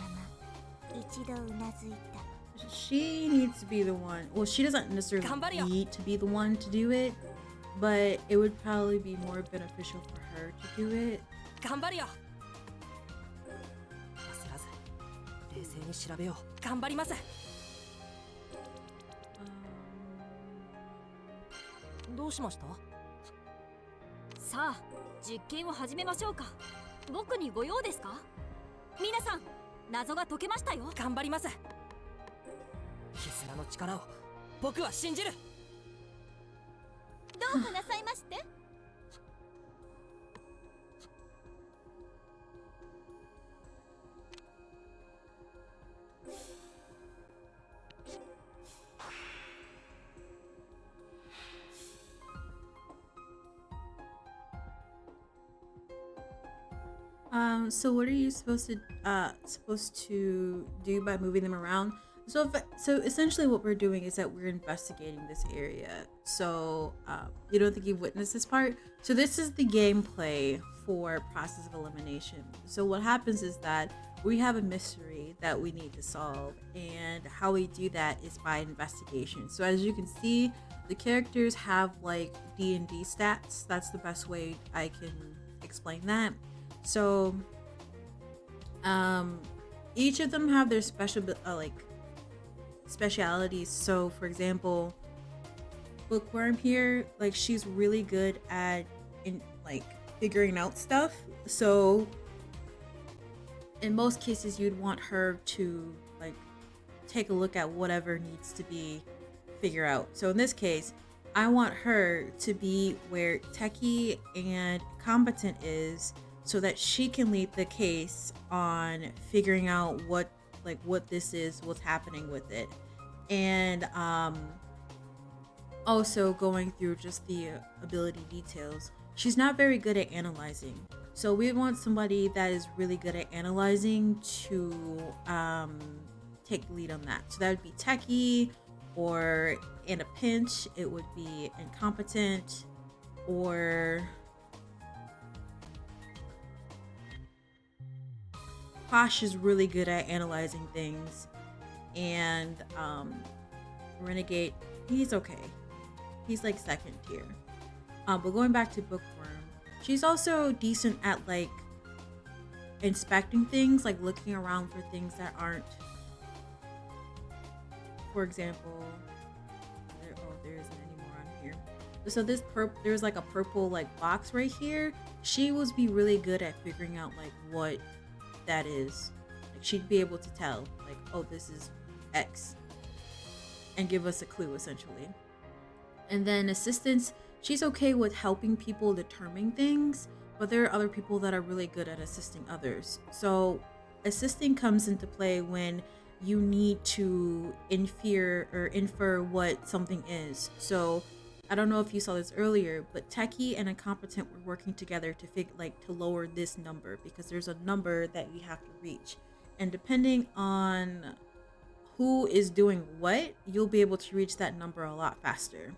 一度うなずいた。 She needs to be the one. Well, she doesn't necessarily 頑張るよ。 need to be the one to do it, but it would probably be more beneficial for her to do it. 頑張るよ。焦らず冷静に調べよう。頑張ります。どうしました？さあ実験を始めましょうか。僕にご用ですか？皆さん謎が解けましたよ。頑張ります。絆の力を僕は信じる。どうかなさいまして。So what are you supposed to do by moving them around? So essentially what we're doing is that we're investigating this area. So you don't think you've witnessed this part? So this is the gameplay for Process of Elimination. So what happens is that we have a mystery that we need to solve, and how we do that is by investigation. So as you can see, the characters have like D&D stats. That's the best way I can explain that. So each of them have their special specialities. So for example, Bookworm here, like she's really good at figuring out stuff. So in most cases you'd want her to like take a look at whatever needs to be figured out. So in this case, I want her to be where Techie and Competent is, so that she can lead the case on figuring out what this is, what's happening with it, and also going through just the ability details. She's not very good at analyzing, so we want somebody that is really good at analyzing to take the lead on that. So that would be Techie, or in a pinch it would be Incompetent, or Posh is really good at analyzing things, and Renegade, he's okay. He's like second tier. But going back to Bookworm, she's also decent at like inspecting things, like looking around for things that aren't, for example, there isn't any more on here. So this there's like a purple like box right here. She would be really good at figuring out like what that is. Like she'd be able to tell like, oh, this is X, and give us a clue essentially. And then assistance, she's okay with helping people determine things, but there are other people that are really good at assisting others. So assisting comes into play when you need to infer what something is. So I don't know if you saw this earlier, but Techie and Incompetent were working together to lower this number, because there's a number that you have to reach, and depending on who is doing what, you'll be able to reach that number a lot faster.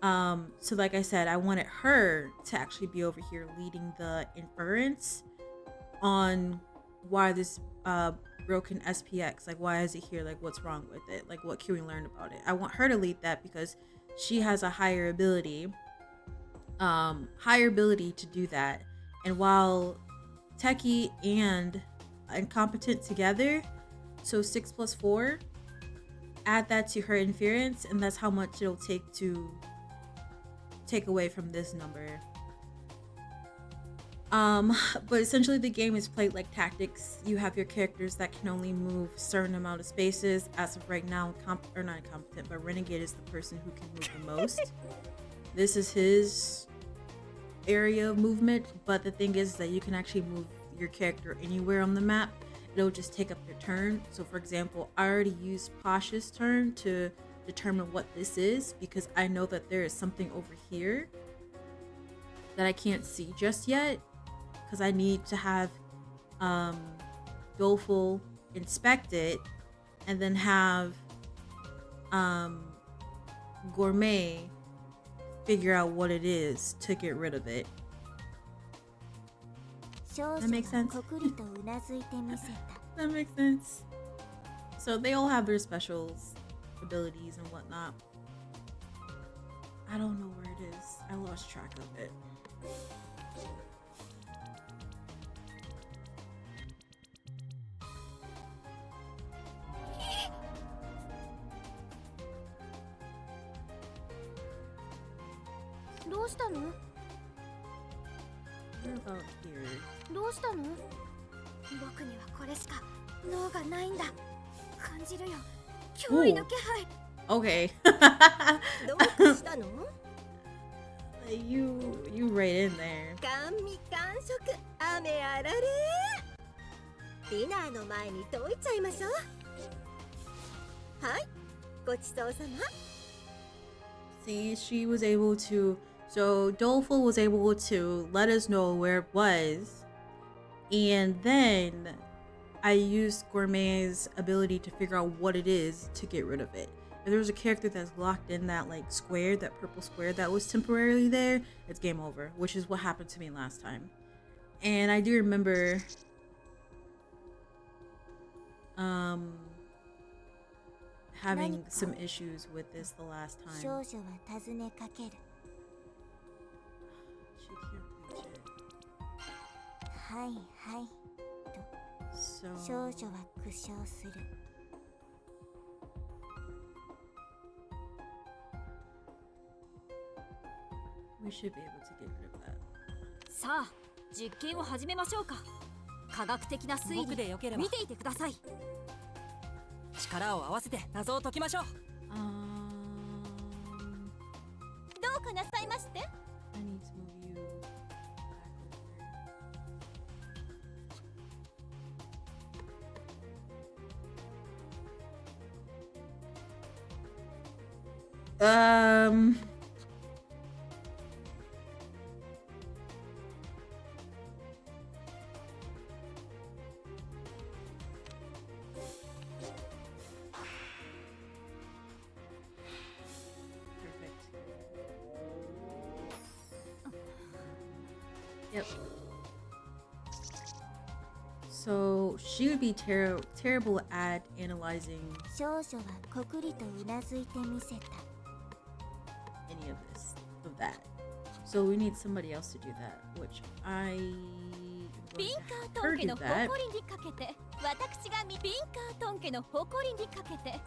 So like I said, I wanted her to actually be over here leading the inference on why this broken SPX, like why is it here, like what's wrong with it, like what can we learn about it. I want her to lead that because she has a higher ability to do that. And while Techie and Incompetent together, so 6 plus 4, add that to her inference, and that's how much it'll take to take away from this number. But essentially the game is played like tactics. You have your characters that can only move a certain amount of spaces. As of right now, not Incompetent, but Renegade is the person who can move the most. This is his area of movement, but the thing is that you can actually move your character anywhere on the map. It'll just take up your turn. So for example, I already used Posh's turn to determine what this is, because I know that there is something over here that I can't see just yet, because I need to have Doleful inspect it, and then have Gourmet figure out what it is to get rid of it. That makes sense. That makes sense. So they all have their specials, abilities, and whatnot. I don't know where it is. I lost track of it. We're about here. どうしたの？僕にはこれしか脳がないんだ。感じるよ。脅威の気配。Okay. どうかしたの？ you right in there. 甘味完食、雨あられ。ディナーの前に解いちゃいましょう。はい、ごちそうさま。See, she was able to. So Doleful was able to let us know where it was, And then I used Gourmet's ability to figure out what it is to get rid of it. If there was a character that's locked in that like square, that purple square that was temporarily there, it's game over, which is what happened to me last time. And I do remember having some issues with this the last 少 time. 女は尋ねかける。 She can't reach it. はいはい So 少女は苦笑する。 we should be able to get rid of that. さあ実験を始めましょうか。科学的な推僕でよければ理見ていてください。力を合わせて謎を解きましょう。どうかなさいまして。 I need to move you back over. Perfect. Yep. So she would be terrible at analyzing 少女はこくりとうなずいてみせた。 any of that. So we need somebody else to do that, which I am ビ going ン to カート have ン her 家 do の that. 誇りにかけて、私がビンカートン家の誇りにかけて。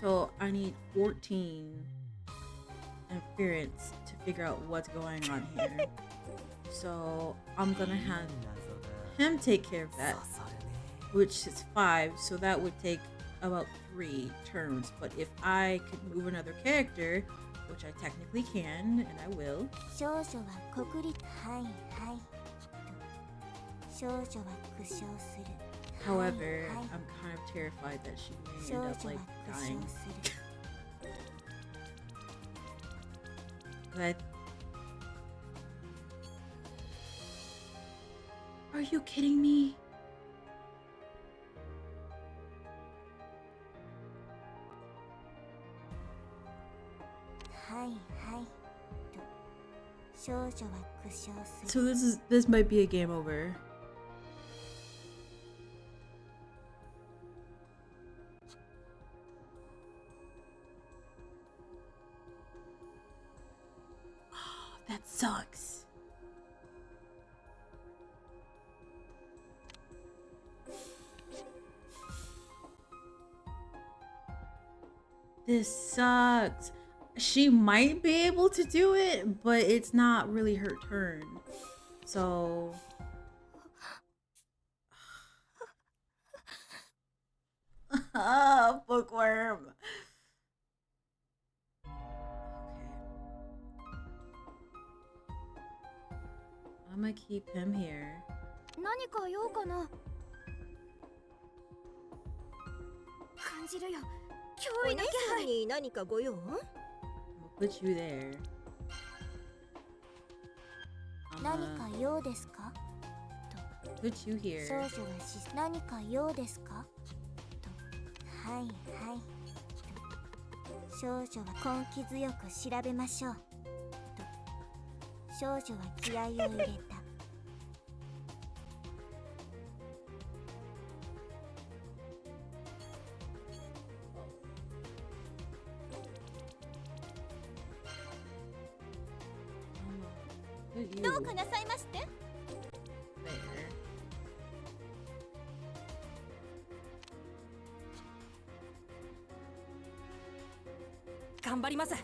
So I need 14 interference to figure out what's going on here. So I'm gonna have him take care of that, which is 5, so that would take about 3 turns. But if I could move another character, which I technically can, and I will. 少女はこくりはいはいと。少女は苦笑する。 However, はいはい I'm kind of terrified that she may 少 end 女 up は like 苦笑 dying. する。 But are you kidding me?はいはいと。少女は苦笑する。 So this might be a game over. Oh, that sucks. This sucks. She might be able to do it, but it's not really her turn. So bookworm. Okay. I'm gonna keep him here. 何か用かな。感じるよ。お姉脅威の気配。さんに何かご用？ We'll put you there. 何か用ですか Put you 少 here. 女は何か用ですかと。はいはいと。少女は根気強く調べましょうと。少女は気合を入れた。 Put you どうかなさいまして。 there. 頑張ります。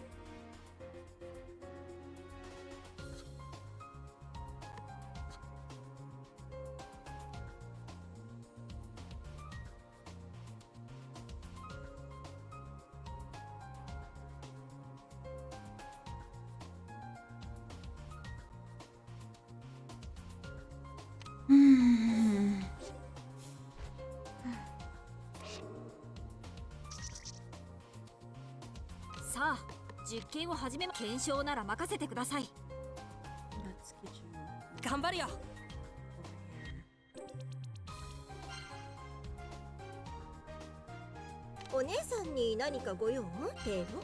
さあ実験を始め検証なら任せてください。 Let's get you 頑張るよ。 over here. お姉さんに何かご用テーブ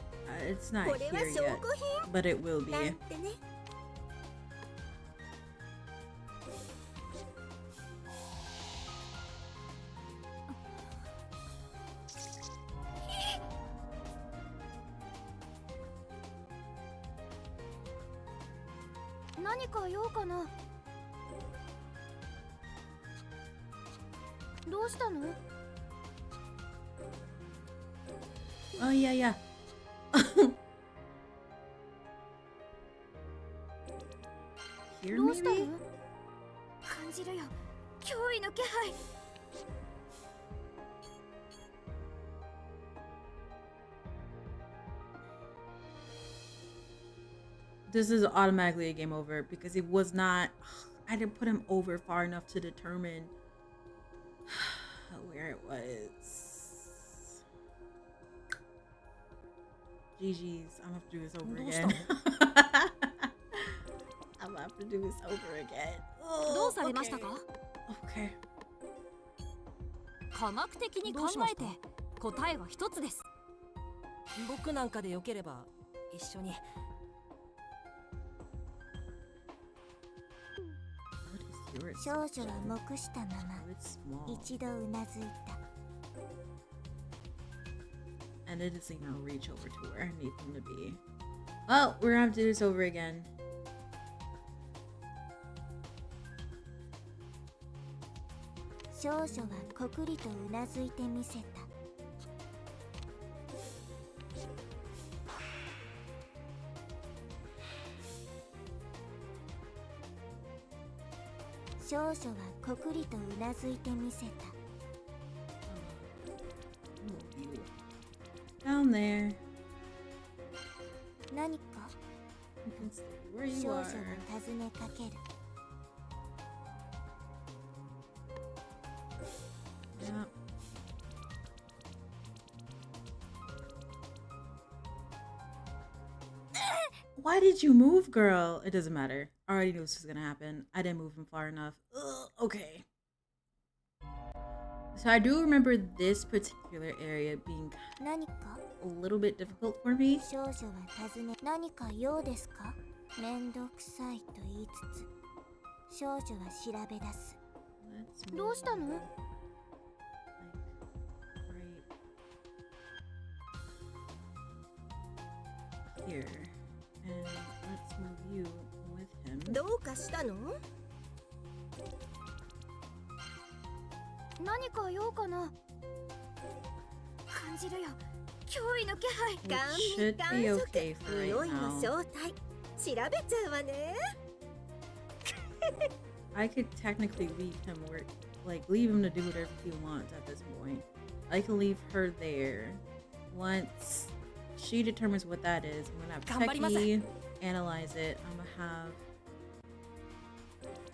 It's not これは here 証 yet, 拠品 but it will be. なんてね。何か用かな。どうしたの？ Oh yeah, yeah. どうしたの？ Here 感じるよ、脅威の気配。 This is automatically a game over because it was not. I didn't put him over far enough to determine where it was. GG's. I'm gonna have to do this over again. I'm gonna have to do this over again. どうされましたか？ Okay. 科学的に考えて答えは一つです。僕なんかでよければ一緒に。 What is yours? 少女は黙したまま It's small. 一度うなずいた。 And it doesn't even reach over to where I need them to be. Well, we're gonna have to do this over again. 少女はこくりとうなずいてみせた。少女はこくりとうなずいてみせた。 Down there. 何か You can stay where 少 you 女は are. 尋ねかける。 Yeah. Why did you move, girl? It doesn't matter. I already knew this was gonna happen. I didn't move him far enough. Ugh, okay. So I do remember this particular area being 何か a little bit difficult for me. 少女は尋ね何か用ですか。面倒くさいと言いつつ少女は調べ出す。 Let's どうしたの？ right here. And let's move you with him. どうかしたの？何か用かな。感じるよ、脅威の気配。 It ガ should ンガ be ン okay for 匂 right いの now. 正体調べちゃうわね。 I could technically leave him where, like, leave him to do whatever he wants at this point. I can leave her there. Once she determines what that is, I'm gonna have Techie analyze it. I'm gonna have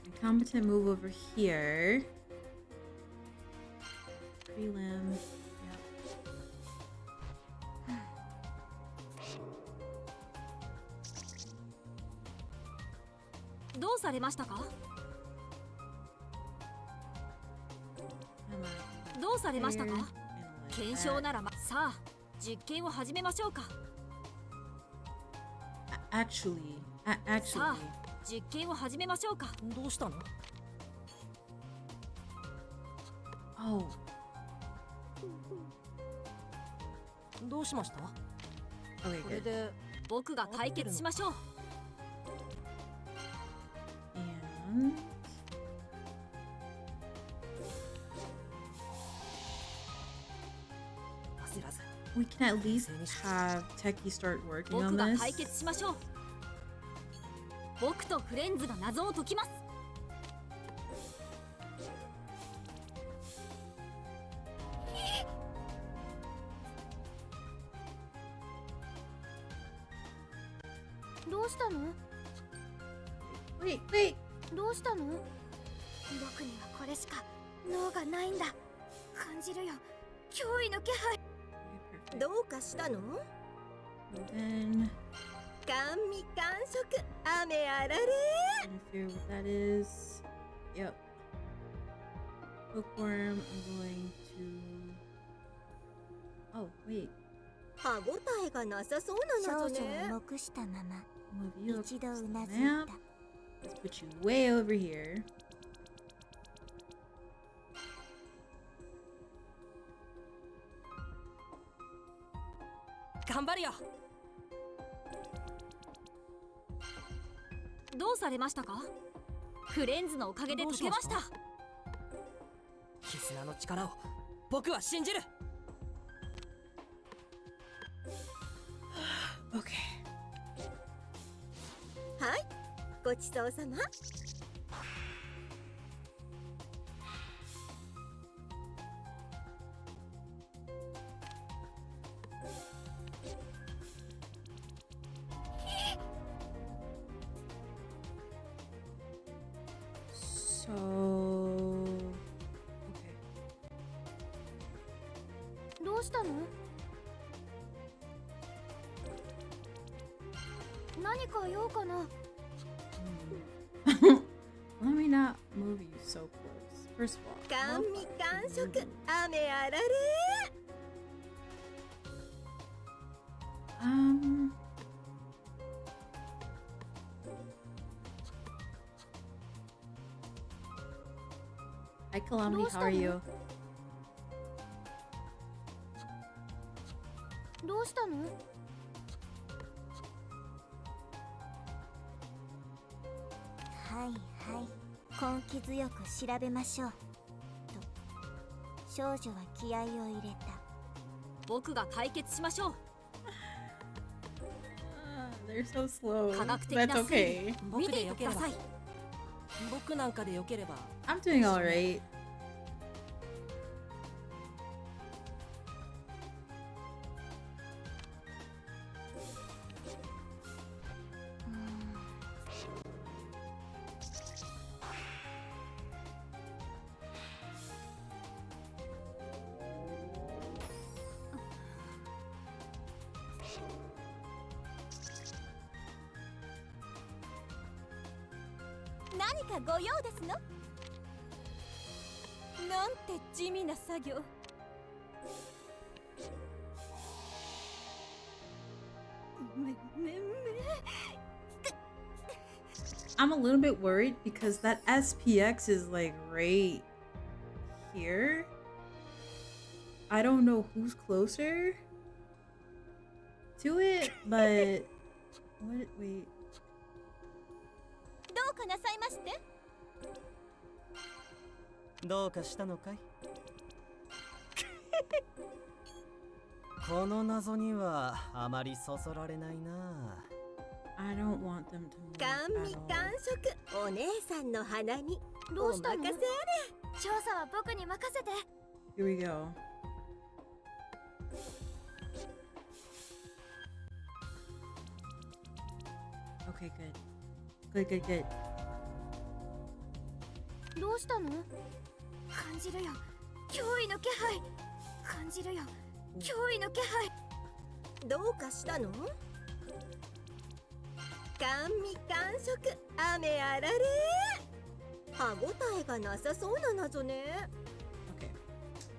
a competent move over here. Prelim. Yep. どうされましたか？ I'm どうされましたか？ gonna analyze 検証 that. ならさあ実験を始めましょうか。 Actually, さあ実験を始めましょうか。どうしたの？ oh, どうしました？ okay, これ good. で僕が解決しましょう。 And we can at least have Techie start working 僕 on が this. 解決しましょう。僕とフレンズが謎を解きます。 どうしたの？ Wait. どうしたの？僕にはこれしか脳がないんだ。感じるよ、脅威の気配。 Okay, perfect. どうかしたの？ then 甘味感触雨あられ interfere what that is. Yep. Bookworm. I'm going to. Oh wait. 歯ごたえがなさそうな少謎ね女は黙したまま Move you 一度 across う the なずい map. た。 Let's put you way over here. 頑張るよ。どうされましたか？フレンズのおかげで解けました。絆の力を僕は信じる。Okay. はいごちそうさま So. Okay. どうしたの？何か用かな？ Let me not move you so close. First of all, 甘味感触雨あられ Hi Calamity, how are you? どうしたの？はいはい根気強く調べましょうと少女は気合を入れた。僕が解決しましょう。 They're so slow. 科学的 That's な推 okay. 理見ていてください。僕なんかでよければ。 I'm doing alright. "何かご用ですの?」なんて地味な作業。 I'm a little bit worried because that SPX is like right here. I don't know who's closer to it, but what? Wait. どうかなさいまして?どうかしたのかい？この謎にはあまりそそられないな。I don't want them to move 甘味 at all. 感触お姉さんの鼻にどうしたの？お任せあれ調査は僕に任せて。 Here we go. Okay, good. どうしたの？感じるよ脅威の気配。感じるよ脅威の気配。どうかしたの？甘味感触雨あられ歯ごたえがなさそうな謎ね Okay.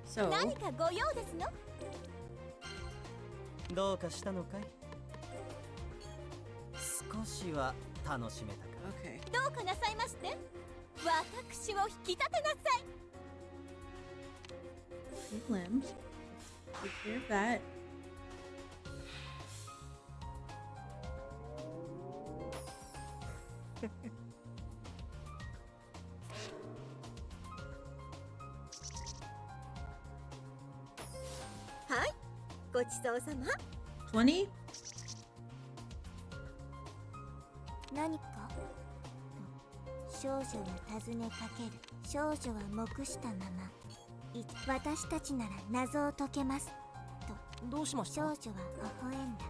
So 何かご用ですの?どうかしたのかい？少しは楽しめたか？ okay. どうかなさいまして?私を引き立てなさい。 Big limb. Take care of that. Hi, ごちそうさま 20? 何かと少女は尋ねかける。少女は黙したまま私たちなら謎を解けますとどうしました？少女は微笑んだ。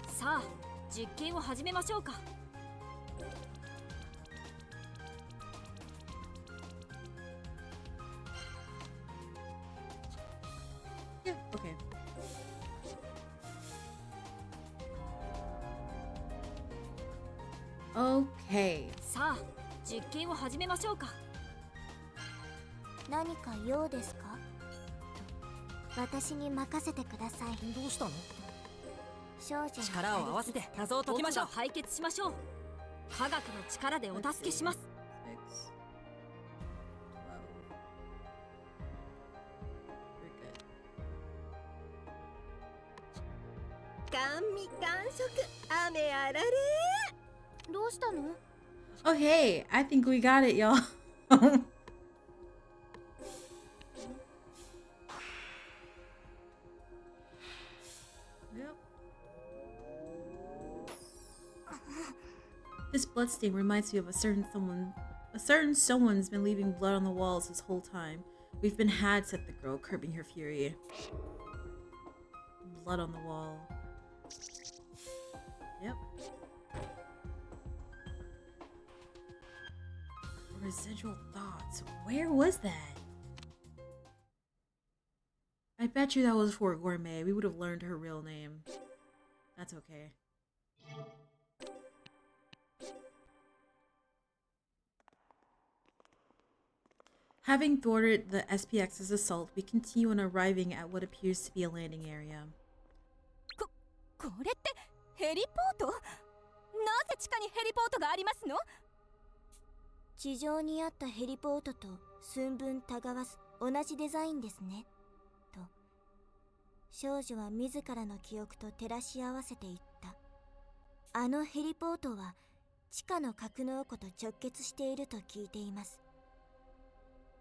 さあ実験を始めましょうか。Okay. さあ実験を始めましょうか。何か用ですか？と私に任せてください。どうしたの？少女の力を合わせて謎を解きましょう。僕が解決しましょう。科学の力でお助けします。 6, 12. We're good. 甘味完食雨あられ。どうしたの？ Oh, hey, I think we got it, y'all. Yep. This bloodstain reminds me of a certain someone's been leaving blood on the walls this whole time. We've been had, said the girl, curbing her fury. Blood on the wall. Yep. Residual thoughts. Where was that? I bet you that was for Gourmet. We would have learned her real name. That's okay. Having thwarted the SPX's assault, we continue on arriving at what appears to be a landing area. これってヘリポート？なぜ地下にヘリポートがありますの？地上にあったヘリポートと寸分たがわず同じデザインですね。と少女は自らの記憶と照らし合わせていった。あのヘリポートは地下の格納庫と直結していると聞いています。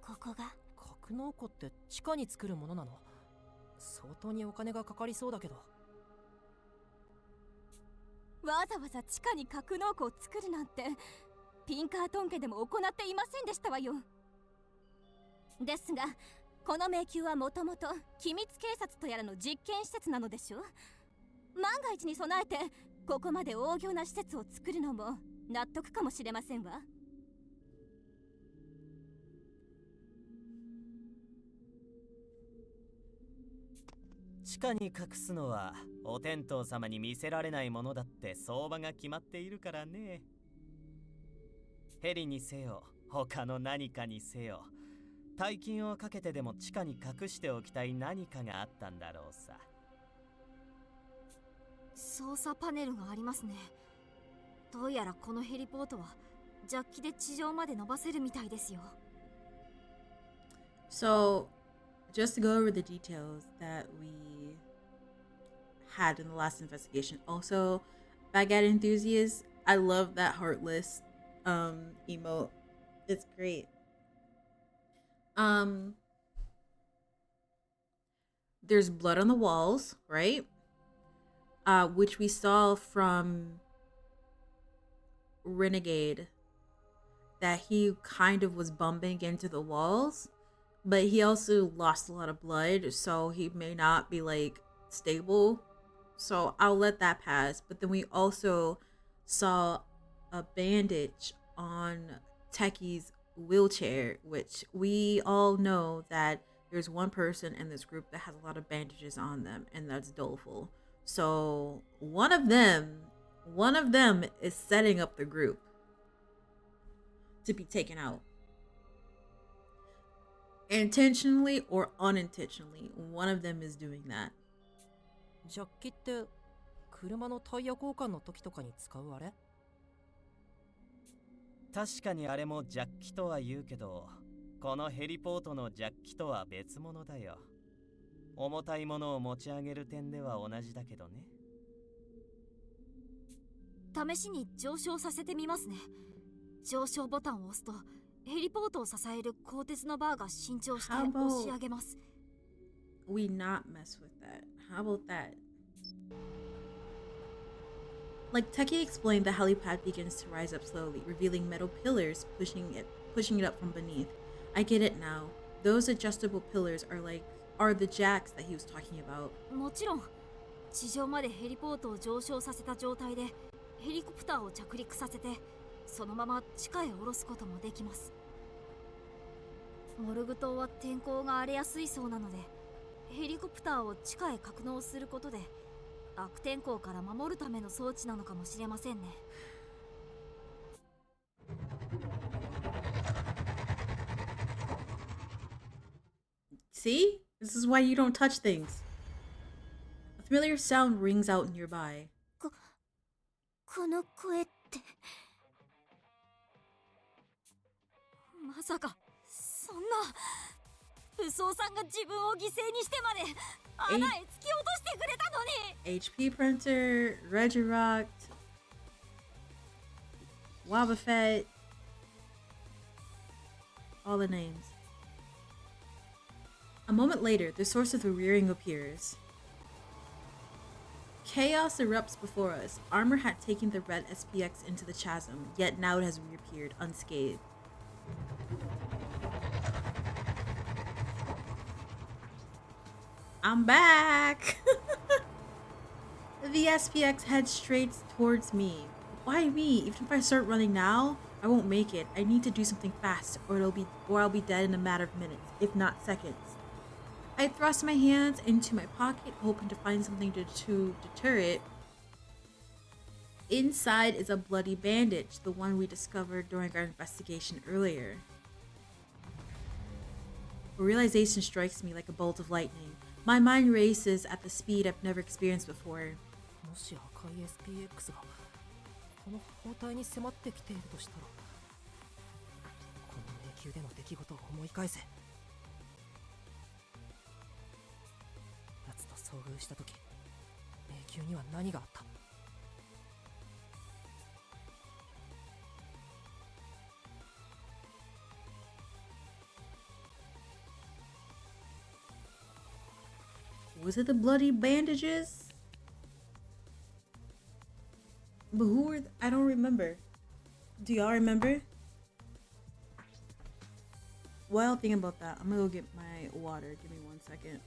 ここが格納庫って地下に作るものなの？相当にお金がかかりそうだけど。わざわざ地下に格納庫を作るなんてピンカートン家でも行っていませんでしたわよ。ですがこの迷宮はもともと機密警察とやらの実験施設なのでしょ。万が一に備えてここまで大行な施設を作るのも納得かもしれませんわ。地下に隠すのはお天道様に見せられないものだって相場が決まっているからね。ヘリにせよ他の何かにせよ、大金をかけてでも地下に隠しておきたい何かがあったんだろうさ。操作パネルがありますね。どうやらこのヘリポートはジャッキで地上まで伸ばせるみたいですよ。 So, just to go over the details that we had in the last investigation. Also, Baguette Enthusiast, I love that heartless emote. It's great. There's blood on the walls, right? Which we saw from Renegade, that he kind of was bumping into the walls, but he also lost a lot of blood, so he may not be like stable. So I'll let that pass. But then we also saw a bandage on Techie's wheelchair, which we all know that there's one person in this group that has a lot of bandages on them, and that's Doleful. So one of them is setting up the group to be taken out. Intentionally or unintentionally, one of them is doing that. ジャッキって車のタイヤ交換の時とかに使うあれ？確かにあれもジャッキとは言うけど、このヘリポートのジャッキとは別物だよ。重たいものを持ち上げる点では同じだけどね。試しに上昇させてみますね。上昇ボタンを押すとヘリポートを支える鋼鉄のバーが伸長して押し上げます。 We not mess with that. How about that? Like Techie explained, the helipad begins to rise up slowly, revealing metal pillars pushing it up from beneath. I get it now. Those adjustable pillars are the jacks that he was talking about. もちろん地上までヘリポートを上昇させた状態でヘリコプターを着陸させてそのまま地下へ下ろすこともできます。モルグ島は天候が荒れやすいそうなのでヘリコプターを地下へ格納することで悪天候から守るための装置なのかもしれませんね。See? This is why you don't touch things. A familiar sound rings out nearby. この声って。まさかそんな武装さんが自分を犠牲にしてまで穴へ突き落としてくれたのに。 HP Printer, Regirock, Wobbuffet, all the names. A moment later, the source of the rearing appears. Chaos erupts before us. Armor had taken the red SPX into the chasm, yet now it has reappeared unscathed. I'm back! The SPX heads straight towards me. Why me? Even if I start running now, I won't make it. I need to do something fast, or I'll be dead in a matter of minutes, if not seconds. I thrust my hands into my pocket, hoping to find something to deter it. Inside is a bloody bandage, the one we discovered during our investigation earlier. A realization strikes me like a bolt of lightning. My mind races at the speed I've never experienced before. もし赤い SPX がこの包帯に迫ってきているとしたら、この迷宮での出来事を思い返せ。奴と遭遇した時、迷宮には何があった？ Was it the bloody bandages? But who were I don't remember. Do y'all remember? While thinking about that, I'm gonna go get my water. Give me 1 second.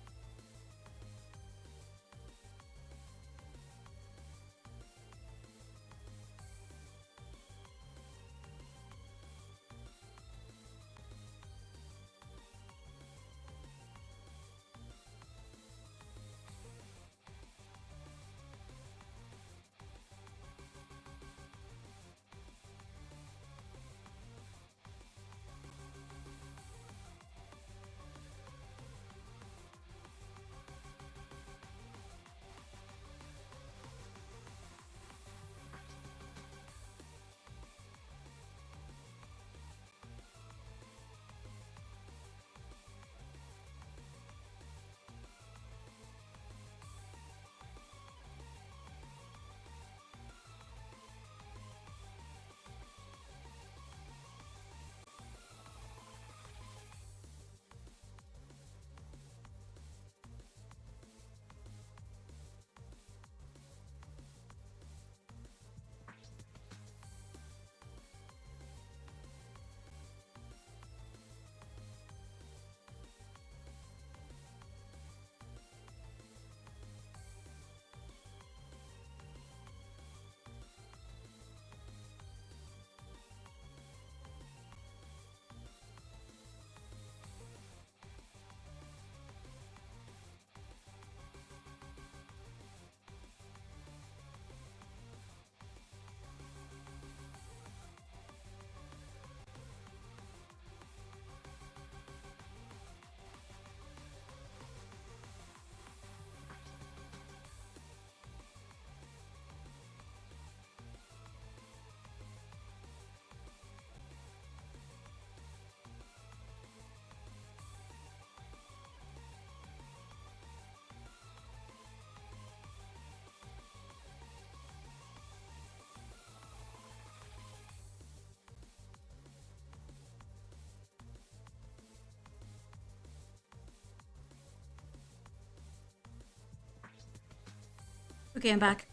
Okay, I'm back.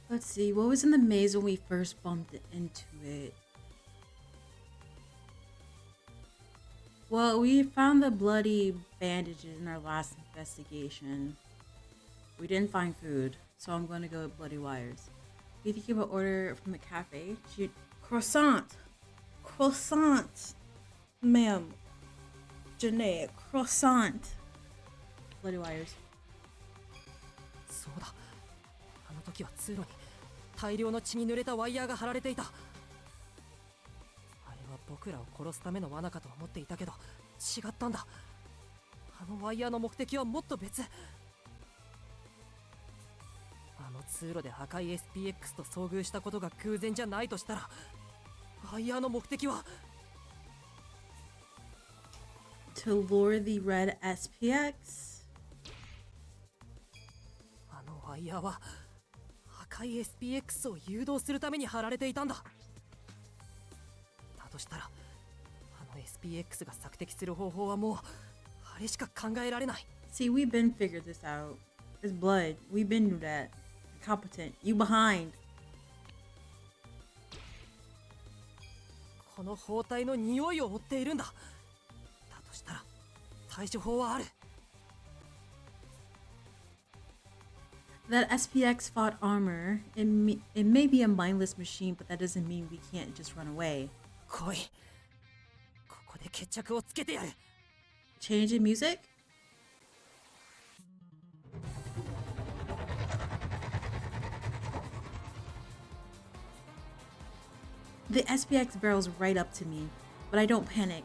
Let's see. What was in the maze when we first bumped into it? Well, we found the bloody bandages in our last investigation. We didn't find food, so I'm going to go with bloody wires. You think you have an order from the cafe? Croissant. Croissant. Ma'am. Janae, croissant. Bloody wires. そうだ。あの時は通路に大量の血に濡れたワイヤーが張られていた。僕らを殺すための罠かと思っていたけど違ったんだ。あのワイヤーの目的はもっと別。あの通路で破壊 SPX と遭遇したことが偶然じゃないとしたら、ワイヤーの目的は To lure the red SPX? あのワイヤーは破壊 SPX を誘導するために張られていたんだ。だとしたらあの SPX が索敵する方法はもうあれしか考えられない。 See, we've been figured this out. It's blood. We've been through that. Competent. You behind. この包帯の匂いを追っているんだ。だとしたら対処法はある。 That SPX fought armor. It may be a mindless machine, but that doesn't mean we can't just run away. 来い。ここで決着をつけてやる。 Change in music? The SPX barrels right up to me, but I don't panic.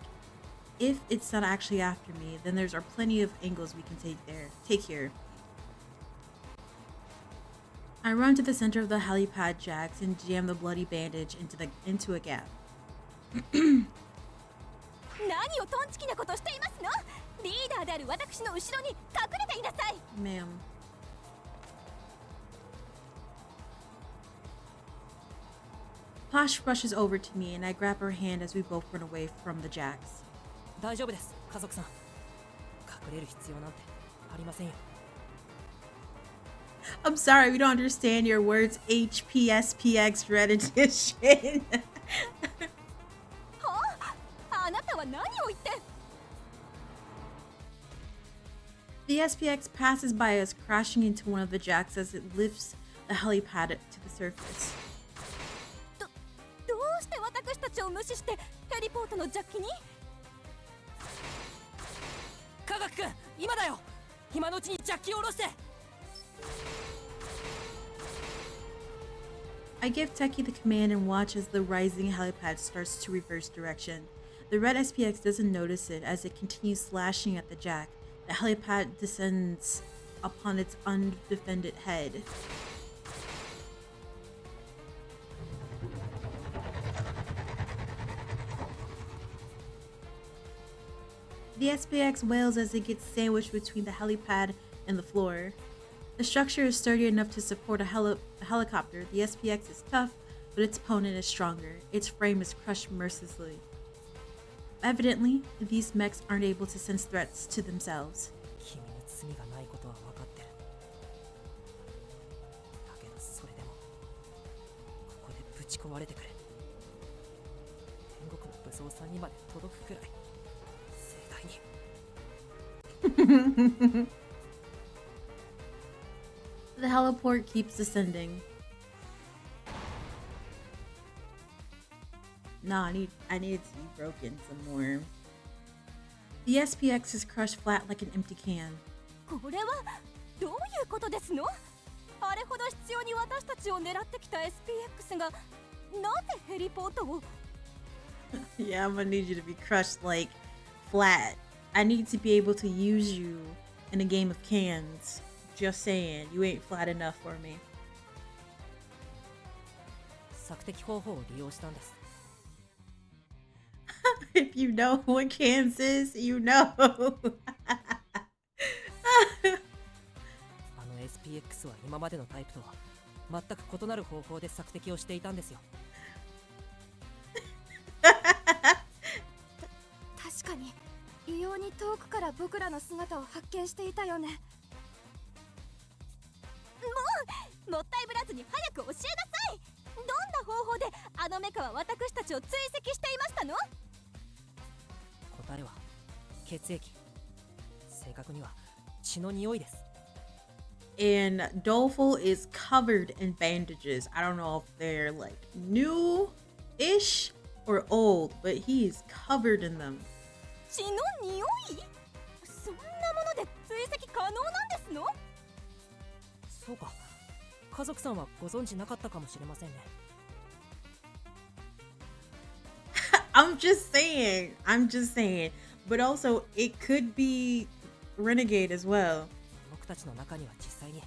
If it's not actually after me, then there's plenty of angles we can take here. I run to the center of the helipad jacks and jam the bloody bandage into a gap. 何をトンチキなことしていますの？リーダーである私の後ろに隠れていなさい。 Ma'am. Posh rushes over to me and I grab her hand as we both run away from the jacks. 大丈夫です、家族さん。隠れる必要なんてありませんよ。 I'm sorry, we don't understand your words. HPSPX Red Edition. はあ？あなたは何を言って？ The SPX passes by us, crashing into one of the jacks as it lifts the helipad to the surface. どうして私たちを無視してヘリポートのジャッキに？科学君、今だよ。今のうちにジャッキを下ろして。 I give Techie the command and watch as the rising helipad starts to reverse direction. The red SPX doesn't notice it as it continues slashing at the jack. The helipad descends upon its undefended head. The SPX wails as it gets sandwiched between the helipad and the floor. The structure is sturdy enough to support a helicopter. The SPX is tough, but its opponent is stronger. Its frame is crushed mercilessly. Evidently, these mechs aren't able to sense threats to themselves. 君に罪がないことは分かってる。だけどそれでもここでぶち壊れてくれ。天国の武装さんにまで届くくらい盛大に。 The heliport keeps descending. Nah, I need it to be broken some more. The SPX is crushed flat like an empty can. これはどういうことですの？あれほど必要に私たちを狙ってきた SPX がなぜヘリポートを？ Yeah, I'm gonna need you to be crushed like flat. I need to be able to use you in a game of cans. Just saying, you ain't flat enough for me. 索敵方法を利用したんです。 If you know what cans is, you know. あの SPX は今までのタイプとは全く異なる方法で索敵をしていたんですよ。確かに異様に遠くから僕らの姿を発見していたよね。もったいぶらずに早く教えなさい。どんな方法であのメカは私たちを追跡していましたの？答えは血液。正確には血の匂いです。 And Doleful is covered in bandages. I don't know if they're like new-ish or old, but he's covered in them. 血の匂い？そんなもので追跡可能なんですの？そうか、家族さんはご存知なかったかもしれませんね。I'm just saying. I'm just saying. But also, it could be Renegade as well. 僕たちの中には実際に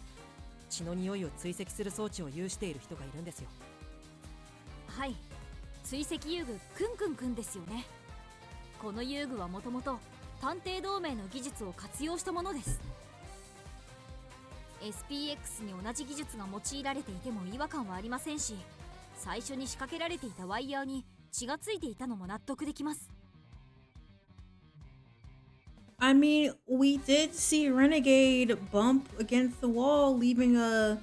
血の匂いを追跡する装置を有している人がいるんですよ。はい、追跡遊具クンクンくんですよね。この遊具はもともと探偵同盟の技術を活用したものです。 SPX に同じ技術が用いられていても違和感はありませんし、最初に仕掛けられていたワイヤーに血がついていたのも納得できます。 I mean, we did see Renegade bump against the wall, leaving a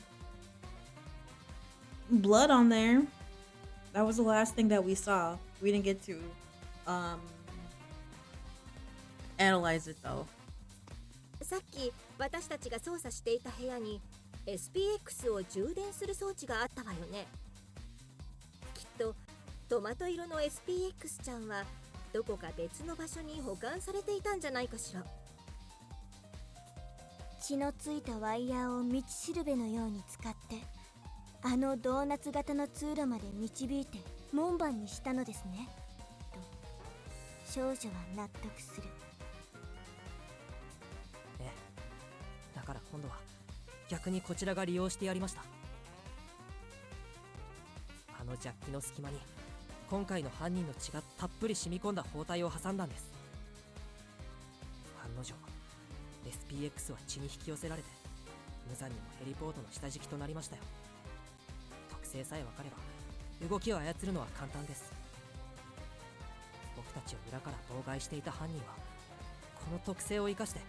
blood on there. That was the last thing that we saw. We didn't get to analyze it though. さっき私たちが操作していた部屋に SPX を充電する装置があったわよね。きっとトマト色の SPX ちゃんはどこか別の場所に保管されていたんじゃないかしら。血のついたワイヤーを道しるべのように使ってあのドーナツ型の通路まで導いて門番にしたのですねと少女は納得する。ええ、だから今度は逆にこちらが利用してやりました。あのジャッキの隙間に今回の犯人の血がたっぷり染み込んだ包帯を挟んだんです。案の定 SPX は血に引き寄せられて無残にもヘリポートの下敷きとなりましたよ。特性さえ分かれば動きを操るのは簡単です。僕たちを裏から妨害していた犯人はこの特性を生かして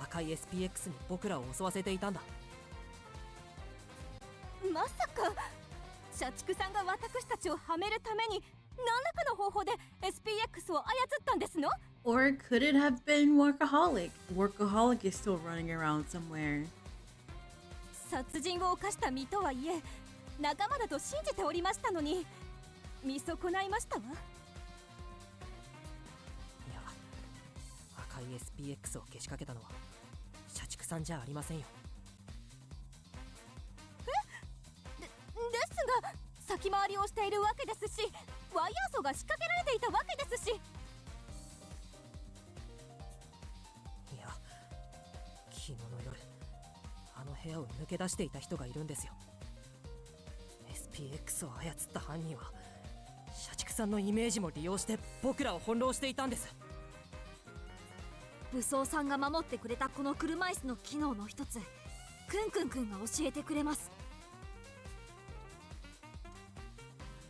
赤い SPX に僕らを襲わせていたんだ。まさか社畜さんが私たちをはめるために何らかの方法で SPX を操ったんですの？ Or could it have been Workaholic? Workaholic is still running around somewhere. 殺人を犯した身とはいえ仲間だと信じておりましたのに見損ないましたわ。いや、赤い SPX をけしかけたのは社畜さんじゃありませんよ。ですが先回りをしているわけですしワイヤー層が仕掛けられていたわけですし。いや、昨日の夜あの部屋を抜け出していた人がいるんですよ。 SPX を操った犯人は社畜さんのイメージも利用して僕らを翻弄していたんです。武装さんが守ってくれたこの車椅子の機能の一つクンクンくんが教えてくれます。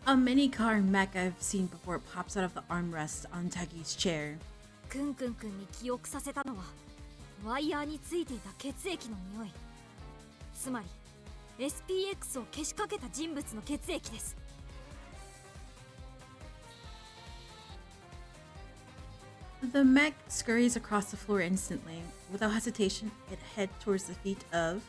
A mini car mech I've seen before pops out of the armrest on Tagi's chair. クンクンくんに記憶させたのはワイヤーについていた血液の匂い、つまり SPX をけしかけた人物の血液です。 The mech scurries across the floor instantly. Without hesitation, it heads towards the feet of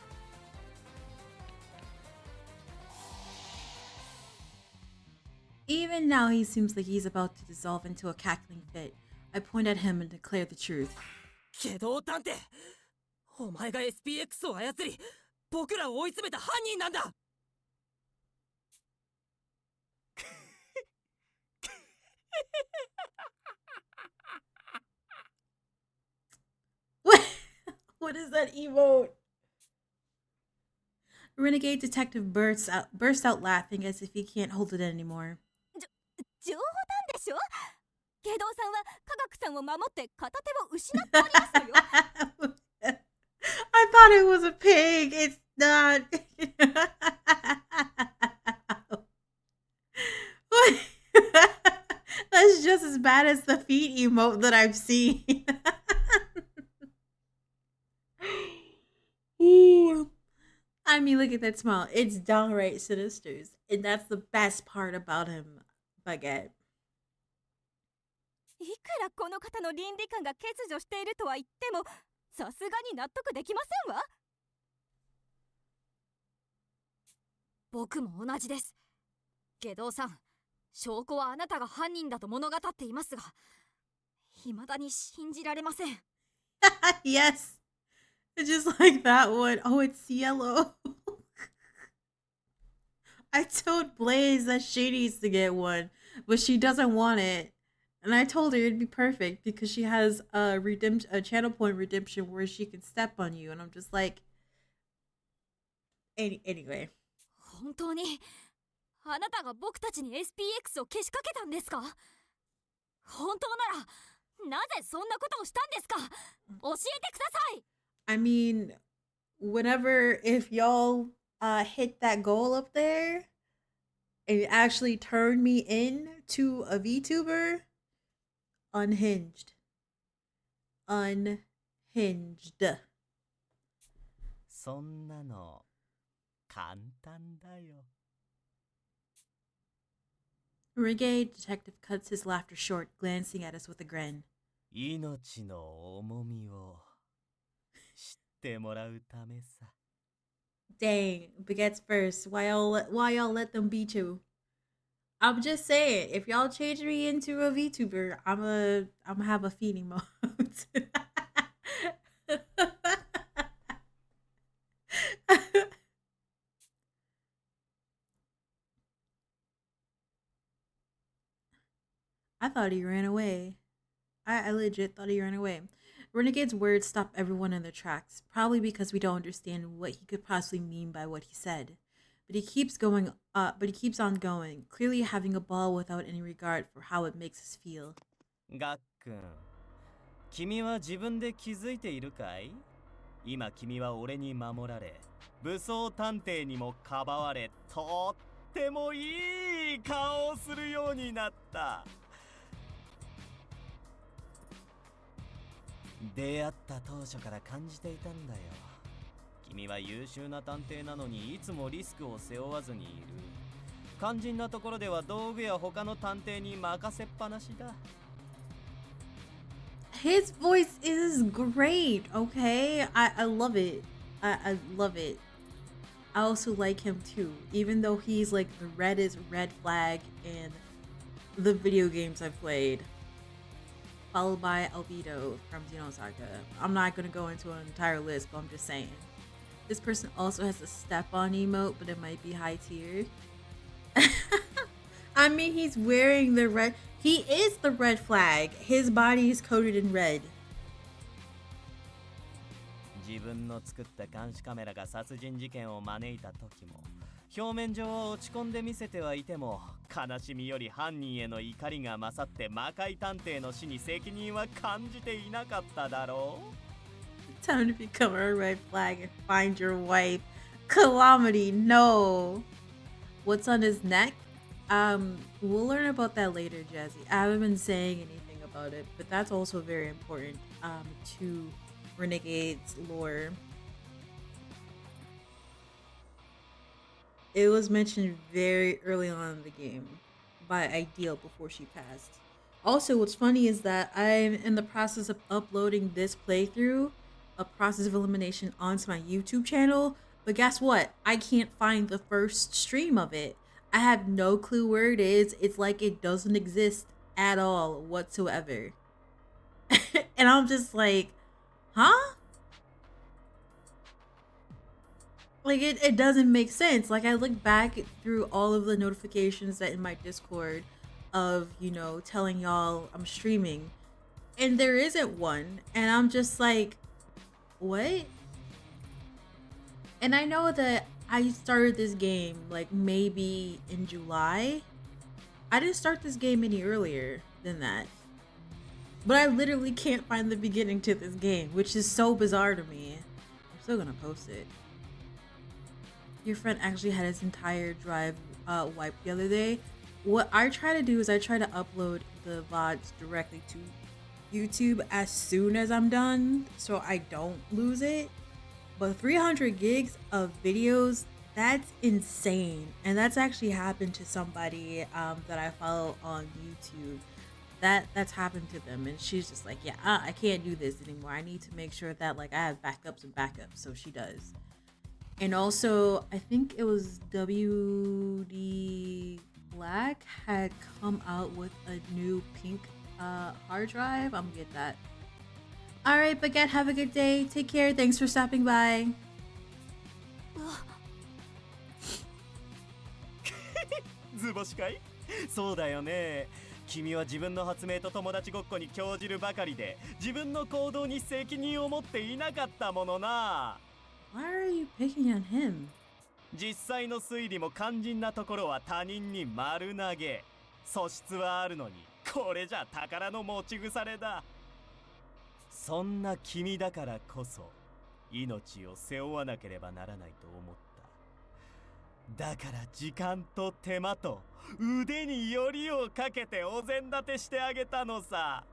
Even now, he seems like he's about to dissolve into a cackling fit. I point at him and declare the truth. 機動探偵、お前が SPX を操り僕らを追い詰めた犯人なんだ。What is that emote? Renegade detective bursts out laughing as if he can't hold it anymore. 冗談でしょ？ケイドウさんは科学さんを守って片手を失っておりますよ。I thought it was a pig. It's not. That's just as bad as the feet emote that I've seen. Ooh. I mean, look at that smile. It's downright sinister. And that's the best part about him, Baguette. いくらこの方の倫理観が欠如しているとは言ってもさすがに納得できませんわ。僕も同じです。下道さん、証拠はあなたが犯人だと物語っていますが、未だに信じられません。Yes. Just like that one. Oh, it's yellow. I told Blaze that she needs to get one, but she doesn't want it. And I told her it'd be perfect because she has a channel point redemption where she can step on you, and I'm just like, anyway. 本当にあなたが僕たちに SPX をけしかけたんですか？本当ならなぜそんなことをしたんですか？教えてください。 I mean, whenever if y'all hit that goal up there and it actually turned me into a VTuber, unhinged. Unhinged. そんなの簡単だよ。 Renegade detective cuts his laughter short, glancing at us with a grin. 命の重みを知ってもらうためさ。 Dang, Baguette's first. Why y'all let them beat you? I'm just saying, if y'all change me into a VTuber, I'm have a feeding mode. I thought he ran away. I legit thought he ran away. Renegade's words stop everyone in their tracks, probably because we don't understand what he could possibly mean by what he said. But he keeps on going, clearly having a ball without any regard for how it makes us feel. ガックン、君は自分で気づいているかい？今君は俺に守られ、武装探偵にもかばわれ、とってもいい顔をするようになった。出会った当初から感じていたんだよ。君は優秀な探偵なのにいつもリスクを背負わずにいる。肝心なところでは道具や他の探偵に任せっぱなしだ。His voice is great, okay? I love it. I love it. I also like him too, even though he's like the reddest red flag in the video games I've played. Followed by Albedo from Xenosaga. I'm not gonna go into an entire list, but I'm just saying. This person also has a step-on emote, but it might be high tier. I mean, he's wearing the red. He is the red flag. His body is coated in red. 自分の作った監視カメラが殺人事件を招いた時も、表面上は落ち込んで見せてはいても、悲しみより犯人への怒りが勝って魔界探偵の死に責任は感じていなかっただろう。 Time to become a red flag and find your wife. Calamity, no. What's on his neck? We'll learn about that later, Jazzy. I haven't been saying anything about it, but that's also very important to Renegade's lore. It was mentioned very early on in the game by Ideal before she passed. Also, what's funny is that I'm in the process of uploading this playthrough, a Process of Elimination, onto my YouTube channel. But guess what? I can't find the first stream of it. I have no clue where it is. It's like it doesn't exist at all whatsoever. And I'm just like, huh? Like, it doesn't make sense. Like, I look back through all of the notifications that in my Discord of, you know, telling y'all I'm streaming, and there isn't one. And I'm just like, what? And I know that I started this game like maybe in July. I didn't start this game any earlier than that. But I literally can't find the beginning to this game, which is so bizarre to me. I'm still gonna post it. Your friend actually had his entire drive wiped the other day. What I try to do is I try to upload the VODs directly to YouTube as soon as I'm done so I don't lose it. But 300 gigs of videos, that's insane. And that's actually happened to somebody that I follow on YouTube. That's happened to them, and she's just like, yeah, I can't do this anymore. I need to make sure that like I have backups and backups. So she does. And also, I think it was WD Black had come out with a new pink hard drive. I'm gonna get that. All right, Baguette, have a good day. Take care. Thanks for stopping by. 図星かい？そうだよね。君は自分の発明と友達ごっこに興じるばかりで自分の行動に責任を持っていなかったものな。 Why are you picking on him? 実際の推理も肝心なところは他人に丸投げ。素質はあるのにこれじゃ宝の持ち腐れだ。そんな君だからこそ命を背負わなければならないと思った。だから時間と手間と腕によりをかけてお膳立てしてあげたのさ。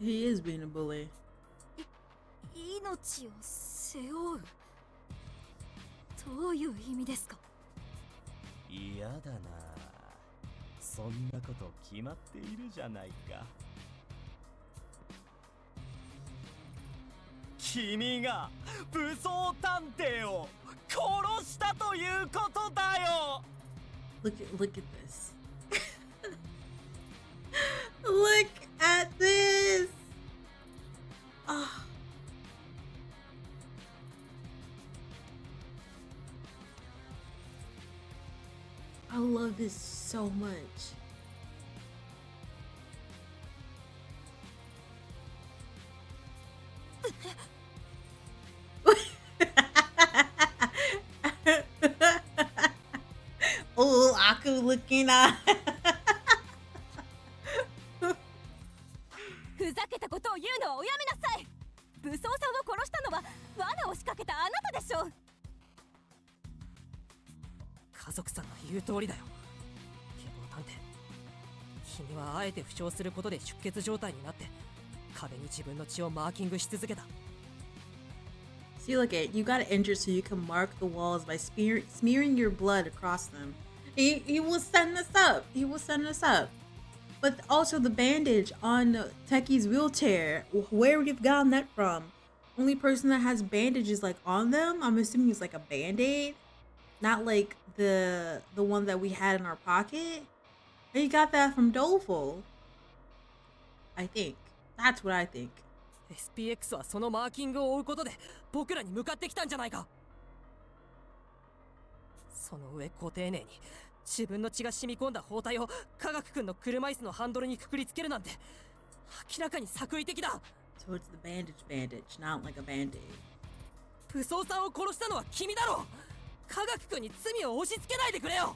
He is being a bully. 命を背負う。どういう意味ですか？嫌だな。そんなこと決まっているじゃないか。君が武装探偵を殺したということだよ。 Look at this. Look at this. Ah. I love this so much. Oh, Aku looking at. ふざけたことを言うのはおやめなさい。武装さんを殺したのは罠を仕掛けたあなたでしょう。家族さんの言う通りだよ。警棒探偵、君はあえて負傷することで出血状態になって壁に自分の血をマーキングし続けた。 See, look at you got injured so you can mark the walls by smearing your blood across them. He was setting us up. He was setting us up. But also the bandage on Techie's wheelchair. Where would you have gotten that from? Only person that has bandages like on them, I'm assuming it's like a band-aid, not like the one that we had in our pocket. And you got that from Doleful. I think. That's what I think. SPX はそのマーキングを追うことで僕らに向かってきたんじゃないか。その上ご丁寧に自分の血が染み込んだ包帯を科学君の車椅子のハンドルにくくりつけるなんて明らかに作為的だ。 So it's the bandage, not like a band-aid. 武装さんを殺したのは君だろ。科学君に罪を押し付けないでくれよ。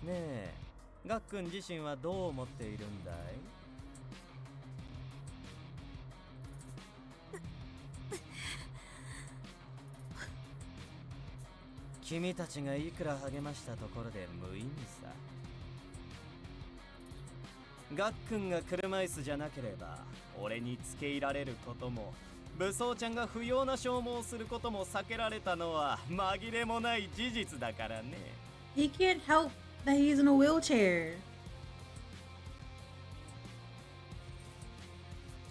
ねえ、ガックン自身はどう思っているんだい？君たちがいくら励ましたところで無意味さ。ガックンが車椅子じゃなければ俺に付け入られることも武装ちゃんが不要な消耗をすることも避けられたのは紛れもない事実だからね。 He can't help that he's in a wheelchair.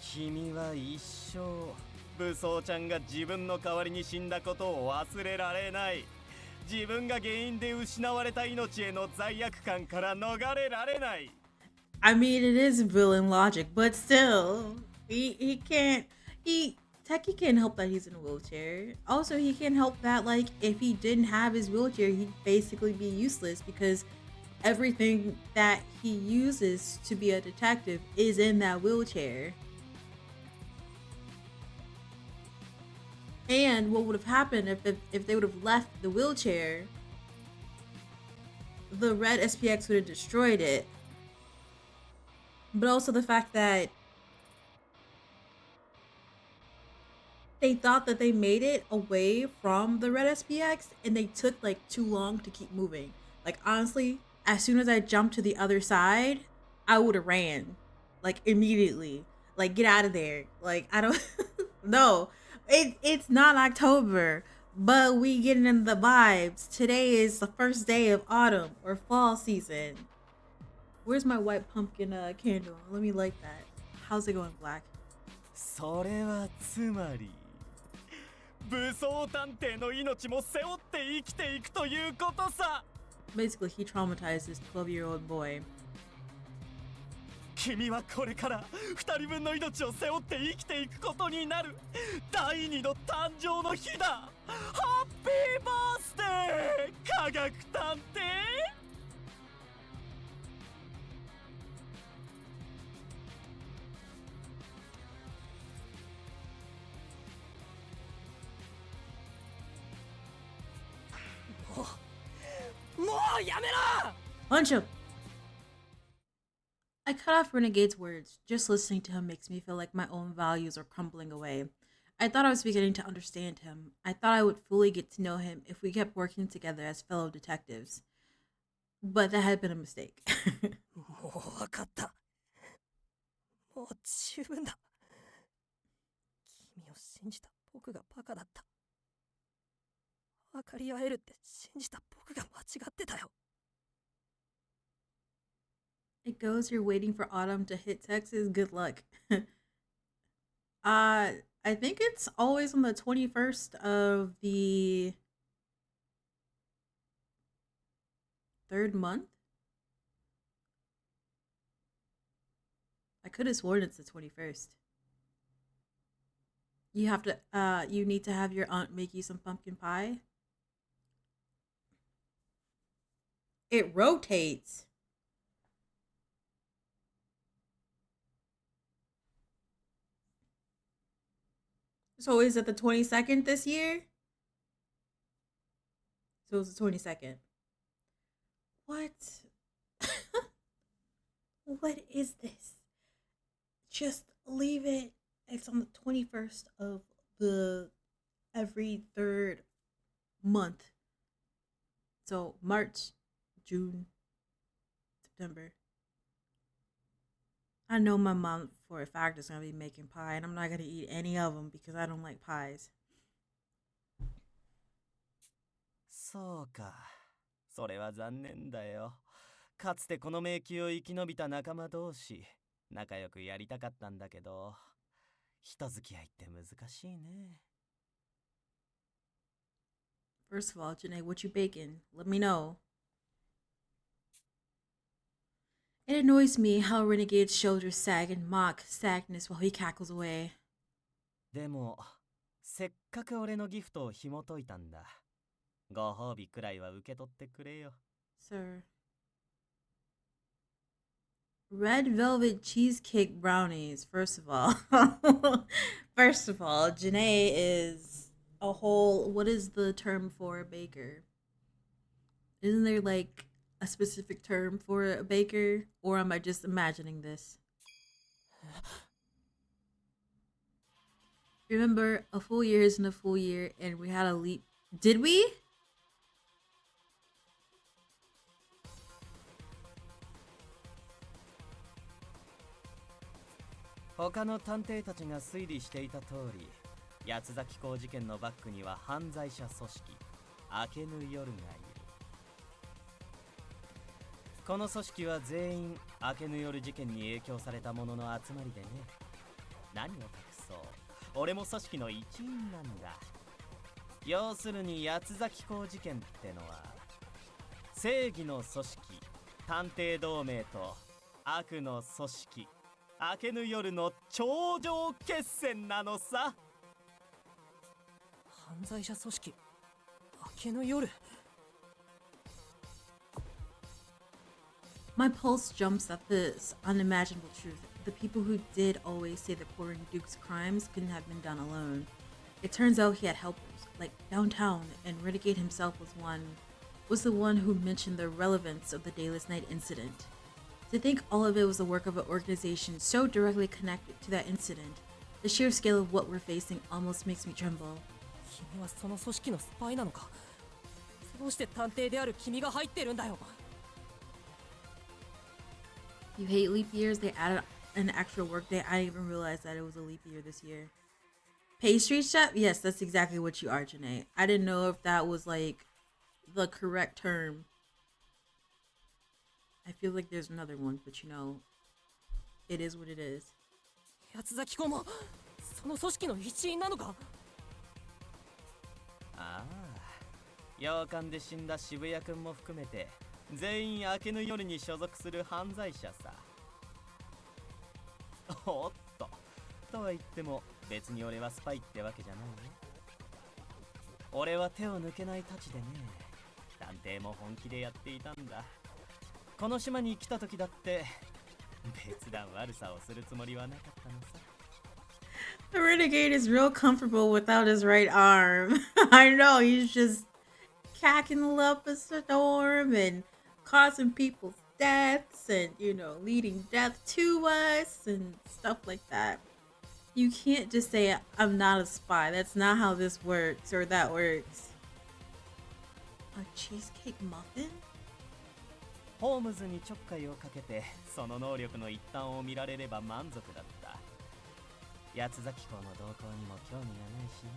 君は一生武装ちゃんが自分の代わりに死んだことを忘れられない。自分が原因で失われた命への罪悪感から逃れられない。 I mean, it is villain logic, but still, he can't. Techie can't help that he's in a wheelchair. Also, he can't help that, like, if he didn't have his wheelchair, he'd basically be useless because everything that he uses to be a detective is in that wheelchair. And what would have happened if they would have left the wheelchair, the red SPX would have destroyed it. But also the fact that they thought that they made it away from the red SPX and they took like too long to keep moving. Like honestly, as soon as I jumped to the other side, I would have ran like immediately. Like get out of there. Like I don't no. It's not October, but we getting in the vibes. Today is the first day of autumn or fall season. Where's my white pumpkin candle? Let me light that. How's it going, Black? それはつまり武装探偵の命も背負って生きていくということさ。 Basically, he traumatized this 12-year-old boy. 君はこれから2人分の命を背負って生きていくことになる第二の誕生の日だ。ハッピーバースデー科学探偵。Punch him! I cut off Renegade's words. Just listening to him makes me feel like my own values are crumbling away. I thought I was beginning to understand him. I thought I would fully get to know him if we kept working together as fellow detectives. But that had been a mistake. もう分かった。もう十分だ。君を信じた僕がバカだった。分かり合えるって信じた僕が間違ってたよ。It goes, you're waiting for autumn to hit Texas. Good luck. I think it's always on the 21st of the third month. I could have sworn it's the 21st. You have to you need to have your aunt make you some pumpkin pie. It rotates. So is it the 22nd this year? So it's the 22nd. What? What is this? Just leave it. It's on the 21st of the every third month. So March, June, September. I know my mom for a fact is going to be making pie, and I'm not going to eat any of them because I don't like pies. そうか。それは残念だよ。かつてこの迷宮を生き延びた仲間同士、仲良くやりたかったんだけど、人付き合いって難しいね。First of all, Janae, what you baking? Let me know. It annoys me how Renegade's shoulders sag and mock sadness while he cackles away. でも、せっかく俺のギフトを紐解いたんだ。ご褒美くらいは受け取ってくれよ。Sir. Red velvet cheesecake brownies. First of all, Janae is a whole. What is the term for a baker? Isn't there like a specific term for a baker, or am I just imagining this? Remember, a full year isn't a full year, and we had a leap. Did we? 他の探偵たちが推理していた通り、八崎港事件のバックには犯罪者組織明けぬ夜がいる。この組織は全員明けぬ夜事件に影響された者の集まりでね。何を隠そう、俺も組織の一員なんだ。要するに八崎港事件ってのは正義の組織探偵同盟と悪の組織明けぬ夜の頂上決戦なのさ。犯罪者組織明けぬ夜。 My pulse jumps at this unimaginable truth. The people who did always say that pouring Duke's crimes couldn't have been done alone. It turns out he had helpers, like downtown, and Renegade himself was the one who mentioned the relevance of the Dayless Night incident. To think all of it was the work of an organization so directly connected to that incident, the sheer scale of what we're facing almost makes me tremble. 君はその組織のスパイなのか。どうして探偵である君が入ってるんだよ。 You hate leap years? They added an extra workday. I didn't even realize that it was a leap year this year. Pastry chef? Yes, that's exactly what you are, Janae. I didn't know if that was like the correct term. I feel like there's another one, but you know, it is what it is. 八崎湖もその組織の一員なのか。ああ、洋館で死んだ渋谷君も含めて全員明けぬ夜に所属する犯罪者さ。おっと、とは言っても別に俺はスパイってわけじゃないよ。俺は手を抜けないたちでね。探偵も本気でやっていたんだ。この島に来た時だって別段悪さをするつもりはなかったのさ。The renegade is real comfortable without his right arm. I know, he's just cackling up a storm and causing people's deaths and, you know, leading death to us and stuff like that. You can't just say, I'm not a spy. That's not how this works or that works. A cheesecake muffin? ホームズにちょっかいをかけてその能力の一端を見られれば満足だった。八つ崎校の動向にも興味がないしね。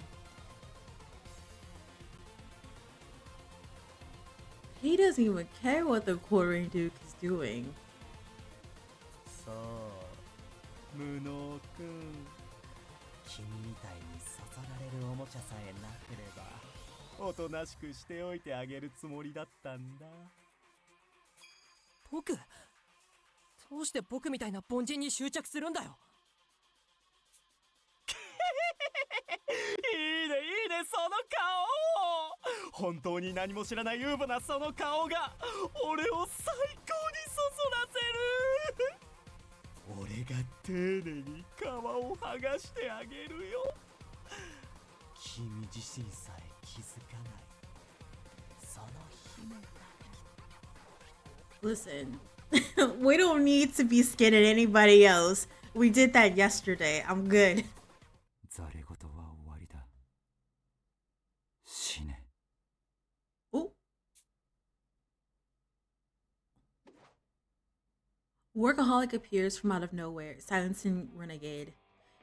He doesn't even care what the quartering duke is doing. そう、無能くん。君みたいにそそられるおもちゃさえなければおとなしくしておいてあげるつもりだったんだ。僕、どうして僕みたいな凡人に執着するんだよ。いいねいいね、その顔。本当に何も知らないウーブなその顔が俺を最高にそそらせる。俺が丁寧に皮を剥がしてあげるよ。君自身さえ気づかないその姫だ。 Listen, we don't need to be scared at anybody else. We did that yesterday. I'm good. ざれ言は終わりだ。死ね。 Oh. Workaholic appears from out of nowhere, silencing Renegade.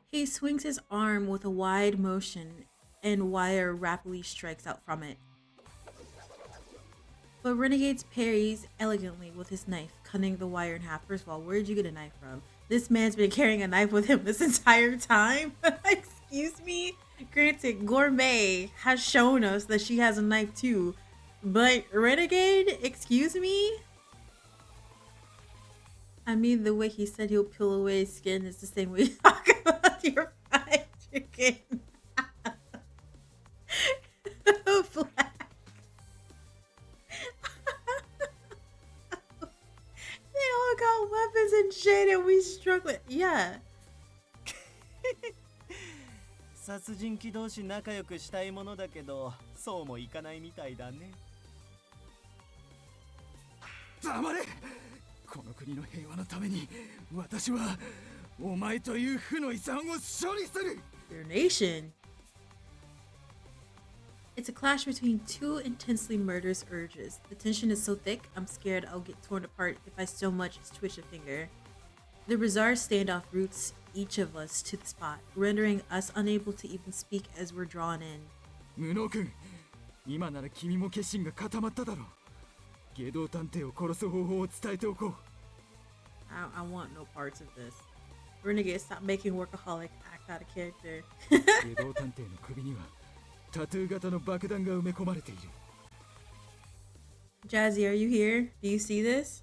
He swings his arm with a wide motion, and wire rapidly strikes out from it. But Renegade parries elegantly with his knife, cutting the wire in half. First of all, where did you get a knife from? This man's been carrying a knife with him this entire time? Excuse me? Granted, Gourmet has shown us that she has a knife too. But Renegade? Excuse me? I mean, the way he said he'll peel away his skin is the same way you talk about your fried chicken. Black. They all got weapons and shit and we struggling. Yeah. 殺人鬼同士仲良くしたいものだけどそうもいかないみたいだね。黙れ。この国の平和のために私はお前という負の遺産を処理する。 Your nation. It's a clash between two intensely murderous urges. The tension is so thick, I'm scared I'll get torn apart if I so much as twitch a finger. The bizarre standoff roots each of us to the spot, rendering us unable to even speak as we're drawn in. 無能君、今なら君も決心が固まっただろう。外道探偵を殺す方法を伝えておこう。I want no parts of this. Renegade, stop making Workaholic act out of character. 外道探偵の首にはタトゥー型の爆弾が埋め込まれている。Jazzy, are you here? Do you see this?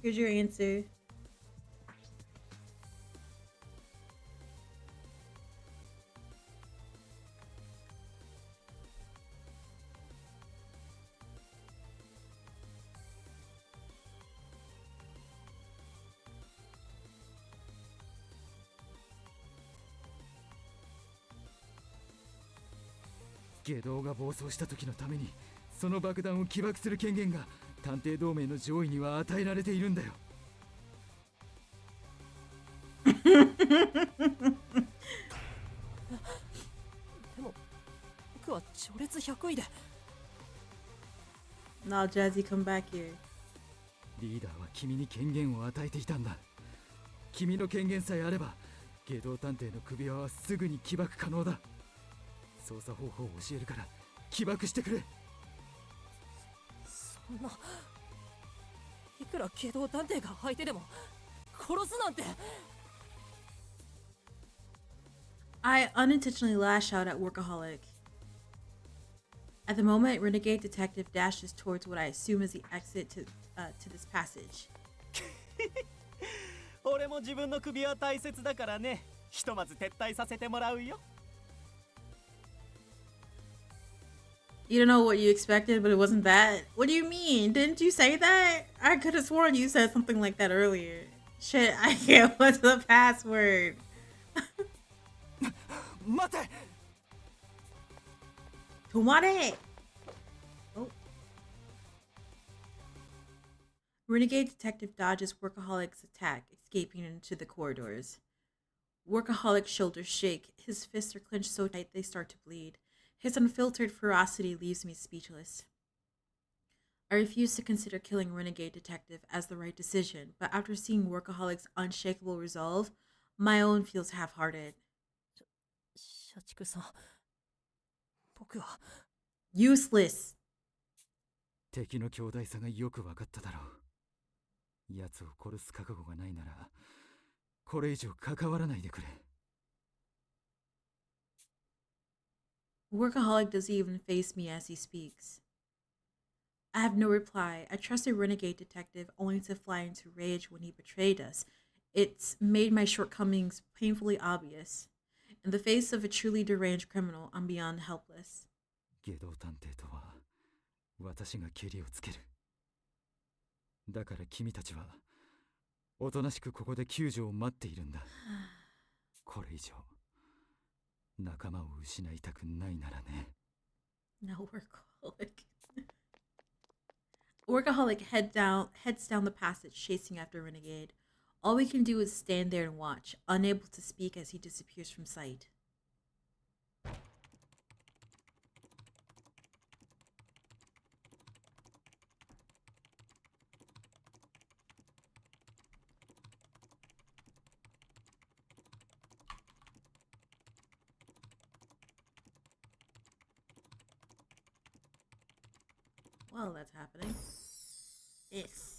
Here's your answer.「外道が暴走した時のためにその爆弾を起爆する権限が探偵同盟の上位には与えられているんだよ。でも僕は序列100位で。 Now, Jazzy, come back here. リーダーは君に権限を与えていたんだ。君の権限さえあれば外道探偵の首輪はすぐに起爆可能だ。操作方法を教えるから起爆してくれ。そんないくら機動探偵が相手でも殺すなんて。 I unintentionally lash out at Workaholic. At the moment, Renegade Detective dashes towards what I assume is the exit to this passage. 俺も自分の首は大切だからね。ひとまず撤退させてもらうよ。 You don't know what you expected, but it wasn't that? What do you mean? Didn't you say that? I could have sworn you said something like that earlier. Shit, I can't. What's the password? 待て。止まれ。Renegade detective dodges Workaholic's attack, escaping into the corridors. Workaholic's shoulders shake. His fists are clenched so tight they start to bleed. His unfiltered ferocity leaves me speechless. I refuse to consider killing Renegade Detective as the right decision, but after seeing Workaholic's unshakable resolve, my own feels half-hearted. 社畜さん、僕は Useless! 敵の強大さがよく分かっただろう。奴を殺す覚悟がないなら、これ以上関わらないでくれ。Workaholic doesn't even face me as he speaks. I have no reply. I trusted Renegade Detective only to fly into rage when he betrayed us. It's made my shortcomings painfully obvious. In the face of a truly deranged criminal, I'm beyond helpless. 下道探偵とは私がケリをつける。だから君たちはおとなしくここで救助を待っているんだ。これ以上仲間を失いたくないならね。No, Workaholic. Workaholic heads down the passage, chasing after Renegade. All we can do is stand there and watch, unable to speak as he disappears from sight. While that's happening, yes.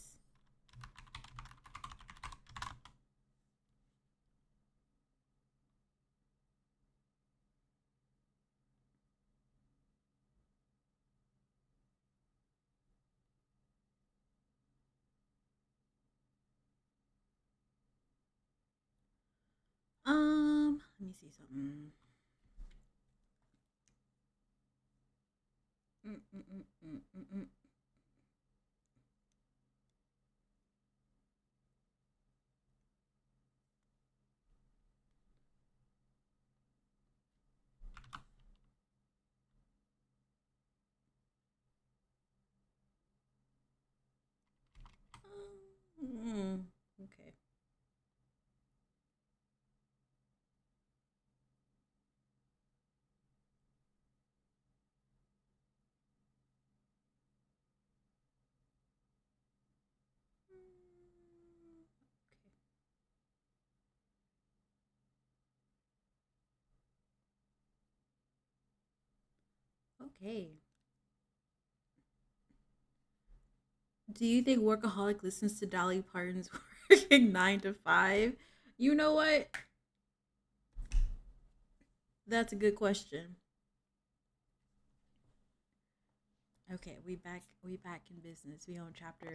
Let me see something. Okay. Okay. Do you think Workaholic listens to Dolly Parton's working 9 to 5? You know what? That's a good question. Okay, we back in business. We on chapter.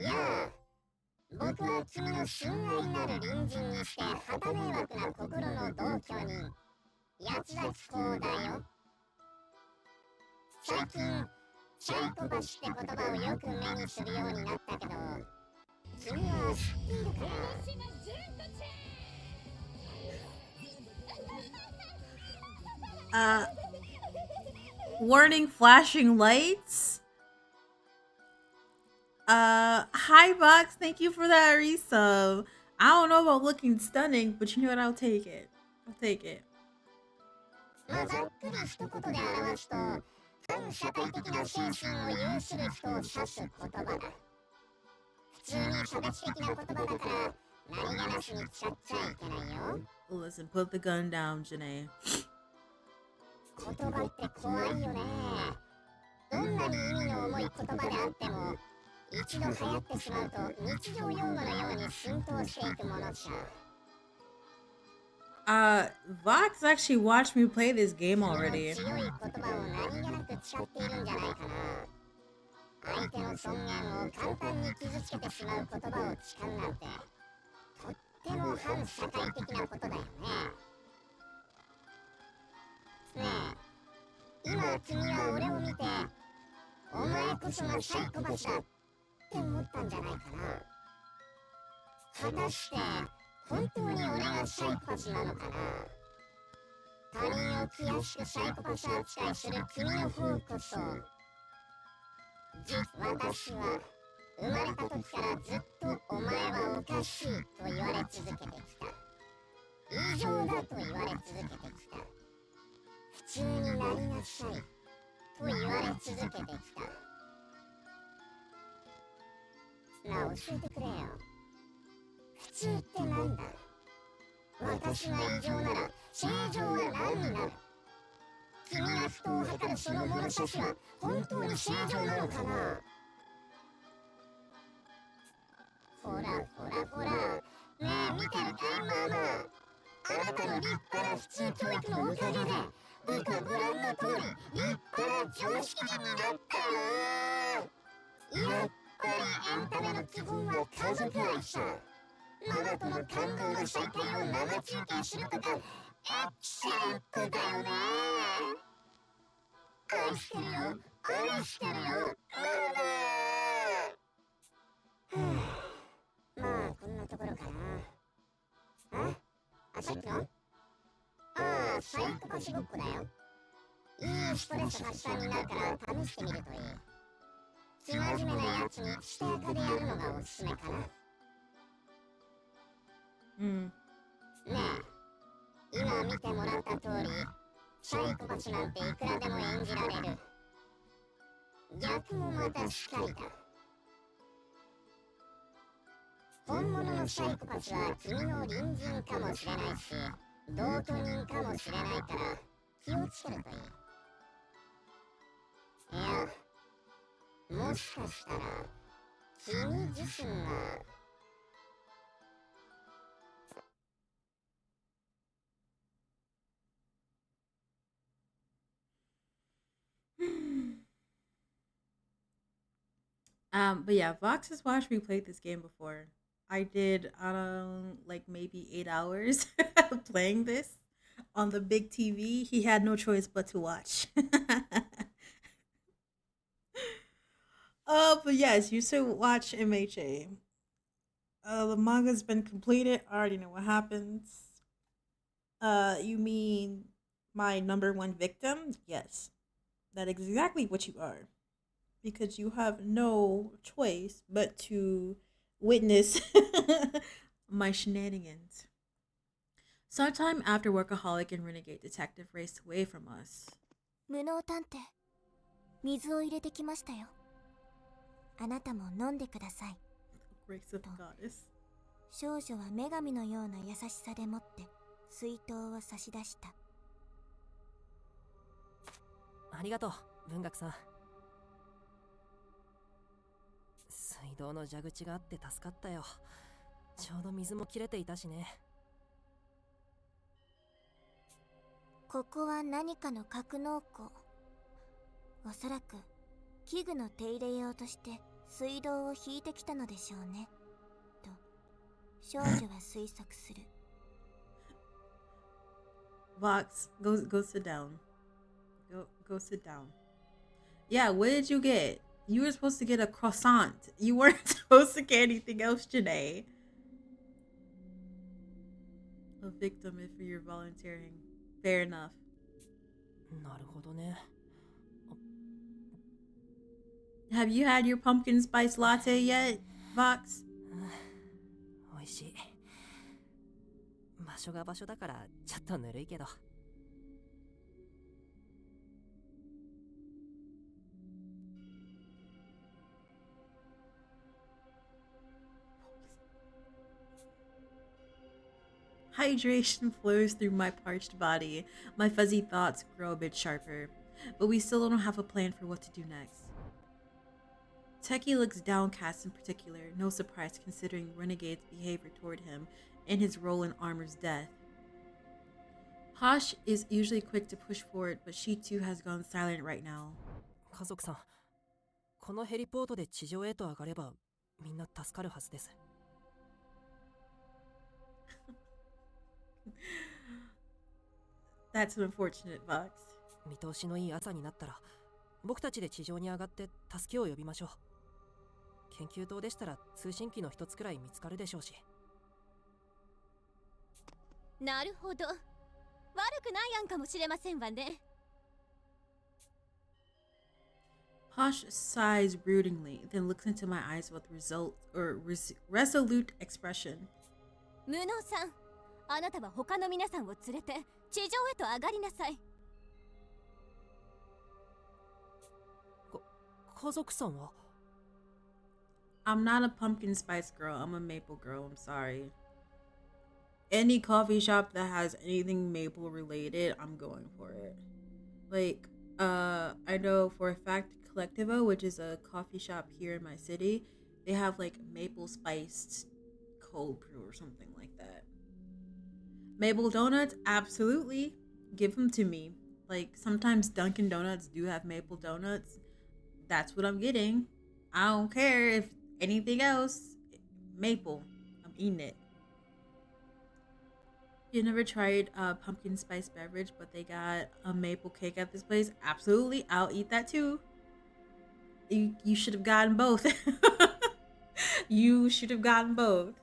僕は君の親愛なる隣人にして旗迷惑な心の同居人八つ崎公だよ。最近サイコパスって言葉をよく目にするようになったけど君は知っているかな。Warning flashing lights. Hi Box, thank you for that resub. I don't know about looking stunning, but you know what? I'll take it. I'll take it. まあざっくり一言で表すと反社会的な精神を有する人を指す言葉だ。普通に差別的な言葉だから何気なしに使っちゃいけないよ。 Listen, put the gun down, Janae. 言葉って怖いよね。どんなに意味の重い言葉であっても一度流行ってしまうと日常用語のように浸透していくものさ。Vox actually watched me play this game already. 強い言葉を何気なく使っているんじゃないかな。相手の尊厳を簡単に傷つけてしまう言葉を使うなんてとっても反社会的なことだよね。ねえ、今君は俺を見てお前こそがサイコパスだって思ったんじゃないかな。果たして本当に俺がサイコパスなのかな。他人を気安くサイコパス扱いする君の方こそ私は生まれた時からずっとお前はおかしいと言われ続けてきた。異常だと言われ続けてきた。普通になりなさいと言われ続けてきた。なあ教えてくれよ。普通ってなんだ。私が異常なら正常は何になる。君が不当を測るその物差しは本当に正常なのかな。ほらほらほら、ねえ見てるかいママ。あなたの立派な普通教育のおかげで僕はご覧の通り立派な常識人になったな。やっぱりエンタメの基本は家族愛さ。ママとの感動の再会を生中継するとかエクセレントだよな。愛してるよ愛してるよママ。まあこんなところかな。あ、さっきの？ああ、サイコパスごっこだよ。いいストレス発散になるから試してみるといい。生真面目なやつにステーカでやるのがおすすめかな。ねえ、今見てもらった通り、サイコパスなんていくらでも演じられる。逆もまたしかりだ。本物のサイコパスは君の隣人かもしれないし、同居人かもしれないから気をつけるといい。いや、もしかしたら君自身がBut yeah, Vox has watched me play this game before. I did like maybe 8 hours playing this on the big TV. He had no choice but to watch. But yes, you should watch MHA. The manga's been completed. I already know what happens. You mean my number one victim? Yes. That is exactly what you are. Because you have no choice but to witness my shenanigans. Sometime after Workaholic and Renegade Detective raced away from us. 無能探偵、水を入れてきましたよ。あなたも飲んでください。 Grace of Goddess. 少女は女神のような優しさでもって水筒を差し出した。ありがとう、文学さん。水道の蛇口があって助かったよ。ちょうど水も切れていたしね。ここは何かの格納庫。おそらく器具の手入れ用として水道を引いてきたのでしょうね。と少女は推測する。Vox, go sit down. Go sit down. Yeah, what did you get? You were supposed to get a croissant. You weren't supposed to get anything else, Janae. A victim if you're volunteering. Fair enough. なるほどね。Have you had your pumpkin spice latte yet, Vox? おいしい。場所が場所だからちょっとぬるいけど。Hydration flows through my parched body. My fuzzy thoughts grow a bit sharper. But we still don't have a plan for what to do next. Techie looks downcast in particular, no surprise considering Renegade's behavior toward him and his role in Armor's death. Hosh is usually quick to push forward, but she too has gone silent right now. 家族さん、このヘリポートで地上へと上がればみんな助かるはずです。That's unfortunate, Vox. 見通しのいい朝になったら僕たちで地上に上がって助けを呼びましょう。研究棟でしたら通信機の一つくらい見つかるでしょうし。なるほど。悪くない案かもしれませんわね。Posh sighs broodingly, then looks into my eyes with resolute expression. 無能さん、あなたは他の皆さんを連れて地上へと上がりなさい。家族さんは I'm not a pumpkin spice girl. I'm a maple girl. I'm sorry. Any coffee shop that has anything maple related, I'm going for it. Like, I know for a fact Collectivo, which is a coffee shop here in my city, they have like maple spiced cold brew or something like that. Maple donuts, absolutely. Give them to me. Like, sometimes Dunkin' Donuts do have maple donuts. That's what I'm getting. I don't care if anything else. Maple. I'm eating it. You never tried a pumpkin spice beverage, but they got a maple cake at this place? Absolutely. I'll eat that too. You should have gotten both. You should have gotten both.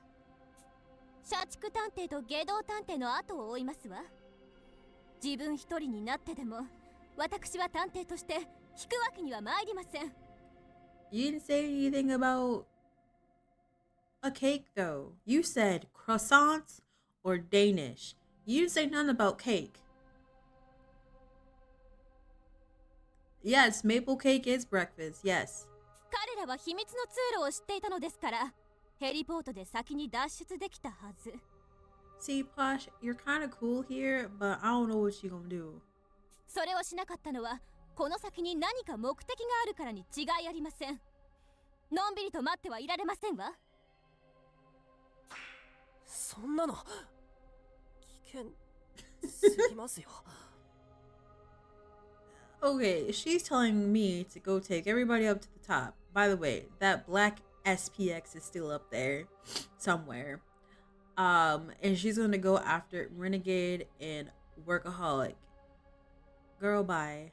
社畜探偵と下道探偵の後を追いますわ。自分一人になってでも、私は探偵として引くわけには参りません。You didn't say anything about a cake though. You said croissants or Danish. You didn't say nothing about cake. Yes, maple cake is breakfast. Yes. 彼らは秘密の通路を知っていたのですから、ヘリポートで先に脱出できたはず。See, Posh, you're kind of cool here, but I don't know what you're gonna do. それをしなかったのは、この先に何か目的があるからに違いありません。のんびりと待ってはいられませんわ。そんなの危険すぎますよ。Okay, she's telling me to go take everybody up to the top. By the way, that black SPX is still up there somewhere. And she's gonna go after Renegade and Workaholic. Girl, bye.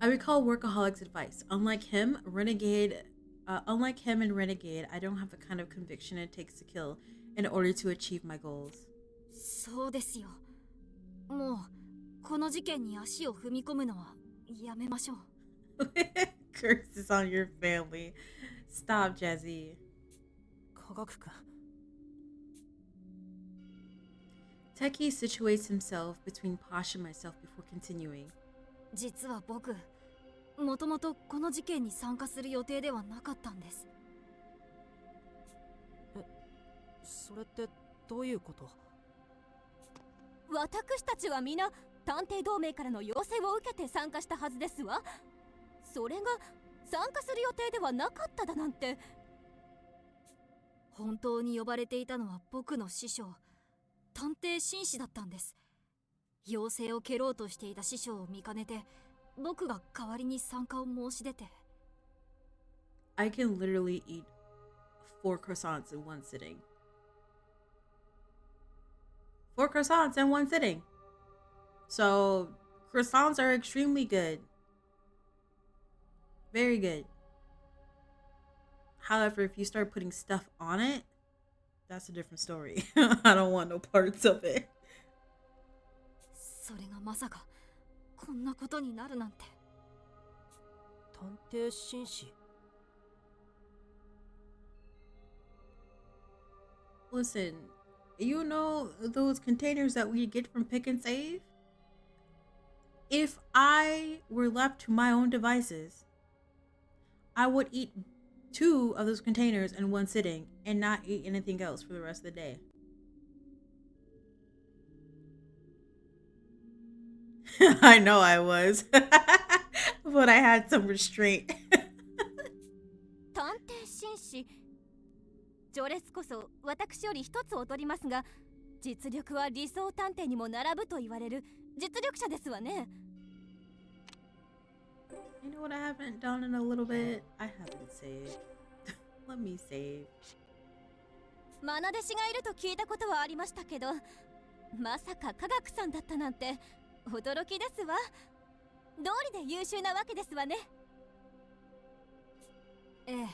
I recall Workaholic's advice. Unlike him and Renegade, I don't have the kind of conviction it takes to kill in order to achieve my goals. そうですよ。もうこの事件に足を踏み込むのはやめましょう。Curses on your family. Stop, Jazzy. 科学君。Techie situates himself between Posh and myself before continuing. 実は僕、もともとこの事件に参加する予定ではなかったんです。それってどういうこと？私たちは皆探偵同盟からの要請を受けて参加したはずですわ。それが参加する予定ではなかっただなんて。本当に呼ばれていたのは僕の師匠、探偵紳士だったんです。要請を蹴ろうとしていた師匠を見かねて、僕が代わりに参加を申し出て。I can literally eat 4 croissants in one sitting. 4 croissants in one sitting. So, croissants are extremely good. Very good. However, if you start putting stuff on it, that's a different story. I don't want no parts of it. それがまさかこんなことになるなんて。探偵紳士。Listen, you know those containers that we get from Pick and Save? If I were left to my own devices, I would eat 2 of those containers in one sitting and not eat anything else for the rest of the day. I know I was, but I had some restraint. 探偵紳士。序列こそ私より一つ劣りますが、実力は理想探偵にも並ぶと言われる実力者ですわね。You know what I haven't done in a little bit? I haven't saved. Let me save. 愛弟子がいると聞いたことはありましたけど、まさか科学さんだったなんて驚きですわ。道理で優秀なわけですわね。ええ、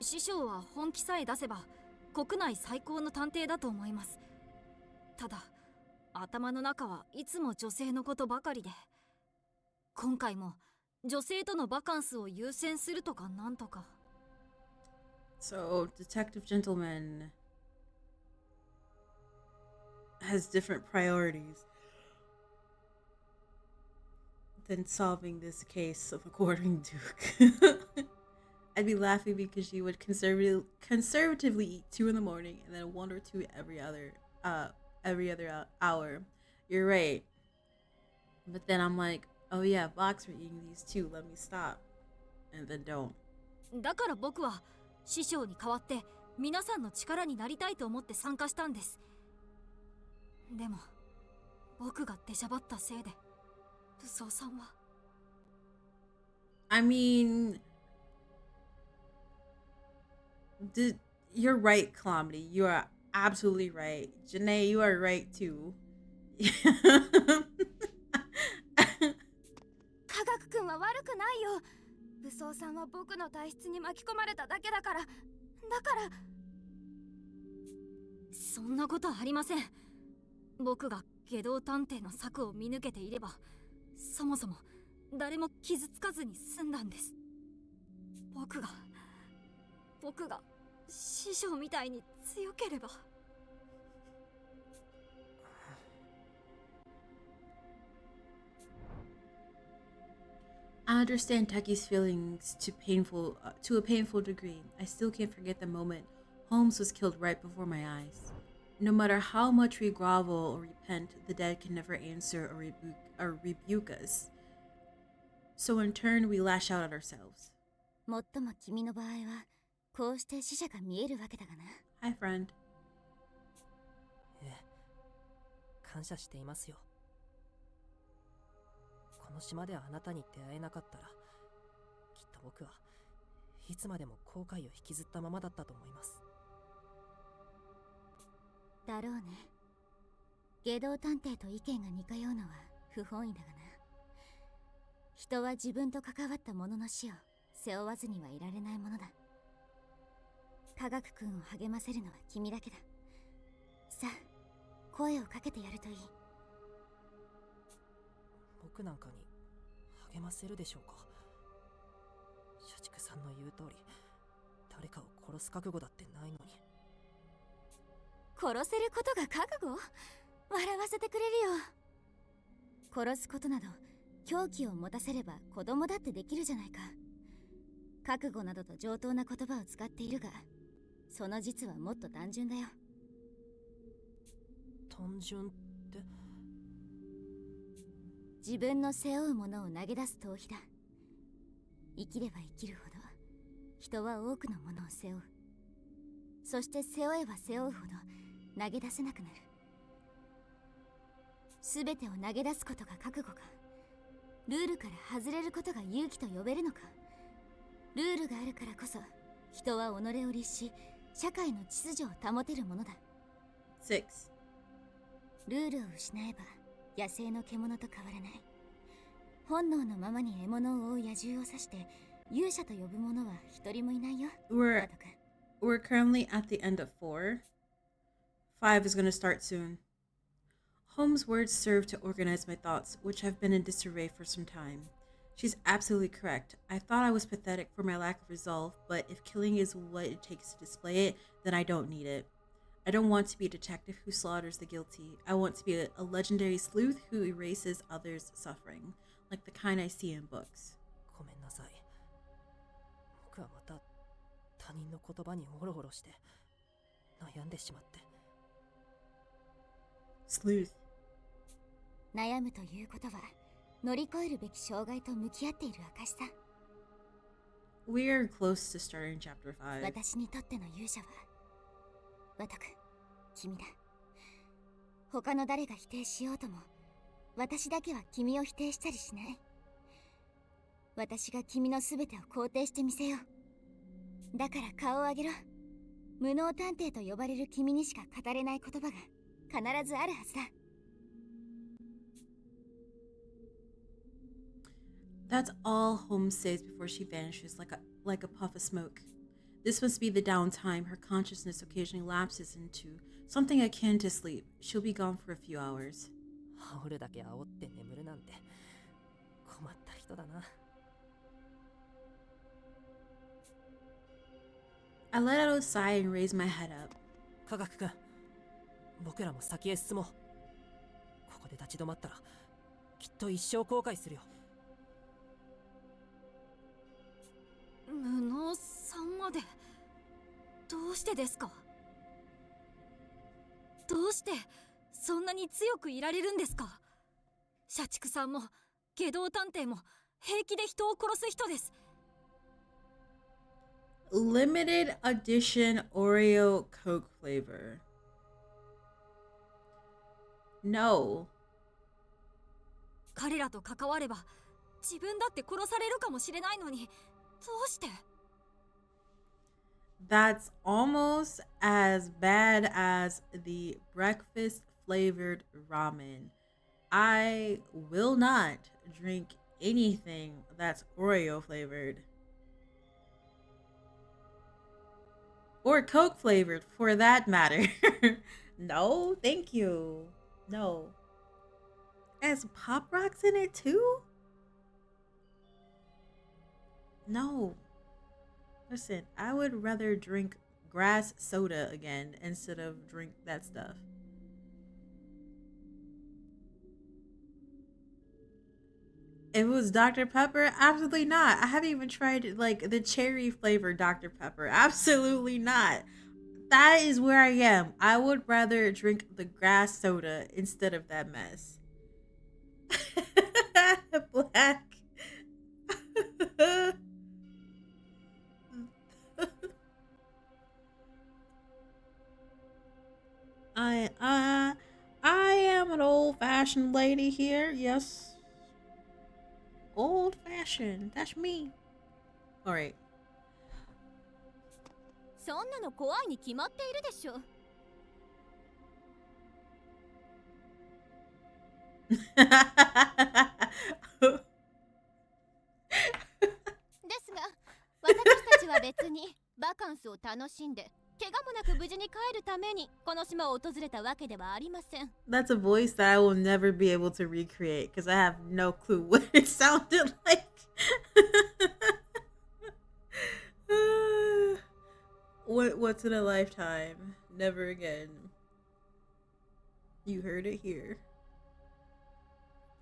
師匠は本気さえ出せば国内最高の探偵だと思います。ただ頭の中はいつも女性のことばかりで。今回も女性とのバカンスを優先するとかなんとか。 So, Detective Gentleman has different priorities than solving this case of a quartering Duke. I'd be laughing because she would conservatively eat 2 in the morning and then 1 or 2 every other hour. You're right. But then I'm like, oh yeah, Vox were eating these too. Let me stop. And then don't. だから僕は師匠に代わって皆さんの力になりたいと思って参加したんです。でも僕が出しゃばったせいで武装さんは。 I mean, you're right, Calamity. You are absolutely right. Janae, you are right too. 科学くんは悪くないよ。武装さんは僕の体質に巻き込まれただけだから。だからそんなことはありません。僕が下道探偵の策を見抜けていればそもそも誰も傷つかずに済んだんです。僕が師匠みたいに強ければ。 I understand Taki's feelings to a painful degree. I still can't forget the moment Holmes was killed right before my eyes. No matter how much we grovel or repent, the dead can never answer or rebuke us. So in turn, we lash out at ourselves. もっとも君の場合はこうして死者が見えるわけだがな。 Hi, friend. ええ、感謝していますよ。この島であなたに出会えなかったら、きっと僕はいつまでも後悔を引きずったままだったと思います。だろうね。下道探偵と意見が似通うのは不本意だがな。人は自分と関わった者の死を背負わずにはいられないものだ。科学くんを励ませるのは君だけだ。さあ、声をかけてやるといい。僕なんかに励ませるでしょうか。社畜さんの言う通り、誰かを殺す覚悟だってないのに。殺せることが覚悟？笑わせてくれるよ。殺すことなど狂気を持たせれば子供だってできるじゃないか。覚悟などと上等な言葉を使っているが、その実はもっと単純だよ。単純って？自分の背負うものを投げ出す逃避だ。生きれば生きるほど人は多くのものを背負う。そして背負えば背負うほど投げ出せなくなる。全てを投げ出すことが覚悟か、ルールから外れることが勇気と呼べるのか。ルールがあるからこそ人は己を律し、社会の秩序を保てるものだ。6. ルールを失えば野生の獣と変わらない。本能のままに獲物を追う野獣を指して勇者と呼ぶ者は一人もいないよ。 We're currently at the end of 4. 5 is going to start soon. Holmes' words serve to organize my thoughts, which have been in disarray for some time. She's absolutely correct. I thought I was pathetic for my lack of resolve, but if killing is what it takes to display it, then I don't need it. I don't want to be a detective who slaughters the guilty. I want to be a legendary sleuth who erases others' suffering, like the kind I see in books. ごめんなさい。僕はまた他人の言葉にオロオロして悩んでしまって。Sleuth. 悩むということは乗り越えるべき障害と向き合っている証さ。 We are close to starting chapter 5. 私にとっての勇者は私、君だ。他の誰が否定しようとも私だけは君を否定したりしない。私が君の全てを肯定してみせよう。だから顔を上げろ。無能探偵と呼ばれる君にしか語れない言葉が必ずあるはずだ。That's all Holmes says before she vanishes like a puff of smoke. This must be the downtime her consciousness occasionally lapses into, something akin to sleep. She'll be gone for a few hours. 煽るだけ煽って眠るなんて困ったことだな。 I let out a sigh and raised my head up. 科学君、僕らも先へ進もう。ここで立ち止まったらきっと一生後悔するよ。無能さんまでどうしてですか？どうしてそんなに強くいられるんですか？社畜さんも下道探偵も平気で人を殺す人です。 Limited edition Oreo Coke flavor. No. 彼らと関われば自分だって殺されるかもしれないのに、どうして？ That's almost as bad as the breakfast flavored ramen. I will not drink anything that's Oreo flavored. Or Coke flavored, for that matter. No, thank you. No. Has Pop Rocks in it too? No. Listen, I would rather drink grass soda again instead of drink that stuff. If it was Dr. Pepper, absolutely not. I haven't even tried like the cherry flavored Dr. Pepper. Absolutely not. That is where I am. I would rather drink the grass soda instead of that mess. Black. I am an old-fashioned lady here. Yes. Old-fashioned. That's me. All right. そんなの怖いに決まっているでしょ。ですが、私たちは別にバカンスを楽しんで怪我もなく無事に帰るためにこの島を訪れたわけではありません。 That's a voice that I will never be able to recreate because I have no clue what it sounded like. What's in a lifetime? Never again. You heard it here.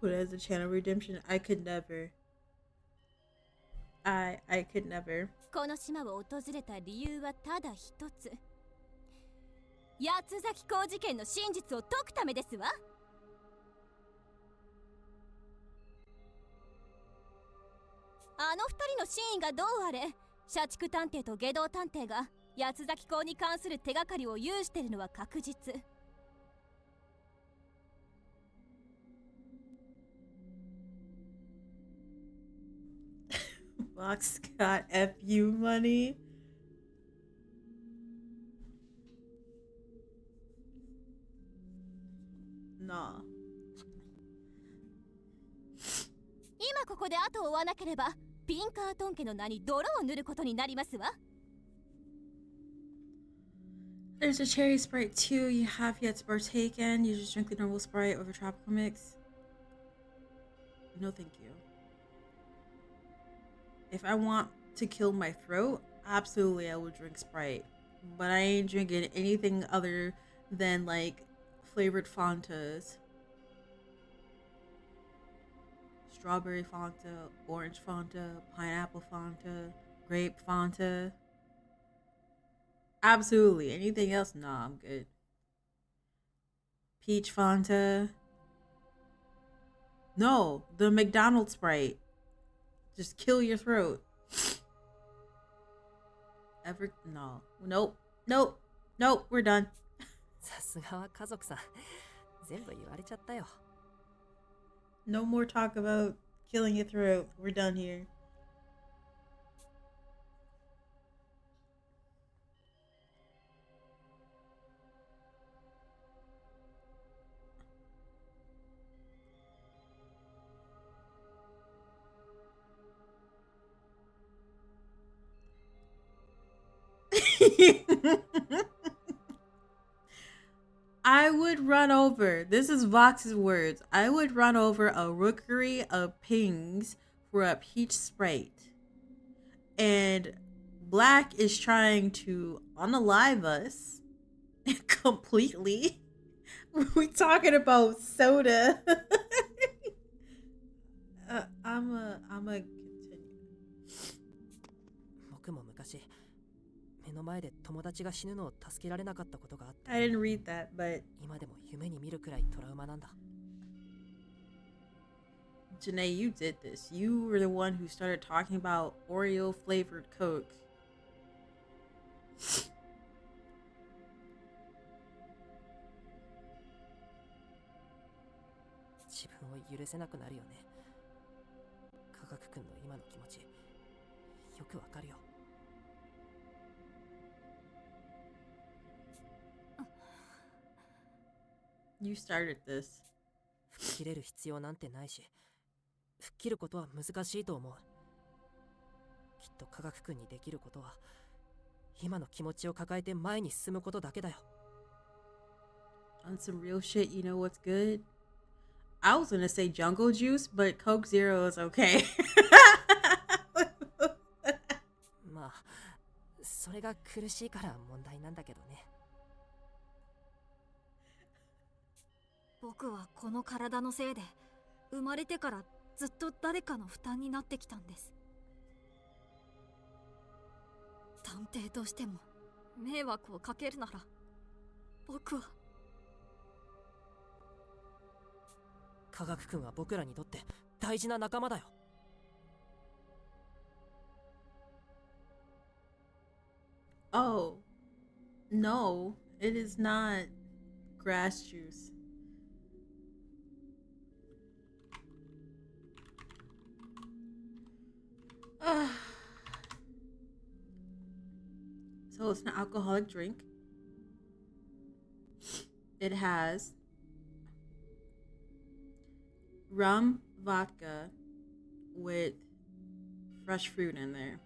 Put it as a channel redemption. I could never. I could never. この島を訪れた理由はただ一つ。八つ崎港事件の真実を解くためですわ。あの二人の真意がどうあれ、社畜探偵と下道探偵が八つ崎港に関する手がかりを有しているのは確実。 Fox got FU money. Nah. 今ここで後を追わなければピンカートン家の名に泥を塗ることになりますわ。 There's a cherry Sprite too. You have yet to partake in. You just drink the normal Sprite over tropical mix. No, thank you. If I want to kill my throat, absolutely I will drink Sprite. But I ain't drinking anything other than like flavored Fantas. Strawberry Fanta, orange Fanta, pineapple Fanta, grape Fanta. Absolutely. Anything else? Nah, I'm good. Peach Fanta. No, the McDonald's Sprite. Just kill your throat. Ever? No. Nope. Nope. Nope. We're done. さすがは家族さん。全部言われちゃったよ。 No more talk about killing your throat. We're done here. I would run over, this is Vox's words, I would run over a rookery of pings for a peach Sprite. And Black is trying to unalive us completely. We talking about soda. I'm a continue. 僕も昔目の前で友達が死ぬのを助けられなかったことがあって I didn't read that, but 今でも夢に見るくらいトラウマなんだ。 Janae, you did this. You were the one who started talking about Oreo flavored Coke. 自分を許せなくなるよね。科学くんの今の気持ちよくわかるよ。 You started this. 吹っ切れる必要なんてないし、吹っ切ることは難しいと思う。きっと科学くんにできることは今の気持ちを抱えて前に進むことだけだよ。 On some real shit, you know what's good? I was gonna say jungle juice, but Coke Zero is okay. まあそれが苦しいから問題なんだけどね。 僕はこの体のせいで生まれてからずっと誰かの負担になってきたんです。探偵としても迷惑をかけるなら僕は。科学くんは僕らにとって大事な仲間だよ。 Oh, no, it is not grass juice. So it's an alcoholic drink. It has rum vodka with fresh fruit in there.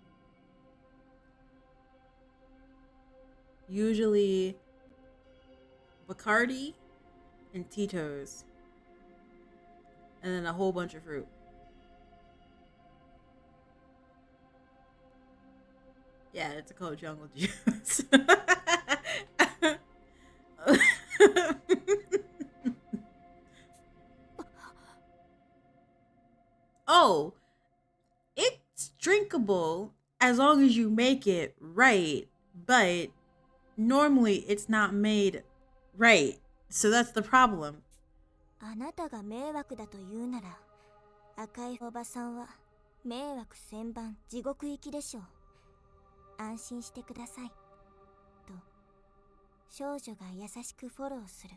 Usually Bacardi and Tito's. And then a whole bunch of fruit. Yeah, it's called jungle juice. Oh, it's drinkable as long as you make it right, but normally it's not made right. So that's the problem. あなたが迷惑だと言うなら、赤いおばさんは迷惑千番地獄行きでしょう。安心してください。と、少女が優しくフォローする。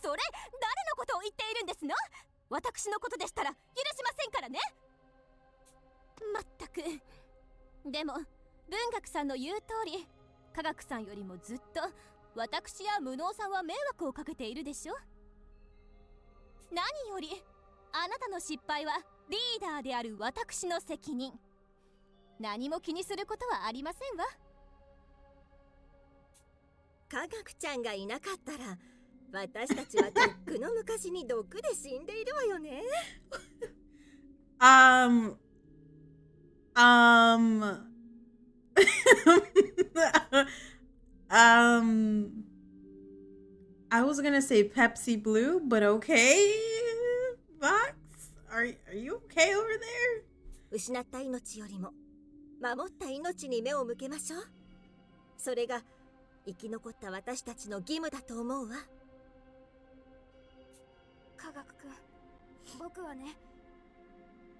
それ、誰のことを言っているんですの？私のことでしたら許しませんからね。まったく。でも、文学さんの言う通り、科学さんよりもずっと私や無能さんは迷惑をかけているでしょ。何より、あなたの失敗はリーダーである私の責任。何も気にすることはありませんわ。科学ちゃんがいなかったら私たちはとっくの昔に毒で死んでいるわよね。I was gonna say Pepsi Blue, but okay, Vox, are you okay over there? 失った命よりも守った命に目を向けましょう。それが生き残った私たちの義務だと思うわ。科学くん、僕はね、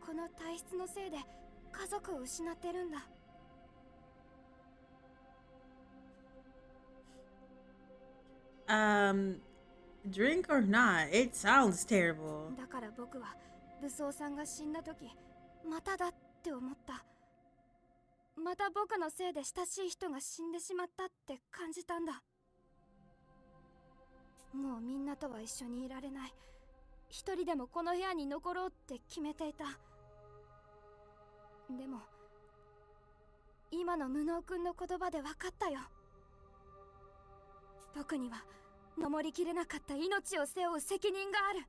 この体質のせいで家族を失ってるんだ。Drink or not, it sounds terrible. だから僕は武装さんが死んだ時、まただって思った。また僕のせいで親しい人が死んでしまったって感じたんだ。もうみんなとは一緒にいられない。一人でもこの部屋に残ろうって決めていた。でも今の無能くんの言葉で分かったよ。僕には守りきれなかった命を背負う責任がある。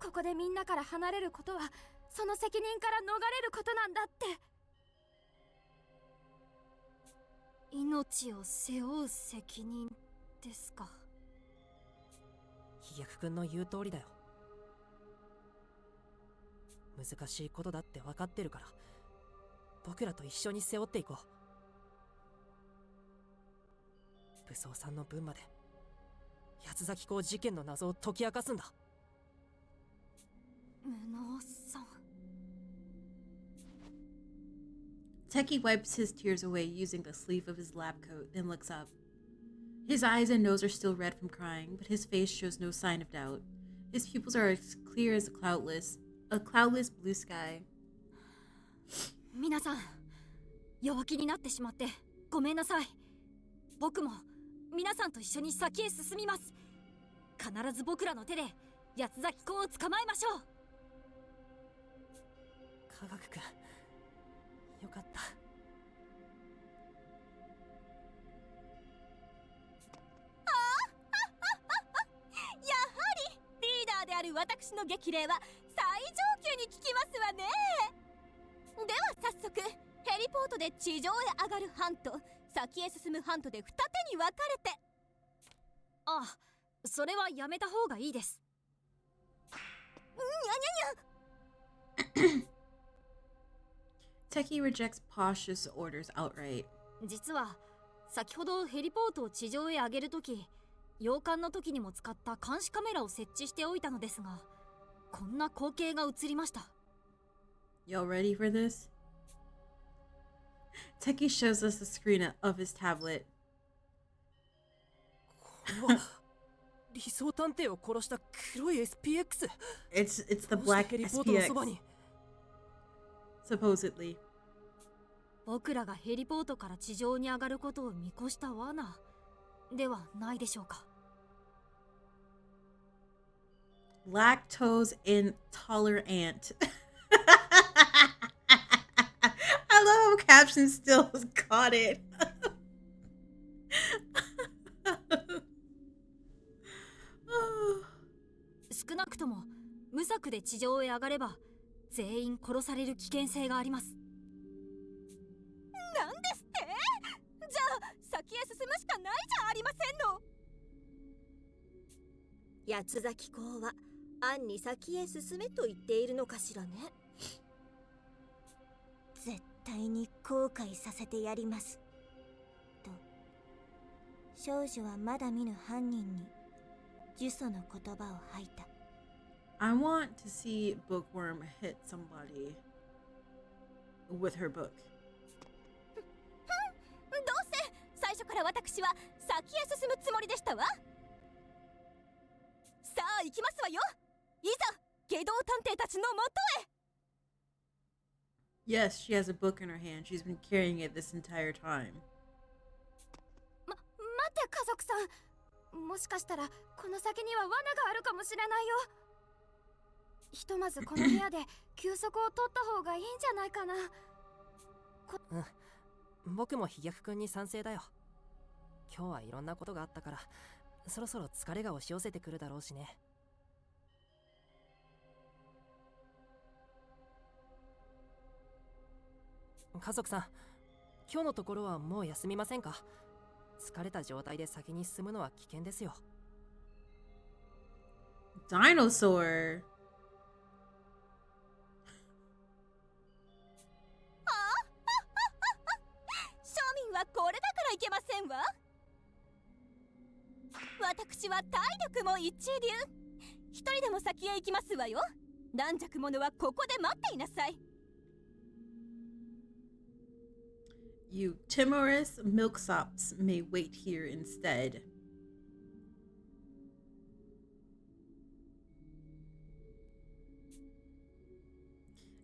ここでみんなから離れることはその責任から逃れることなんだって。命を背負う責任ですか。飛躍くんの言う通りだよ。難しいことだって分かってるから、僕らと一緒に背負っていこう。武装さんの分まで八崎港事件の謎を解き明かすんだ。無能さん。Techie wipes his tears away using the sleeve of his lab coat, then looks up. His eyes and nose are still red from crying, but his face shows no sign of doubt. His pupils are as clear as a cloudless blue sky. 皆さん、弱気になってしまってごめんなさい。僕も皆さんと一緒に先へ進みます。必ず僕らの手で八崎港を捕まえましょう。科学くん、よかった。やはりリーダーである私の激励は最上級に効きますわね。では早速ヘリポートで地上へ上がる班と先へ進む班とで二手に分かれて。ああ、それはやめた方がいいです。にゃにゃにゃ。Techie rejects Posh's orders outright. 実は先ほどヘリポートを地上へ上げるとき、洋館の時にも使った監視カメラを設置しておいたのですが、こんな光景が映りました。Y'all ready for this? Techie shows us the screen of his tablet. これは理想探偵を殺した黒い SPX。 It's the どうして black ヘリポートのそば SPX, に。 supposedly. 僕らがヘリポートから地上に上がることを見越した罠ではないでしょうか。Lactose intolerant. I love how caption still caught it. 少なくとも無策で地上へ上がれば全員殺される危険性があります。なんですって？じゃあ先へ進むしかないじゃありませんの。八崎港は暗に先へ進めと言っているのかしらね。絶対に後悔させてやりますと少女はまだ見ぬ犯人に呪詛の言葉を吐いた。 I want to see Bookworm hit somebody with her book. どうせ最初から私は先へ進むつもりでしたわ。さあ行きますわよ。いざ下道探偵たちのもとへ。Yes, she has a book in her hand. She's been carrying it this entire time. 待って家族さん、もしかしたらこの先には罠があるかもしれないよ。ひとまずこの部屋で休息を取った方がいいんじゃないかな。僕も飛躍くんに賛成だよ。今日はいろんなことがあったからそろそろ疲れが押し寄せてくるだろうしね。家族さん、今日のところはもう休みませんか？疲れた状態で先に進むのは危険ですよ。Dinosaur. 庶民はこれだからいけませんわ。私は体力も一流。一人でも先へ行きますわよ。軟弱者はここで待っていなさい。You timorous milksops may wait here instead.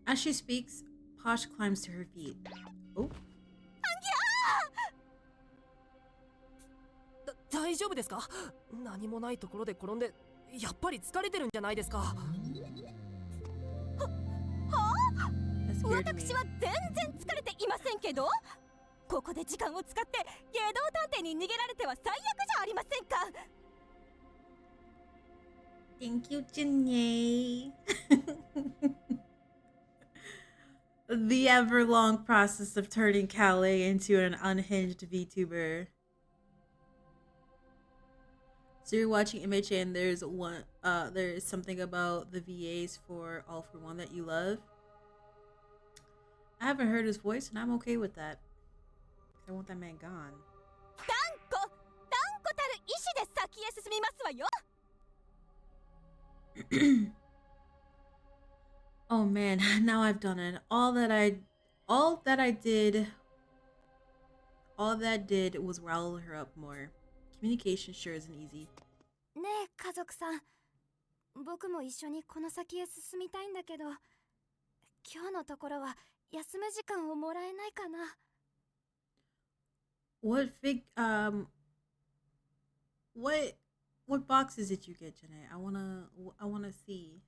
As she speaks, Posh climbs to her feet. Oh. 大丈夫ですか？何もないところで転んでやっぱり疲れてるんじゃないですか？私は全然疲れていませんけど。ここで時間を使って下道探偵に逃げられては最悪じゃありませんか。Thank you, Janae. The ever-long process of turning Calais into an unhinged VTuber. So you're watching MHA and there's something about the VAs for All For One that you love. I haven't heard his voice and I'm okay with that. I want that man gone. Oh man, now I've done it. All that did was rile her up more. Communication sure isn't easy. ねえ家族さん、僕も一緒にこの先へ進みたいんだけど、今日のところは休む時間をもらえないかな。What boxes did you get, Janae? I wanna see.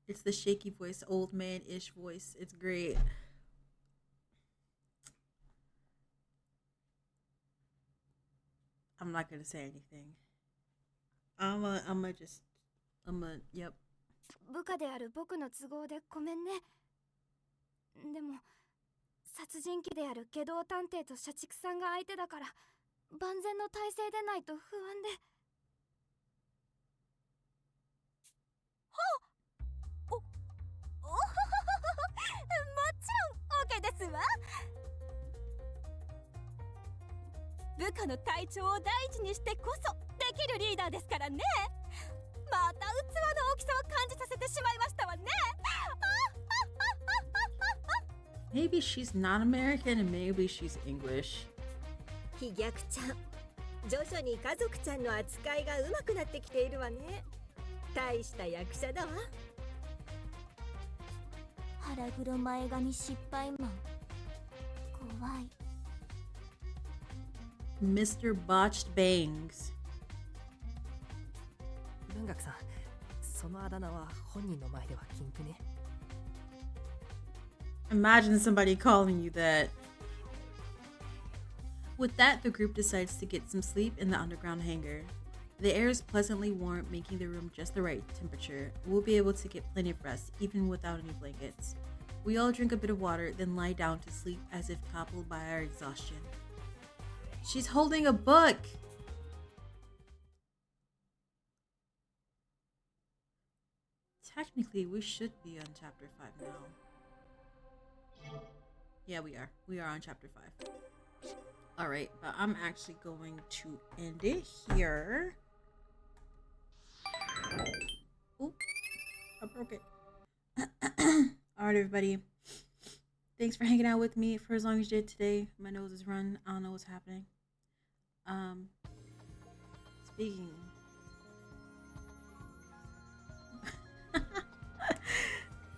It's the shaky voice, old man-ish voice. It's great. I'm not gonna say anything. Yep. 部下である僕の都合でごめんね。でも殺人鬼である下道探偵と社畜さんが相手だから万全の体制でないと不安で。もちろん OK ですわ。部下の体調を第一にしてこそできるリーダーですからね。また器の大きさを感じさせてしまいましたわね。Maybe she's not American and maybe she's English. 飛脚ちゃん、徐々に家族ちゃんの扱いが上手くなってきているわね。大した役者だわ。腹黒前髪失敗マン。怖い。Mr. Botched Bangs. 文学さん、そのあだ名は本人の前では禁句ね。Imagine somebody calling you that. With that, the group decides to get some sleep in the underground hangar. The air is pleasantly warm, making the room just the right temperature. We'll be able to get plenty of rest, even without any blankets. We all drink a bit of water, then lie down to sleep as if toppled by our exhaustion. She's holding a book! Technically, we should be on chapter 5 now. Yeah, we are. We are on chapter 5. Alright, but I'm actually going to end it here. Oop, I broke it. Alright, everybody. Thanks for hanging out with me for as long as you did today. My nose is run. I don't know what's happening. Speaking.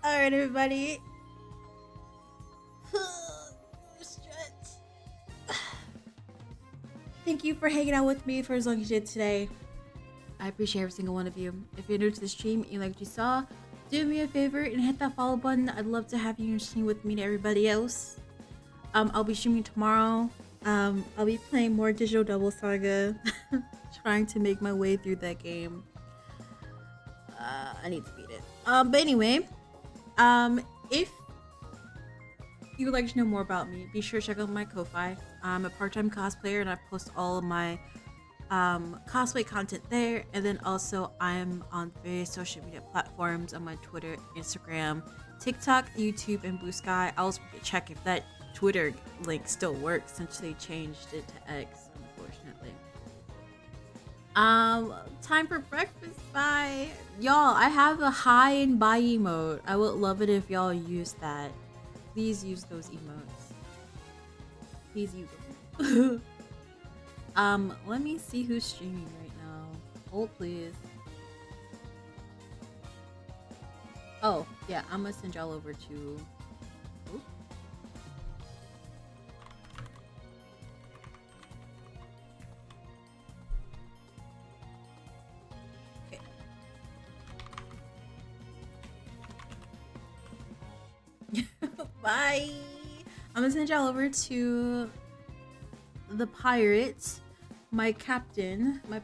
Alright, everybody. Thank you for hanging out with me for as long as you did today. I appreciate every single one of you. If you're new to the stream and you like what you saw, do me a favor and hit that follow button. I'd love to have you in your stream with me and everybody else. I'll be streaming tomorrow. I'll be playing more Digital Double Saga. Trying to make my way through that game. I need to beat it. But anyway, if you would like to know more about me, be sure to check out my Ko-Fi. I'm a part-time cosplayer and I post all of my cosplay content there. And then also I'm on various social media platforms. I'm on Twitter, Instagram, TikTok, YouTube, and Blue Sky. I also need to check if that Twitter link still works since they changed it to X, unfortunately. Time for breakfast. Bye. Y'all, I have a hi and bye emote. I would love it if y'all use that. Please use those emotes. Please use them. Let me see who's streaming right now. Hold please. Oh, yeah, I'm gonna send y'all over to... Oop. Okay. Bye! I'm gonna send y'all over to the pirate, my captain, my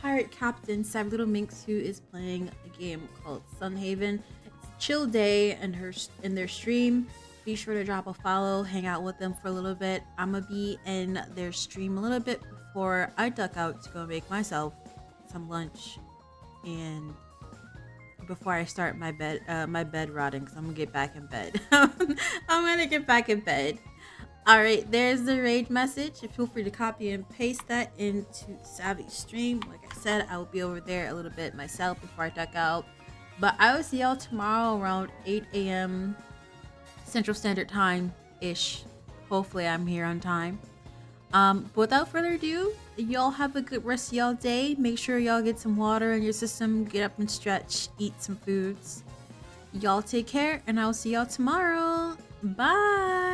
pirate captain Savvy Little Minx, who is playing a game called Sunhaven. It's a chill day in their stream. Be sure to drop a follow, hang out with them for a little bit. I'm gonna be in their stream a little bit before I duck out to go make myself some lunch, and before I start my bed rotting, because I'm gonna get back in bed. I'm gonna get back in bed. All right, there's the raid message. Feel free to copy and paste that into Savvy's stream. Like I said, I will be over there a little bit myself before I duck out. But I will see y'all tomorrow around 8 a.m. Central Standard Time ish. Hopefully I'm here on time. But without further ado, y'all have a good rest of y'all day. Make sure y'all get some water in your system, get up and stretch, eat some foods. Y'all take care, and I'll see y'all tomorrow. Bye.